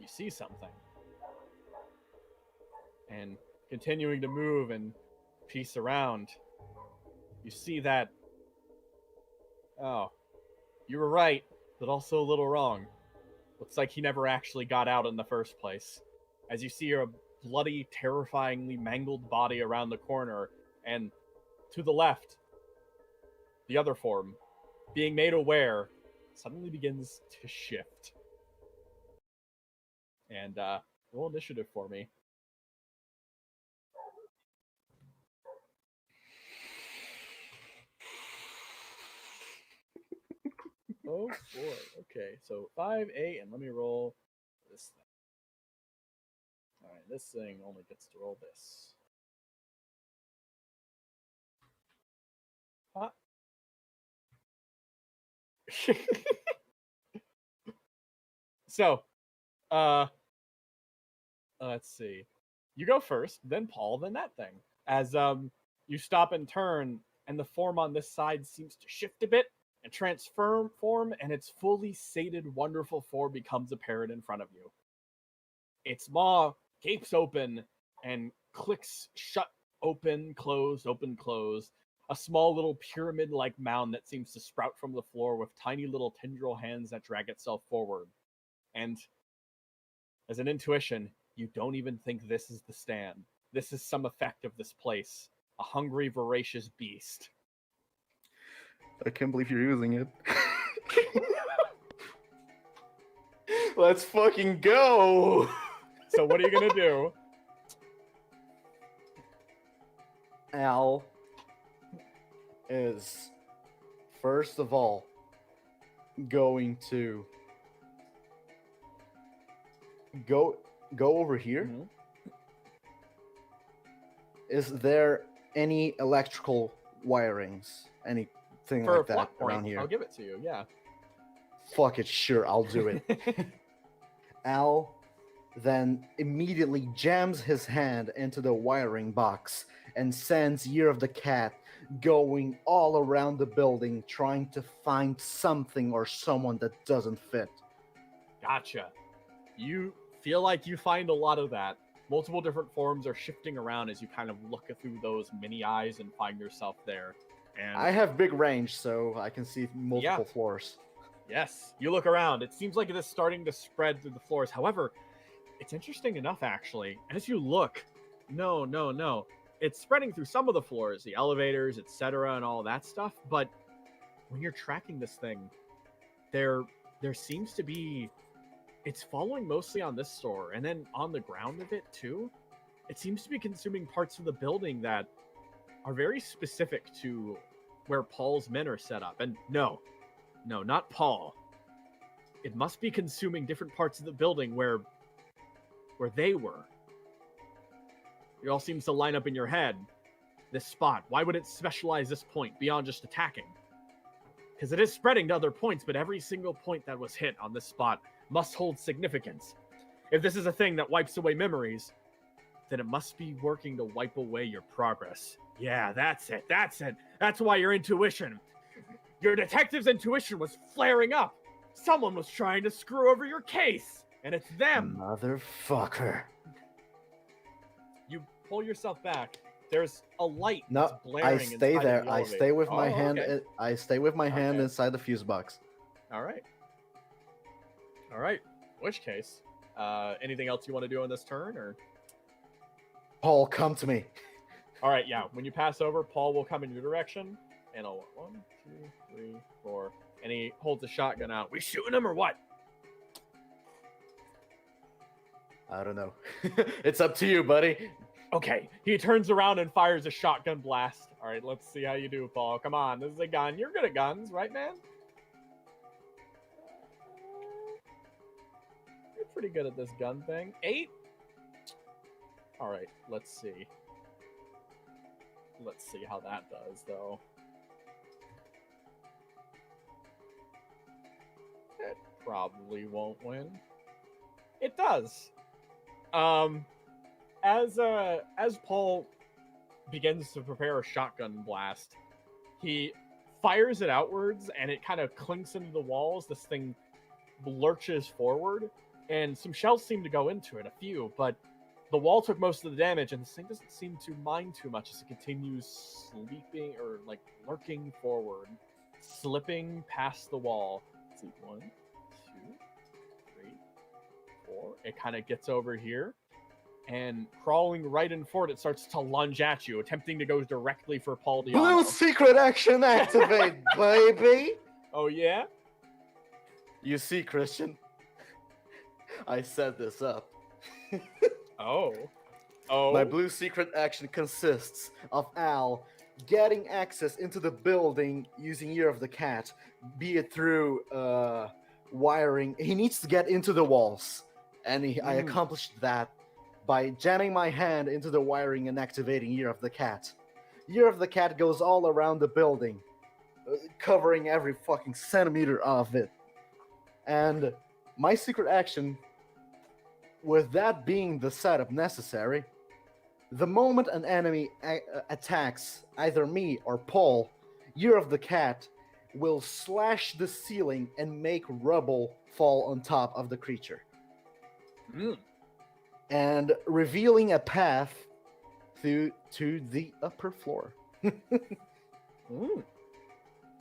Speaker 1: you see something. And continuing to move and piece around, you see that, oh, you were right, but also a little wrong. Looks like he never actually got out in the first place. As you see a bloody, terrifyingly mangled body around the corner, and to the left, the other form, being made aware, suddenly begins to shift. And roll initiative for me. Oh boy. Okay, so 5, 8, and let me roll this thing. Alright, this thing only gets to roll this. Huh? So, let's see. You go first, then Paul, then that thing. As You stop and turn, and the form on this side seems to shift a bit and transform, and its fully sated, wonderful form becomes apparent in front of you. Its maw gapes open and clicks shut, open, close, open, close. A small little pyramid-like mound that seems to sprout from the floor with tiny little tendril hands that drag itself forward. And as an intuition, you don't even think this is the stand. This is some effect of this place. A hungry, voracious beast.
Speaker 2: I can't believe you're using it. Let's fucking go!
Speaker 1: So what are you gonna do?
Speaker 2: Al is, first of all, going to go over here.
Speaker 1: Mhm.
Speaker 2: Is there any electrical wirings, anything
Speaker 1: For
Speaker 2: like
Speaker 1: a
Speaker 2: that
Speaker 1: plot
Speaker 2: around
Speaker 1: point,
Speaker 2: here?
Speaker 1: I'll give it to you, yeah.
Speaker 2: Fuck it, sure, I'll do it. Al then immediately jams his hand into the wiring box and sends Year of the Cat going all around the building trying to find something or someone that doesn't fit.
Speaker 1: Gotcha. You feel like you find a lot of that. Multiple different forms are shifting around as you kind of look through those mini eyes and find yourself there. And
Speaker 2: I have big range, so I can see multiple floors.
Speaker 1: yes, you look around. It seems like it is starting to spread through the floors. However, it's interesting enough, actually. As you look, no. It's spreading through some of the floors, the elevators, etc., and all that stuff. But when you're tracking this thing, there seems to be... It's following mostly on this store, and then on the ground of it, too. It seems to be consuming parts of the building that are very specific to where Paul's men are set up. And no, not Paul. It must be consuming different parts of the building where they were. It all seems to line up in your head. This spot. Why would it specialize this point beyond just attacking? Because it is spreading to other points, but every single point that was hit on this spot must hold significance. If this is a thing that wipes away memories, then it must be working to wipe away your progress. Yeah, that's it. That's why your detective's intuition was flaring up. Someone was trying to screw over your case, and it's them.
Speaker 2: Motherfucker.
Speaker 1: You pull yourself back. There's a light
Speaker 2: No,
Speaker 1: that's blaring.
Speaker 2: I stay
Speaker 1: inside
Speaker 2: there.
Speaker 1: of the
Speaker 2: I
Speaker 1: elevator.
Speaker 2: stay with my hand.
Speaker 1: Okay.
Speaker 2: I stay with my hand
Speaker 1: Okay.
Speaker 2: inside the fuse box.
Speaker 1: All right. In which case, anything else you want to do on this turn, or?
Speaker 2: Paul, come to me.
Speaker 1: All right, yeah. When you pass over, Paul will come in your direction, and I'll 1, 2, 3, 4, and he holds a shotgun out. We shooting him or what?
Speaker 2: I don't know. It's up to you, buddy.
Speaker 1: Okay. He turns around and fires a shotgun blast. All right, let's see how you do, Paul. Come on, this is a gun. You're good at guns, right, man? You're pretty good at this gun thing. 8? All right, let's see. Let's see how that does, though. It probably won't win. It does. As Paul begins to prepare a shotgun blast, he fires it outwards, and it kind of clinks into the walls. This thing lurches forward, and some shells seem to go into it, a few, but the wall took most of the damage, and this thing doesn't seem to mind too much as it continues sleeping or like lurking forward, slipping past the wall. Let's see, 1, 2, 3, 4. It kind of gets over here, and crawling right in forward, it starts to lunge at you, attempting to go directly for Paul Diano.
Speaker 2: Blue secret action activate, baby.
Speaker 1: Oh yeah?
Speaker 2: You see, Christian, I set this up.
Speaker 1: Oh.
Speaker 2: My blue secret action consists of Al getting access into the building using Year of the Cat, be it through wiring. He needs to get into the walls, and I accomplished that by jamming my hand into the wiring and activating Year of the Cat. Year of the Cat goes all around the building, covering every fucking centimeter of it. And my secret action, with that being the setup necessary, The moment an enemy attacks either me or Paul, Year of the Cat will slash the ceiling and make rubble fall on top of the creature, and revealing a path to the upper floor.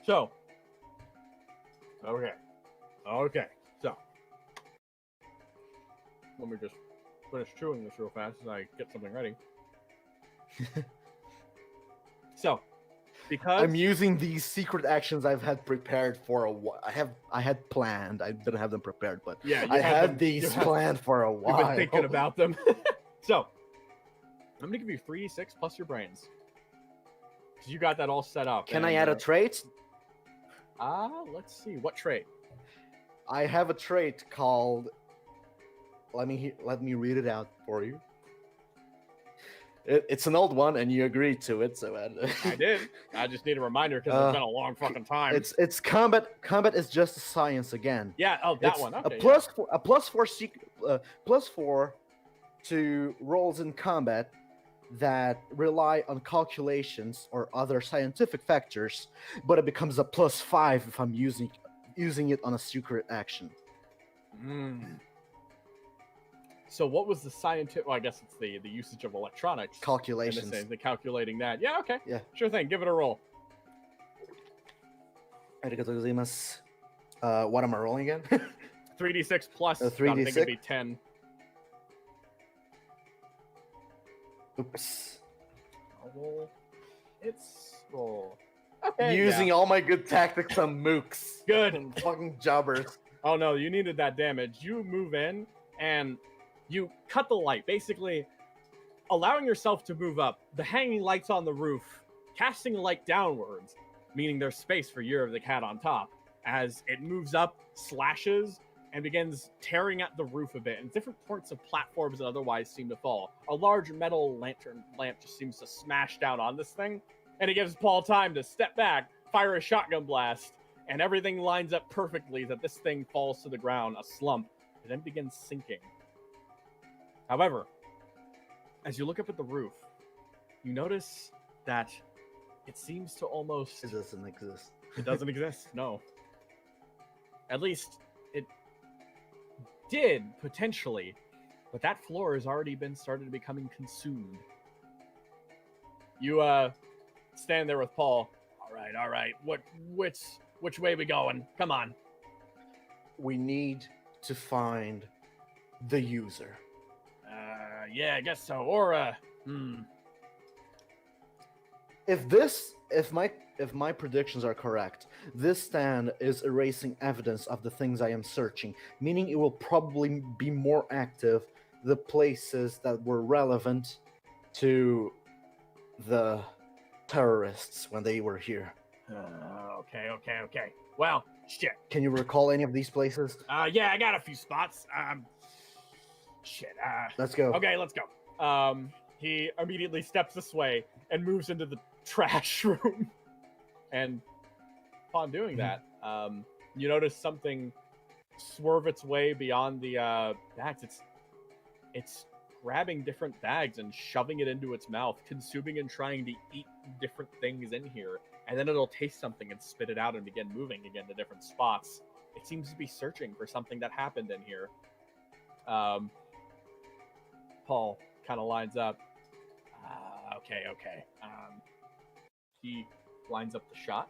Speaker 1: So, okay, so let me just finish chewing this real fast as I get something ready. So, because
Speaker 2: I'm using these secret actions I've had prepared for a while. I had planned. I didn't have them prepared, but
Speaker 1: yeah, you
Speaker 2: I had
Speaker 1: them-
Speaker 2: these
Speaker 1: you had-
Speaker 2: planned for a while.
Speaker 1: You've been thinking about them. So, I'm gonna give you 3d6 plus your brains. Because you got that all set up.
Speaker 2: Can I add a trait?
Speaker 1: Let's see. What trait?
Speaker 2: I have a trait called. Let me read it out for you. It's an old one, and you agreed to it, so
Speaker 1: I did. I just need a reminder because it's been a long fucking time.
Speaker 2: It's combat. Combat is just a science again.
Speaker 1: Yeah. Oh, that
Speaker 2: It's
Speaker 1: one. Okay.
Speaker 2: a plus four to rolls in combat that rely on calculations or other scientific factors, but it becomes a +5 if I'm using it on a secret action.
Speaker 1: So what was the scientific? Well, I guess it's the usage of electronics.
Speaker 2: Calculations.
Speaker 1: The calculating that. Yeah. Okay.
Speaker 2: Yeah.
Speaker 1: Sure thing. Give it a roll.
Speaker 2: Arigatou gozaimasu. What am I rolling again?
Speaker 1: 3d6 plus.
Speaker 2: 3d6?
Speaker 1: I think it'd be 10.
Speaker 2: Oops.
Speaker 1: I'll roll. It's roll. Okay.
Speaker 2: Using all my good tactics on mooks.
Speaker 1: Good.
Speaker 2: And fucking jobbers.
Speaker 1: Oh no, you needed that damage. You move in and you cut the light, basically allowing yourself to move up. The hanging lights on the roof, casting the light downwards, meaning there's space for Year of the Cat on top. As it moves up, slashes, and begins tearing at the roof a bit, and different parts of platforms that otherwise seem to fall. A large metal lamp just seems to smash down on this thing, and it gives Paul time to step back, fire a shotgun blast, and everything lines up perfectly that this thing falls to the ground, a slump, and then begins sinking. However, as you look up at the roof, you notice that it seems to almost...
Speaker 2: It doesn't exist.
Speaker 1: It doesn't exist, no. At least, it did, potentially, but that floor has already started becoming consumed. You, stand there with Paul. All right, which way we going? Come on.
Speaker 2: We need to find the user.
Speaker 1: Yeah, I guess so. Or,
Speaker 2: If my predictions are correct, this stand is erasing evidence of the things I am searching, meaning it will probably be more active the places that were relevant to the terrorists when they were here.
Speaker 1: Okay. Well, shit.
Speaker 2: Can you recall any of these places?
Speaker 1: Yeah, I got a few spots. Shit.
Speaker 2: Let's go.
Speaker 1: Okay, let's go. He immediately steps this way and moves into the trash room. And upon doing that, you notice something swerve its way beyond the bags. It's grabbing different bags and shoving it into its mouth, consuming and trying to eat different things in here. And then it'll taste something and spit it out and begin moving again to different spots. It seems to be searching for something that happened in here. Paul kind of lines up. Okay. He lines up the shot.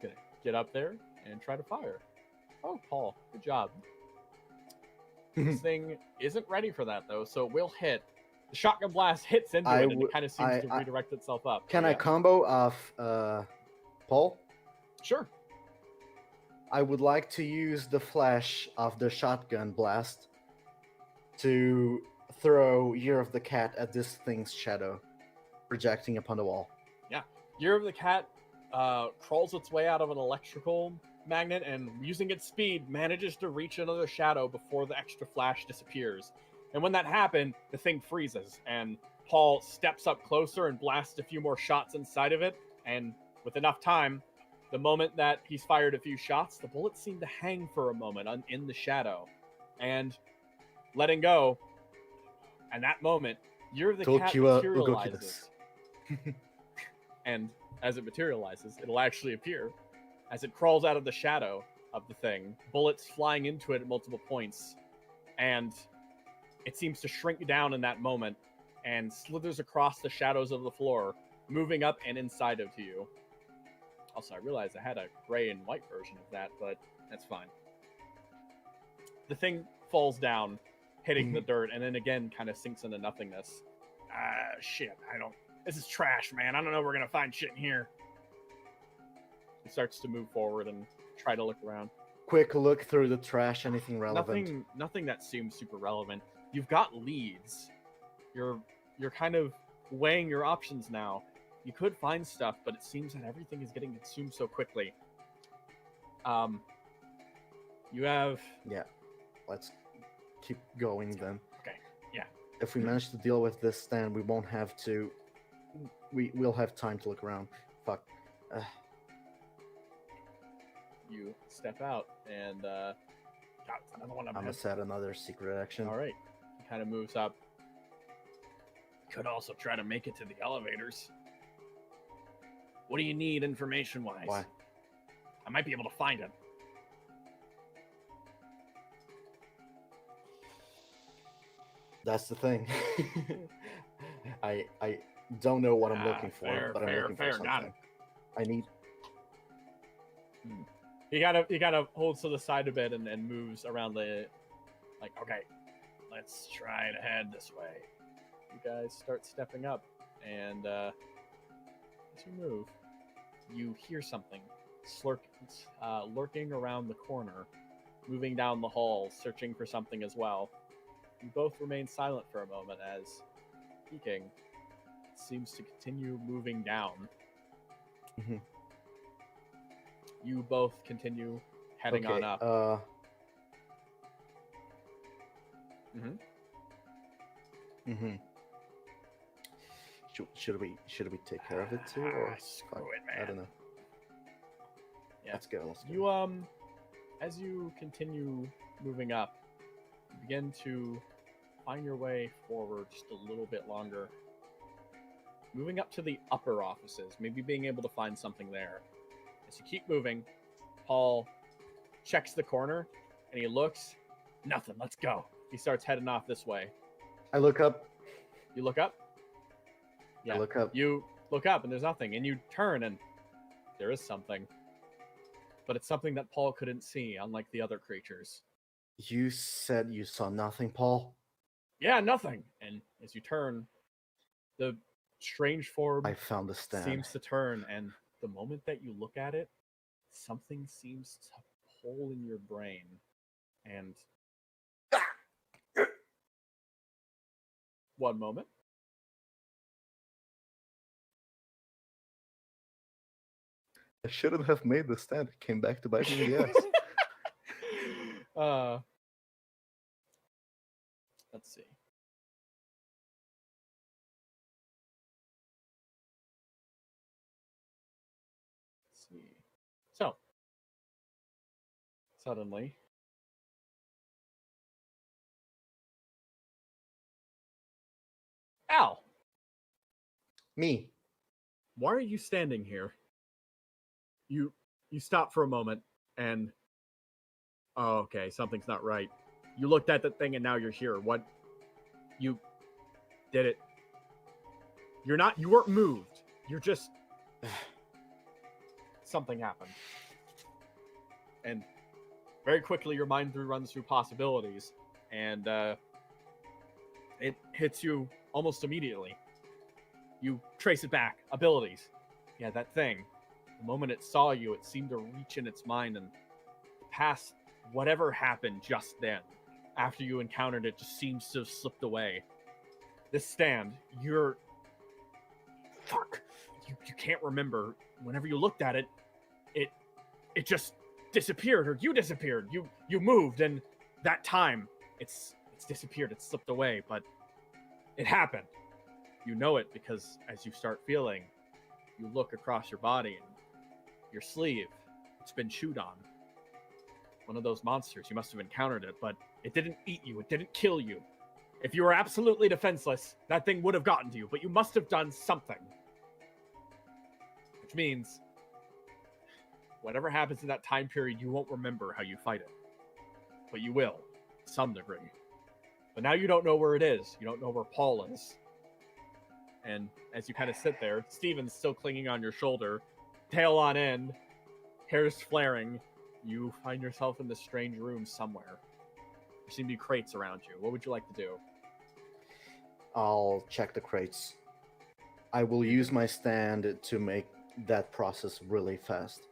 Speaker 1: Gonna get up there and try to fire. Oh, Paul, good job. This thing isn't ready for that, though, so it will hit. The shotgun blast hits into it, and it kind of seems to redirect itself up.
Speaker 2: Can I combo off Paul?
Speaker 1: Sure.
Speaker 2: I would like to use the flash of the shotgun blast to throw Year of the Cat at this thing's shadow, projecting upon the wall.
Speaker 1: Yeah. Year of the Cat crawls its way out of an electrical magnet and, using its speed, manages to reach another shadow before the extra flash disappears. And when that happened, the thing freezes, and Paul steps up closer and blasts a few more shots inside of it, and with enough time, the moment that he's fired a few shots, the bullets seem to hang for a moment in the shadow. And letting go, and that moment, You're the cat
Speaker 2: Tokyo
Speaker 1: materializes. And as it materializes, it'll actually appear. As it crawls out of the shadow of the thing, bullets flying into it at multiple points, and it seems to shrink down in that moment and slithers across the shadows of the floor, moving up and inside of you. Also, I realized I had a gray and white version of that, but that's fine. The thing falls down, hitting the dirt, and then again kind of sinks into nothingness.
Speaker 3: Shit, this is trash, man. I don't know if we're gonna find shit in here.
Speaker 1: It starts to move forward and try to look around.
Speaker 2: Quick look through the trash. Anything relevant?
Speaker 1: Nothing that seems super relevant. You've got leads. You're kind of weighing your options now. You could find stuff, but it seems that everything is getting consumed so quickly. You have...
Speaker 2: Yeah, let's keep going then.
Speaker 1: Okay, yeah.
Speaker 2: If we manage to deal with this, then we won't have to... We'll have time to look around. Fuck.
Speaker 1: You step out, and
Speaker 3: God, another one
Speaker 2: I'm gonna set another secret action.
Speaker 1: all right. He kind of moves up.
Speaker 3: Could also try to make it to the elevators. What do you need information-wise?
Speaker 2: Why?
Speaker 3: I might be able to find it.
Speaker 2: That's the thing. I don't know what I'm looking for,
Speaker 3: fair,
Speaker 2: but I'm
Speaker 3: fair,
Speaker 2: looking
Speaker 3: fair,
Speaker 2: for
Speaker 3: got
Speaker 2: something. I need...
Speaker 1: He kind of holds to the side a bit and moves around the...
Speaker 3: Like, okay, let's try to head this way.
Speaker 1: You guys start stepping up, and as you move, you hear something lurking around the corner, moving down the hall, searching for something as well. You both remain silent for a moment as Peking seems to continue moving down.
Speaker 2: Mhm.
Speaker 1: You both continue heading on up.
Speaker 2: Should we take care of it too, or
Speaker 3: screw it, man.
Speaker 2: I don't know.
Speaker 1: Yeah.
Speaker 2: Let's go.
Speaker 1: You as you continue moving up, you begin to find your way forward just a little bit longer. Moving up to the upper offices, maybe being able to find something there. As you keep moving, Paul checks the corner and he looks. Nothing. Let's go. He starts heading off this way.
Speaker 2: I look up.
Speaker 1: You look up? Yeah.
Speaker 2: I look up.
Speaker 1: You look up and there's nothing. And you turn and there is something. But it's something that Paul couldn't see, unlike the other creatures.
Speaker 2: You said you saw nothing, Paul?
Speaker 1: Yeah, nothing. And as you turn, the strange form
Speaker 2: I found the stand.
Speaker 1: seems to turn, and the moment that you look at it, something seems to pull in your brain. And one moment.
Speaker 2: I shouldn't have made the stand. It came back to bite me in the ass.
Speaker 1: Let's see. So, suddenly, Al,
Speaker 2: Me.
Speaker 1: why are you standing here? You stop for a moment and, oh, okay, something's not right. You looked at the thing and now you're here. What? You did it. You weren't moved. You're just, something happened. And very quickly your mind runs through possibilities, and it hits you almost immediately. You trace it back. Abilities. Yeah, that thing. The moment it saw you, it seemed to reach in its mind and pass whatever happened just then. After you encountered it, just seems to have slipped away. This stand, fuck. You can't remember. Whenever you looked at it, it just disappeared, or you disappeared. You moved, and that time, it's disappeared. It slipped away, but it happened. You know it because as you start feeling, you look across your body and your sleeve, it's been chewed on. One of those monsters. You must have encountered it, but it didn't eat you. It didn't kill you. If you were absolutely defenseless, that thing would have gotten to you, but you must have done something. Which means, whatever happens in that time period, you won't remember how you fight it. But you will, to some degree. But now you don't know where it is. You don't know where Paul is. And as you kind of sit there, Steven's still clinging on your shoulder, tail on end, hair's flaring. You find yourself in this strange room somewhere. There seem to be crates around you. What would you like to do?
Speaker 2: I'll check the crates. I will use my stand to make that process really fast.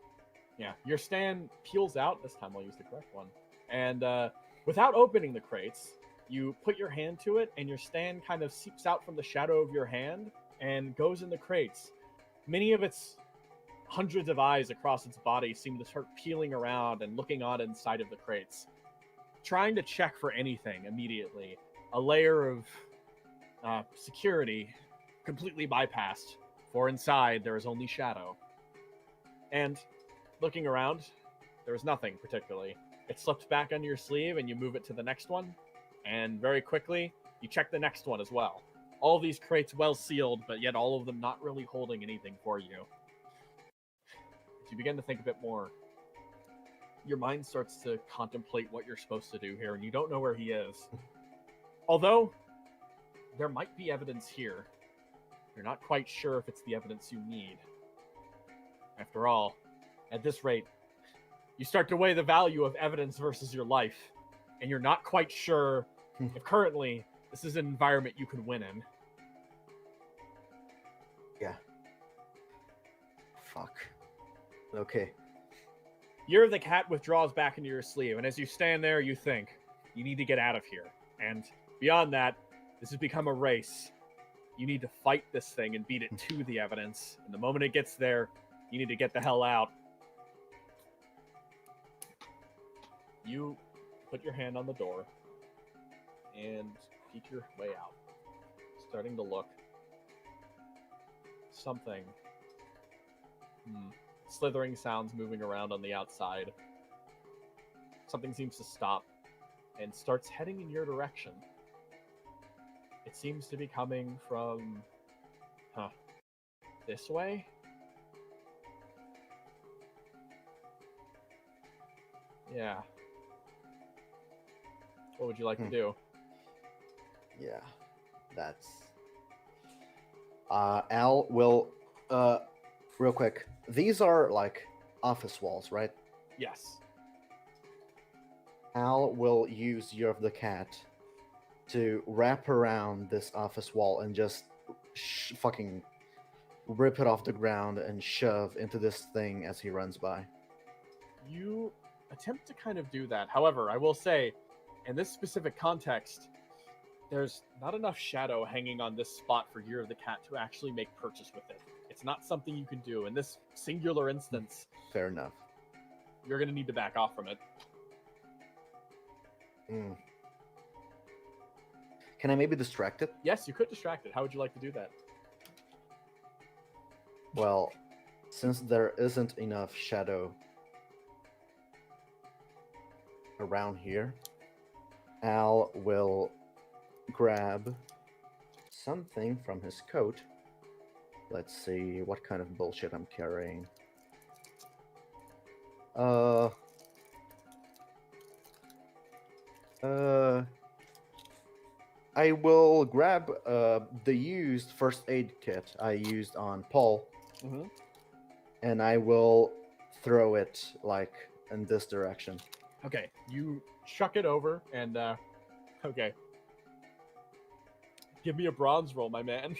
Speaker 1: Yeah, your stand peels out. This time I'll use the correct one. And without opening the crates, you put your hand to it, and your stand kind of seeps out from the shadow of your hand and goes in the crates. Many of its hundreds of eyes across its body seem to start peeling around and looking on inside of the crates, trying to check for anything immediately. A layer of security completely bypassed, for inside there is only shadow. And looking around, there is nothing particularly. It slips back under your sleeve, and you move it to the next one. And very quickly, you check the next one as well. All these crates well sealed, but yet all of them not really holding anything for you. As you begin to think a bit more, your mind starts to contemplate what you're supposed to do here, and you don't know where he is. Although, there might be evidence here. You're not quite sure if it's the evidence you need. After all, at this rate, you start to weigh the value of evidence versus your life, and you're not quite sure if currently this is an environment you could win in.
Speaker 2: Yeah. Fuck. Okay.
Speaker 1: Year of the Cat withdraws back into your sleeve, and as you stand there, you think, you need to get out of here. And beyond that, this has become a race. You need to fight this thing and beat it to the evidence. And the moment it gets there, you need to get the hell out. You put your hand on the door and peek your way out, starting to look. Something. Slithering sounds moving around on the outside. Something seems to stop and starts heading in your direction. It seems to be coming from... this way? Yeah. What would you like to do?
Speaker 2: Yeah, that's... Al will... real quick. These are, like, office walls, right?
Speaker 1: Yes.
Speaker 2: Al will use Year of the Cat to wrap around this office wall and just fucking rip it off the ground and shove into this thing as he runs by.
Speaker 1: You attempt to kind of do that. However, I will say, in this specific context, there's not enough shadow hanging on this spot for Year of the Cat to actually make purchase with it. It's not something you can do. In this singular instance,
Speaker 2: Fair enough.
Speaker 1: you're going to need to back off from it.
Speaker 2: Can I maybe distract it?
Speaker 1: Yes, you could distract it. How would you like to do that?
Speaker 2: Well, since there isn't enough shadow around here, Al will grab something from his coat. Let's see what kind of bullshit I'm carrying. I will grab the used first aid kit I used on Paul, and I will throw it like in this direction.
Speaker 1: Okay, you chuck it over, and okay. Give me a bronze roll, my man.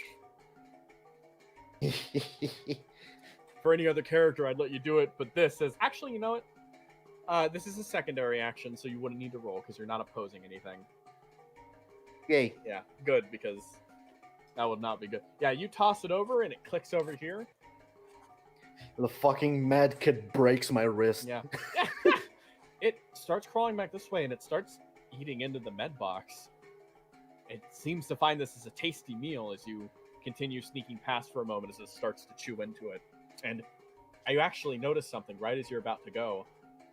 Speaker 1: For any other character, I'd let you do it, but this is... Actually, you know what? This is a secondary action, so you wouldn't need to roll, because you're not opposing anything.
Speaker 2: Yay.
Speaker 1: Yeah, good, because that would not be good. Yeah, you toss it over, and it clicks over here.
Speaker 2: The fucking med kit breaks my wrist.
Speaker 1: Yeah. It starts crawling back this way, and it starts eating into the med box. It seems to find this as a tasty meal as you continue sneaking past for a moment as it starts to chew into it. And you actually notice something right as you're about to go.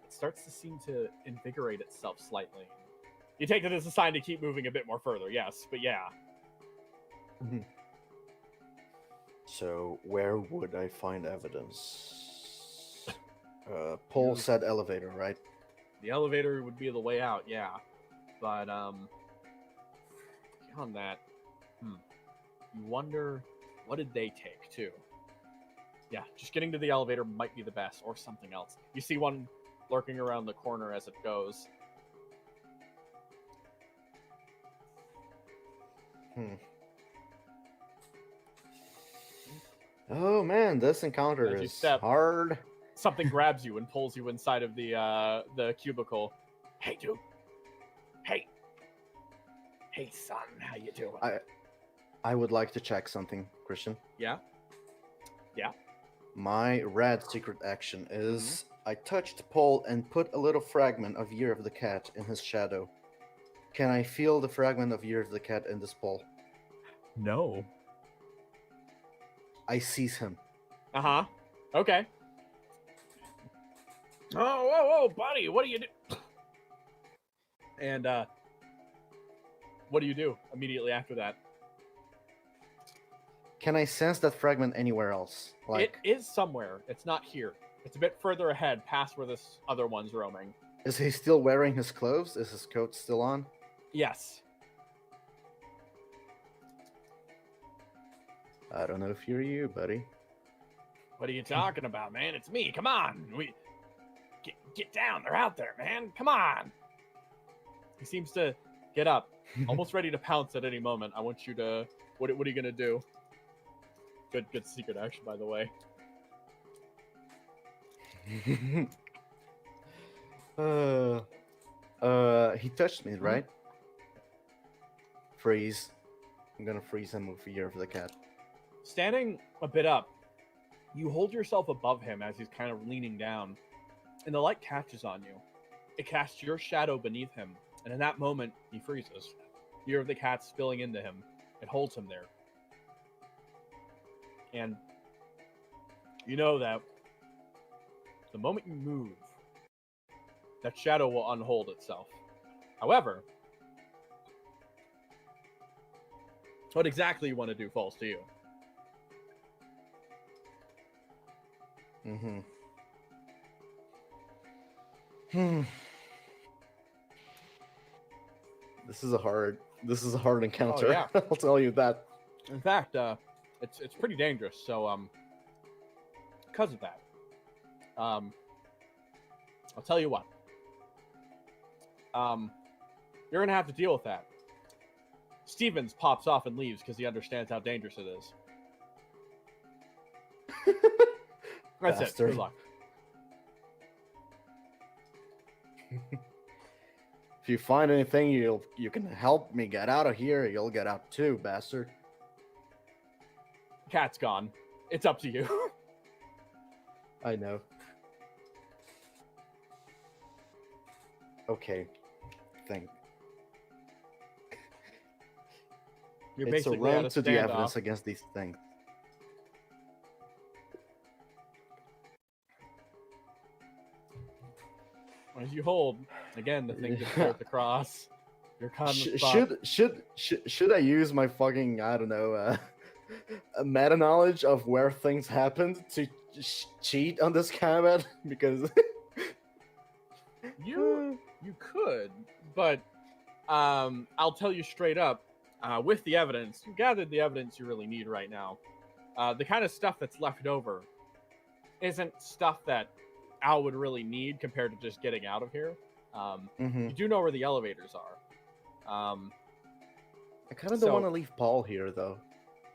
Speaker 1: It starts to seem to invigorate itself slightly. You take it as a sign to keep moving a bit more further, yes, but yeah.
Speaker 2: So where would I find evidence? Paul said elevator, right?
Speaker 1: The elevator would be the way out, yeah. But beyond that, you wonder, what did they take too? Yeah, just getting to the elevator might be the best, or something else. You see one lurking around the corner as it goes.
Speaker 2: Oh man, this encounter
Speaker 1: As you
Speaker 2: is
Speaker 1: step-
Speaker 2: hard.
Speaker 1: Something grabs you and pulls you inside of the cubicle.
Speaker 3: Hey, dude. Hey, son. How you doing?
Speaker 2: I would like to check something, Christian.
Speaker 1: Yeah?
Speaker 2: My rad secret action is I touched Paul and put a little fragment of Year of the Cat in his shadow. Can I feel the fragment of Year of the Cat in this Paul?
Speaker 1: No.
Speaker 2: I seize him.
Speaker 1: Uh-huh. Okay.
Speaker 3: Oh, whoa, buddy. What do you do?
Speaker 1: And what do you do immediately after that?
Speaker 2: Can I sense that fragment anywhere else?
Speaker 1: It is somewhere. It's not here. It's a bit further ahead, past where this other one's roaming.
Speaker 2: Is he still wearing his clothes? Is his coat still on?
Speaker 1: Yes.
Speaker 2: I don't know if you're you, buddy.
Speaker 3: What are you talking about, man? It's me. Come on. We get down. They're out there, man. Come on.
Speaker 1: He seems to get up, almost ready to pounce at any moment. I want you to... What are you gonna do? Good secret action, by the way.
Speaker 2: He touched me, right? Freeze. I'm gonna freeze him with Year of the Cat.
Speaker 1: Standing a bit up, you hold yourself above him as he's kind of leaning down, and the light catches on you. It casts your shadow beneath him, and in that moment, he freezes. Year of the Cat spilling into him. It holds him there. And you know that the moment you move, that shadow will unhold itself. However, what exactly you want to do falls to you.
Speaker 2: This is a hard encounter.
Speaker 1: Oh, yeah.
Speaker 2: I'll tell you that.
Speaker 1: In fact, it's pretty dangerous. So because of that, I'll tell you what. You're gonna have to deal with that. Stevens pops off and leaves because he understands how dangerous it is. That's it.
Speaker 2: Bastard.
Speaker 1: Good luck.
Speaker 2: If you find anything you can help me get out of here, you'll get out too, bastard.
Speaker 1: Cat's gone. It's up to you.
Speaker 2: I know. Okay. Think.
Speaker 1: You're
Speaker 2: It's a
Speaker 1: basically at
Speaker 2: run
Speaker 1: a
Speaker 2: to the
Speaker 1: standoff.
Speaker 2: evidence against these things.
Speaker 1: As you hold, again, the thing just goes across. You're caught in the spot.
Speaker 2: Should I use my fucking, I don't know, a meta knowledge of where things happened to cheat on this combat? Because
Speaker 1: You could, but I'll tell you straight up, with the evidence, you gathered the evidence you really need right now. The kind of stuff that's left over isn't stuff that Al would really need compared to just getting out of here. You do know where the elevators are.
Speaker 2: I kind of don't want to leave Paul here, though.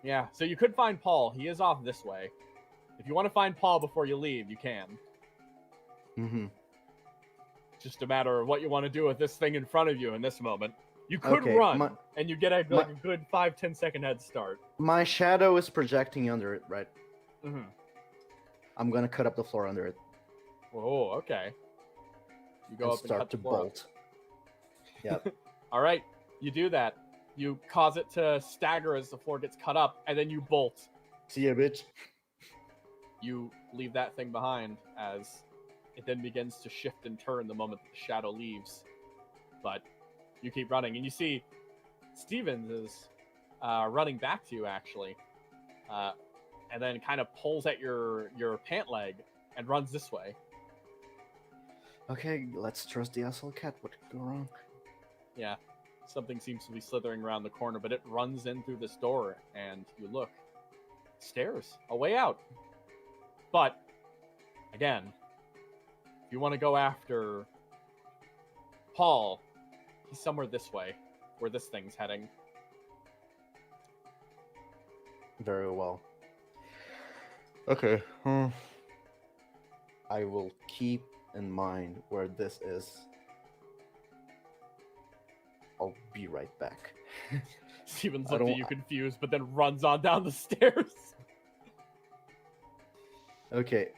Speaker 1: Yeah, so you could find Paul. He is off this way. If you want to find Paul before you leave, you can. Just a matter of what you want to do with this thing in front of you in this moment. You could run, and you get a good 5-10 second head start.
Speaker 2: My shadow is projecting under it, right? I'm gonna cut up the floor under it.
Speaker 1: Oh, okay. You go
Speaker 2: and
Speaker 1: up and
Speaker 2: start
Speaker 1: cut
Speaker 2: to
Speaker 1: the floor.
Speaker 2: bolt. Yep.
Speaker 1: All right, you do that. You cause it to stagger as the floor gets cut up, and then you bolt.
Speaker 2: See ya, bitch.
Speaker 1: You leave that thing behind as it then begins to shift and turn the moment that the shadow leaves. But you keep running, and you see Stevens is running back to you actually, and then kind of pulls at your pant leg and runs this way.
Speaker 2: Okay, let's trust the asshole cat. What could go wrong?
Speaker 1: Yeah, something seems to be slithering around the corner, but it runs in through this door, and you look. Stairs, a way out. But, again, if you want to go after Paul, he's somewhere this way, where this thing's heading.
Speaker 2: Very well. Okay. I will keep in mind where this is. I'll be right back.
Speaker 1: Stevens
Speaker 2: I
Speaker 1: looks at
Speaker 2: don't-
Speaker 1: you confused, but then runs on down the stairs.
Speaker 2: Okay,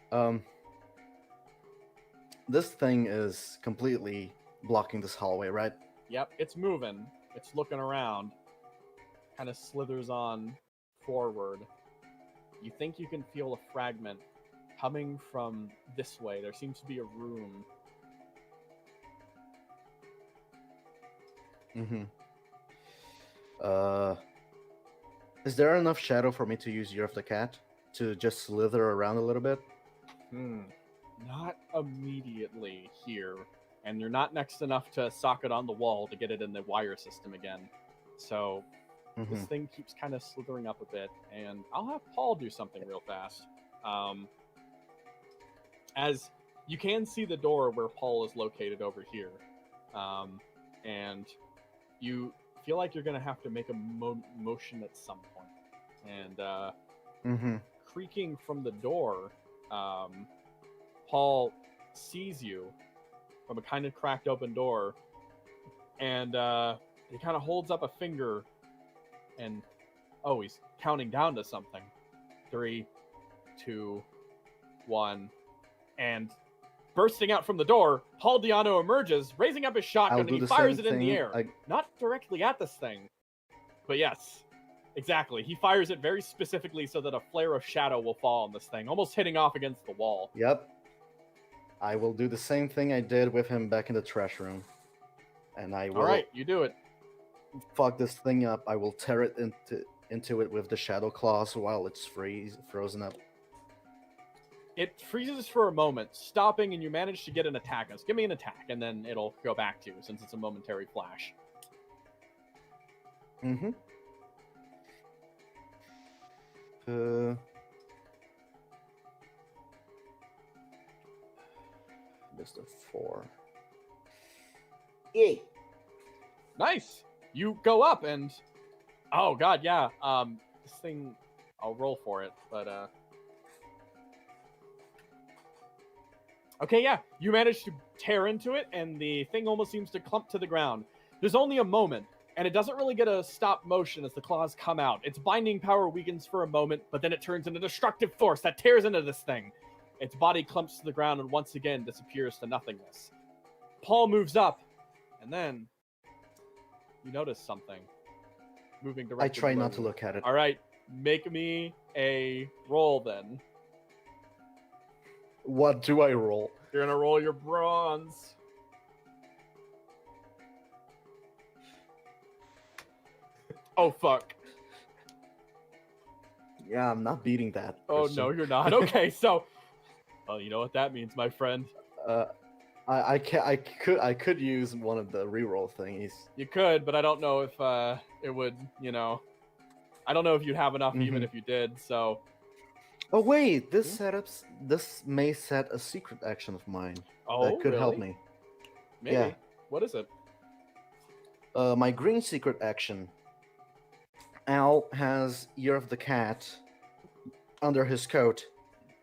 Speaker 2: this thing is completely blocking this hallway, right?
Speaker 1: Yep, it's moving. It's looking around. Kind of slithers on forward. You think you can feel a fragment coming from this way. There seems to be a room.
Speaker 2: Mm-hmm. Is there enough shadow for me to use Year of the Cat to just slither around a little bit?
Speaker 1: Not immediately here. And you're not next enough to socket on the wall to get it in the wire system again. So this thing keeps kind of slithering up a bit, and I'll have Paul do something real fast. As you can see the door where Paul is located over here, and you feel like you're going to have to make a motion at some point. And creaking from the door, Paul sees you from a kind of cracked open door, and he kind of holds up a finger, and he's counting down to something. 3, 2, 1, and bursting out from the door, Paul Diano emerges, raising up his shotgun, and he fires it in the air. Not directly at this thing, but yes, exactly. He fires it very specifically so that a flare of shadow will fall on this thing, almost hitting off against the wall.
Speaker 2: Yep. I will do the same thing I did with him back in the trash room. And I will...
Speaker 1: Alright, you do it.
Speaker 2: Fuck this thing up. I will tear it into it with the shadow claws while it's frozen up.
Speaker 1: It freezes for a moment, stopping, and you manage to get an attack. Give me an attack, and then it'll go back to you, since it's a momentary flash.
Speaker 2: Just a 4. 8.
Speaker 1: Nice! You go up, and... Oh, God, yeah. This thing... I'll roll for it, but, Okay, yeah. You manage to tear into it, and the thing almost seems to clump to the ground. There's only a moment, and it doesn't really get a stop motion as the claws come out. Its binding power weakens for a moment, but then it turns into destructive force that tears into this thing. Its body clumps to the ground and once again disappears to nothingness. Paul moves up, and then you notice something moving directly.
Speaker 2: I try not to look at it.
Speaker 1: All right, make me a roll then.
Speaker 2: What do I roll?
Speaker 1: You're gonna roll your bronze. Oh fuck.
Speaker 2: Yeah, I'm not beating that.
Speaker 1: Oh
Speaker 2: Christian.
Speaker 1: no, you're not. Okay, so well, you know what that means, my friend.
Speaker 2: I could use one of the reroll thingies.
Speaker 1: You could, but I don't know if it would, I don't know if you'd have enough even if you did, so
Speaker 2: Oh wait, this may set a secret action of mine.
Speaker 1: Oh,
Speaker 2: that could help
Speaker 1: really?
Speaker 2: me.
Speaker 1: Maybe.
Speaker 2: Yeah.
Speaker 1: What is it?
Speaker 2: My green secret action. Al has Year of the Cat under his coat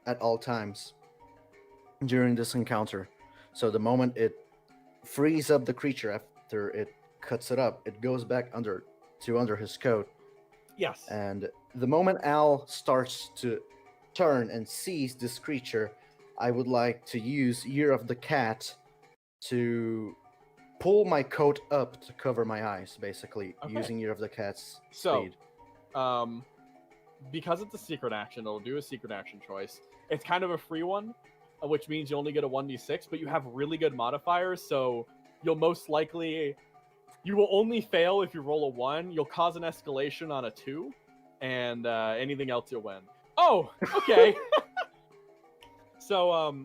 Speaker 2: at all times during this encounter. So the moment it frees up the creature after it cuts it up, it goes back under his coat.
Speaker 1: Yes.
Speaker 2: And the moment Al starts to turn and sees this creature, I would like to use Year of the Cat to pull my coat up to cover my eyes, basically, using Year of the Cat's speed.
Speaker 1: Because it's a secret action, it'll do a secret action choice. It's kind of a free one, which means you only get a 1d6, but you have really good modifiers, so you'll most likely You will only fail if you roll a 1. You'll cause an escalation on a 2, and anything else you'll win. Oh, okay. So,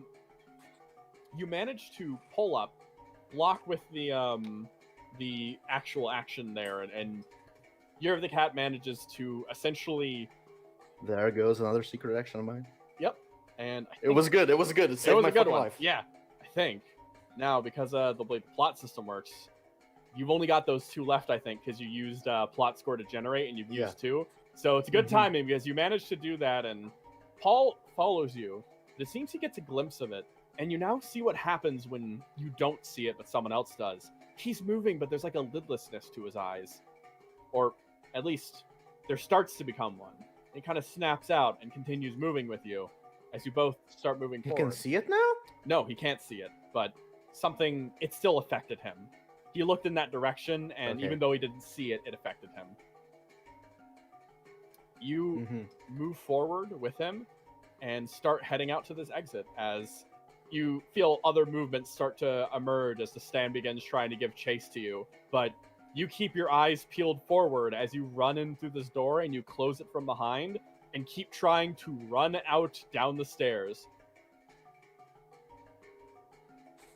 Speaker 1: you manage to pull up, block with the actual action there, and Year of the Cat manages to essentially.
Speaker 2: There goes another secret action of mine.
Speaker 1: Yep, and
Speaker 2: It was good. It was good. It saved
Speaker 1: was
Speaker 2: my
Speaker 1: a good
Speaker 2: fucking
Speaker 1: one.
Speaker 2: life.
Speaker 1: Yeah, I think. Now, because the way the plot system works, you've only got those 2 left, I think, because you used plot score to generate, and you've used 2. So it's a good timing because you managed to do that, and Paul follows you. But it seems he gets a glimpse of it, and you now see what happens when you don't see it, but someone else does. He's moving, but there's like a lidlessness to his eyes. Or at least there starts to become one. It kind of snaps out and continues moving with you as you both start moving
Speaker 2: He
Speaker 1: forward.
Speaker 2: can see it now?
Speaker 1: No, he can't see it, but it still affected him. He looked in that direction, and
Speaker 2: Okay.
Speaker 1: even though he didn't see it, it affected him. You move forward with him and start heading out to this exit as you feel other movements start to emerge as the stand begins trying to give chase to you. But you keep your eyes peeled forward as you run in through this door and you close it from behind and keep trying to run out down the stairs.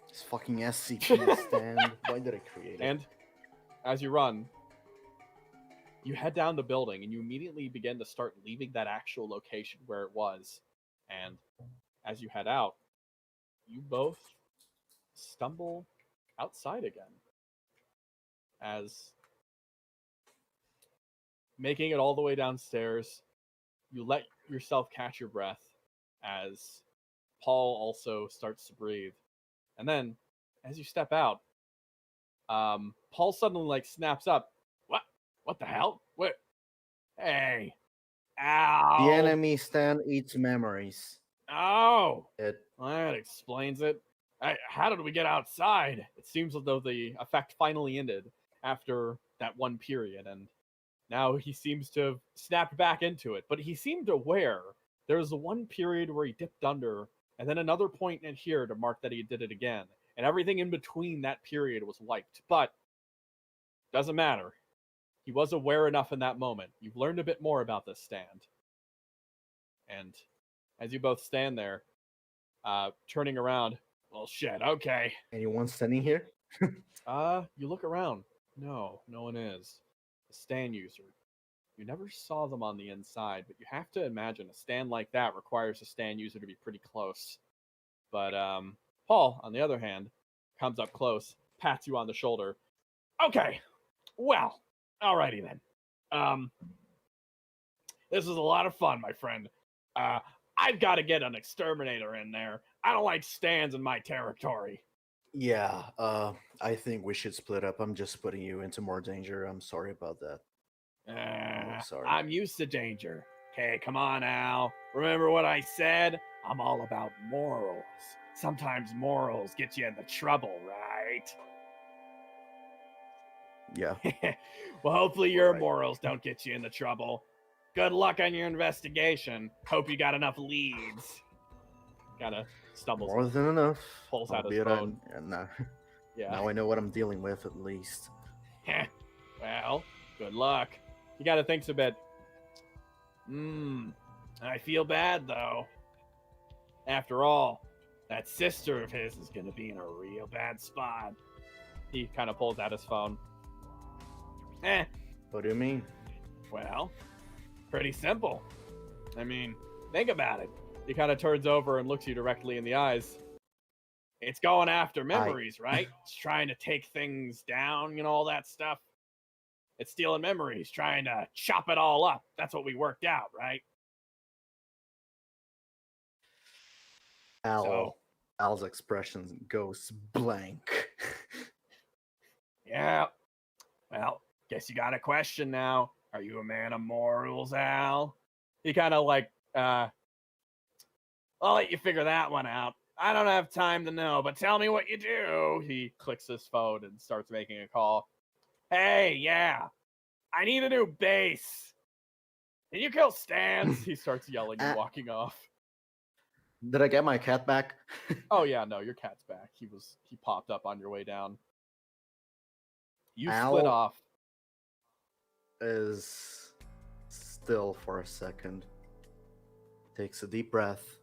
Speaker 2: This fucking SCP stand. Why did I create it?
Speaker 1: And as you run, you head down the building and you immediately begin to start leaving that actual location where it was. And as you head out, you both stumble outside again. As making it all the way downstairs, you let yourself catch your breath as Paul also starts to breathe. And then, as you step out, Paul suddenly snaps up. What the hell? What? Hey! Ow!
Speaker 2: The enemy stand eats memories.
Speaker 1: Oh!
Speaker 2: It.
Speaker 1: Well, that explains it. How did we get outside? It seems as though the effect finally ended after that one period, and now he seems to have snapped back into it. But he seemed aware. There was one period where he dipped under, and then another point in here to mark that he did it again. And everything in between that period was wiped. But doesn't matter. He was aware enough in that moment. You've learned a bit more about this stand. And as you both stand there, turning around, well, shit, okay.
Speaker 2: Anyone standing here?
Speaker 1: You look around. No one is. A stand user. You never saw them on the inside, but you have to imagine a stand like that requires a stand user to be pretty close. But Paul, on the other hand, comes up close, pats you on the shoulder. Okay, well, alrighty then. This is a lot of fun, my friend. I've got to get an exterminator in there. I don't like stands in my territory.
Speaker 2: Yeah, I think we should split up. I'm just putting you into more danger. I'm sorry about that. Sorry.
Speaker 3: I'm used to danger. Okay, come on, Al. Remember what I said? I'm all about morals. Sometimes morals get you into trouble, right?
Speaker 2: Yeah.
Speaker 3: Well, hopefully your
Speaker 2: Right.
Speaker 3: morals don't get you into trouble. Good luck on your investigation. Hope you got enough leads.
Speaker 1: Kind of stumbles.
Speaker 2: More than enough.
Speaker 1: Pulls out his
Speaker 2: Albeit
Speaker 1: phone.
Speaker 2: Now
Speaker 1: Yeah.
Speaker 2: I know what I'm dealing with at least.
Speaker 3: Well, good luck.
Speaker 1: He kind of thinks a bit.
Speaker 3: I feel bad, though. After all, that sister of his is going to be in a real bad spot.
Speaker 1: He kind of pulls out his phone.
Speaker 2: What do you mean?
Speaker 3: Well, pretty simple. I mean, think about it.
Speaker 1: He kind of turns over and looks you directly in the eyes.
Speaker 3: It's going after memories, right? It's trying to take things down, all that stuff. It's stealing memories, trying to chop it all up. That's what we worked out, right?
Speaker 2: Al's expression goes blank.
Speaker 3: Yeah. Well, guess you got a question now. Are you a man of morals, Al?
Speaker 1: He kind of
Speaker 3: I'll let you figure that one out. I don't have time to know, but tell me what you do.
Speaker 1: he clicks his phone and starts making a call.
Speaker 3: Hey, yeah. I need a new base. Can you kill stands?
Speaker 1: He starts yelling and walking off.
Speaker 2: Did I get my cat back?
Speaker 1: Oh yeah, no, your cat's back. He popped up on your way down. You
Speaker 2: Al-
Speaker 1: split off.
Speaker 2: Is still for a second, takes a deep breath,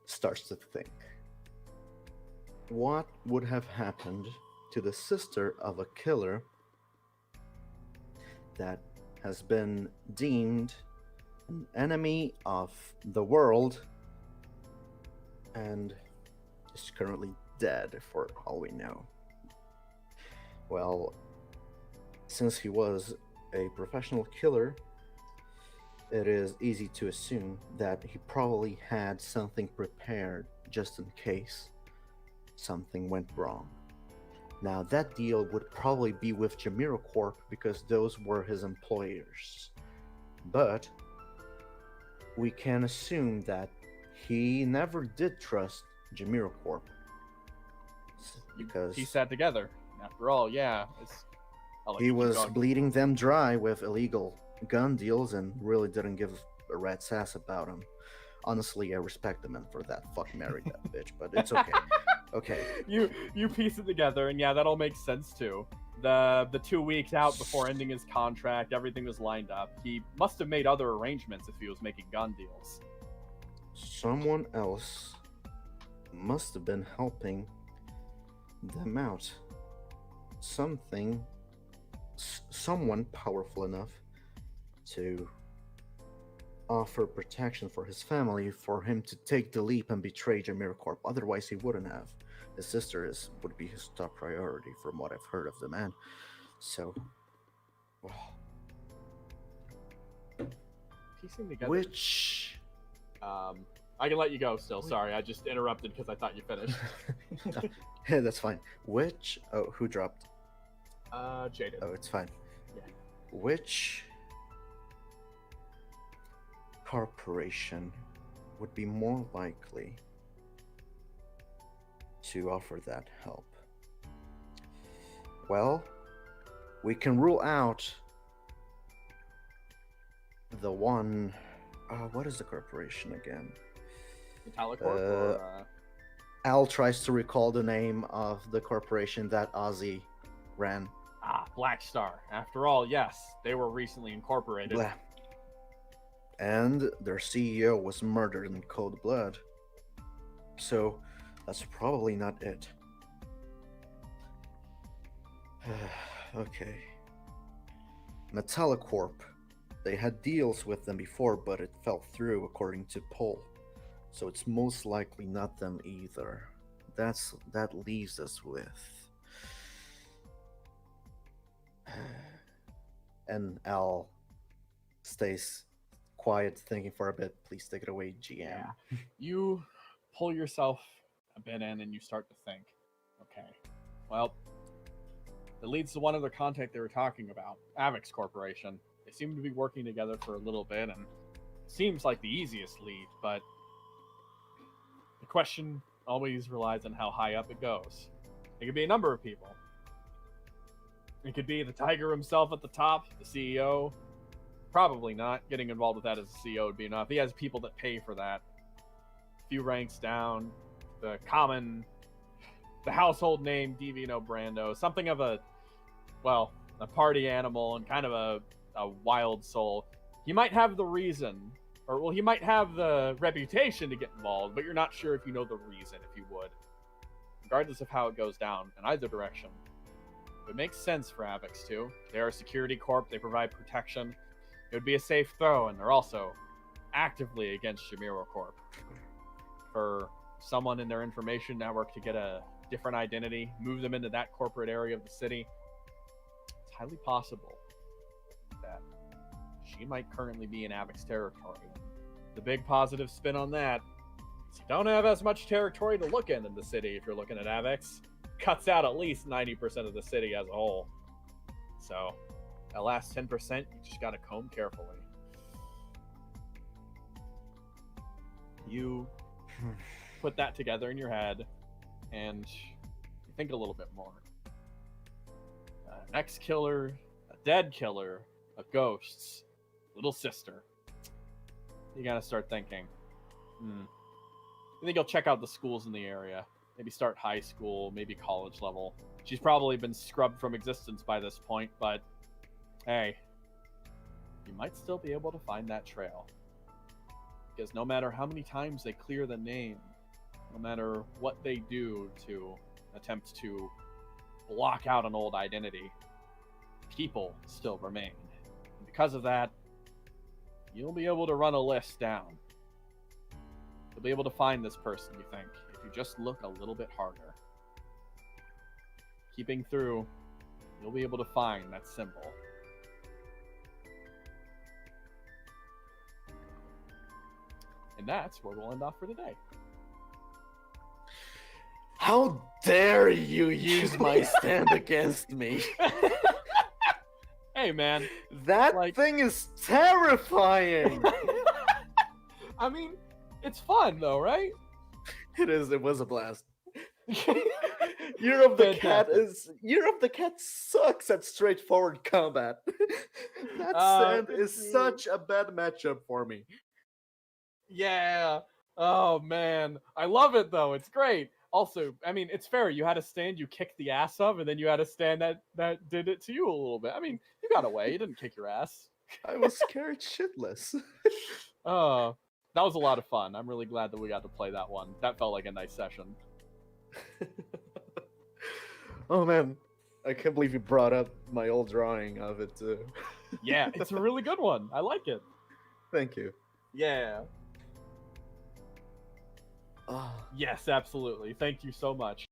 Speaker 2: starts to think. What would have happened to the sister of a killer that has been deemed an enemy of the world and is currently dead for all we know? Well, since he was a professional killer, it is easy to assume that he probably had something prepared just in case something went wrong. Now, that deal would probably be with JamiroCorp because those were his employers. But we can assume that he never did trust JamiroCorp. Because
Speaker 1: Piece that together. After all, yeah. I'll let
Speaker 2: he
Speaker 1: you keep
Speaker 2: was
Speaker 1: going.
Speaker 2: bleeding them dry with illegal gun deals and really didn't give a rat's ass about him. Honestly, I respect the man for that. Fuck marry that bitch, but it's okay. Okay.
Speaker 1: You piece it together, and yeah, that all makes sense too. The 2 weeks out before ending his contract, everything was lined up. He must have made other arrangements if he was making gun deals.
Speaker 2: Someone else must have been helping them out. Someone powerful enough to offer protection for his family, for him to take the leap and betray JamiroCorp. Otherwise, he wouldn't have. His sister would be his top priority, from what I've heard of the man. So, well,
Speaker 1: Piecing together.
Speaker 2: which
Speaker 1: I can let you go still. Sorry, I just interrupted because I thought you finished.
Speaker 2: yeah, that's fine. Which who dropped?
Speaker 1: Jaded.
Speaker 2: Oh, it's fine.
Speaker 1: Yeah.
Speaker 2: Which corporation would be more likely to offer that help? Well, we can rule out the one. What is the corporation again?
Speaker 1: Metallicorp or
Speaker 2: Al tries to recall the name of the corporation that Ozzy ran.
Speaker 1: Black Star. After all, yes, they were recently incorporated.
Speaker 2: Blah. And their CEO was murdered in cold blood. So that's probably not it. Okay. Metallicorp. They had deals with them before, but it fell through, according to Paul. So it's most likely not them either. That leaves us with. And Al stays quiet, thinking for a bit. Please take it away, GM.
Speaker 1: Yeah. You pull yourself a bit in and you start to think, okay, well, it leads to one other contact they were talking about, Avex Corporation. They seem to be working together for a little bit, and it seems like the easiest lead, but the question always relies on how high up it goes. It could be a number of people. It could be the Tiger himself at the top, the CEO. Probably not. Getting involved with that as a CEO would be enough. He has people that pay for that. A few ranks down, the household name, Divino Brando. Something of a party animal and kind of a wild soul. He might have the reason, he might have the reputation to get involved, but you're not sure if you know the reason, if you would. Regardless of how it goes down, in either direction. It makes sense for Avex too. They are a security corp, they provide protection. It would be a safe throw, and they're also actively against JamiroCorp. For someone in their information network to get a different identity, move them into that corporate area of the city, it's highly possible that she might currently be in Avex territory. The big positive spin on that is you don't have as much territory to look in the city if you're looking at Avex. Cuts out at least 90% of the city as a whole. So that last 10%, you just gotta comb carefully. You put that together in your head, and you think a little bit more. An ex-killer, a dead killer, a ghost's little sister. You gotta start thinking, you think you'll check out the schools in the area. maybe start high school, maybe college level. She's probably been scrubbed from existence by this point, but hey, you might still be able to find that trail. Because no matter how many times they clear the name, no matter what they do to attempt to block out an old identity, people still remain. And because of that, you'll be able to run a list down. You'll be able to find this person, you think, if you just look a little bit harder. Keeping through, you'll be able to find that symbol. And that's where we'll end off for today.
Speaker 2: How dare you use my stand against me?
Speaker 1: Hey, man.
Speaker 2: That
Speaker 1: Like-
Speaker 2: thing is terrifying.
Speaker 1: I mean, it's fun, though, right?
Speaker 2: It was a blast. Year of the Cat sucks at straightforward combat. That stand
Speaker 1: good
Speaker 2: is
Speaker 1: for you.
Speaker 2: such a bad matchup for me.
Speaker 1: Yeah. Oh, man. I love it, though. It's great. Also, I mean, it's fair. You had a stand you kicked the ass of, and then you had a stand that did it to you a little bit. I mean, you got away. You didn't kick your ass.
Speaker 2: I was scared shitless.
Speaker 1: Oh, that was a lot of fun. I'm really glad that we got to play that one. That felt like a nice session.
Speaker 2: Oh man, I can't believe you brought up my old drawing of it too.
Speaker 1: Yeah, it's a really good one. I like it.
Speaker 2: Thank you.
Speaker 1: Yeah.
Speaker 2: Oh.
Speaker 1: Yes, absolutely. Thank you so much.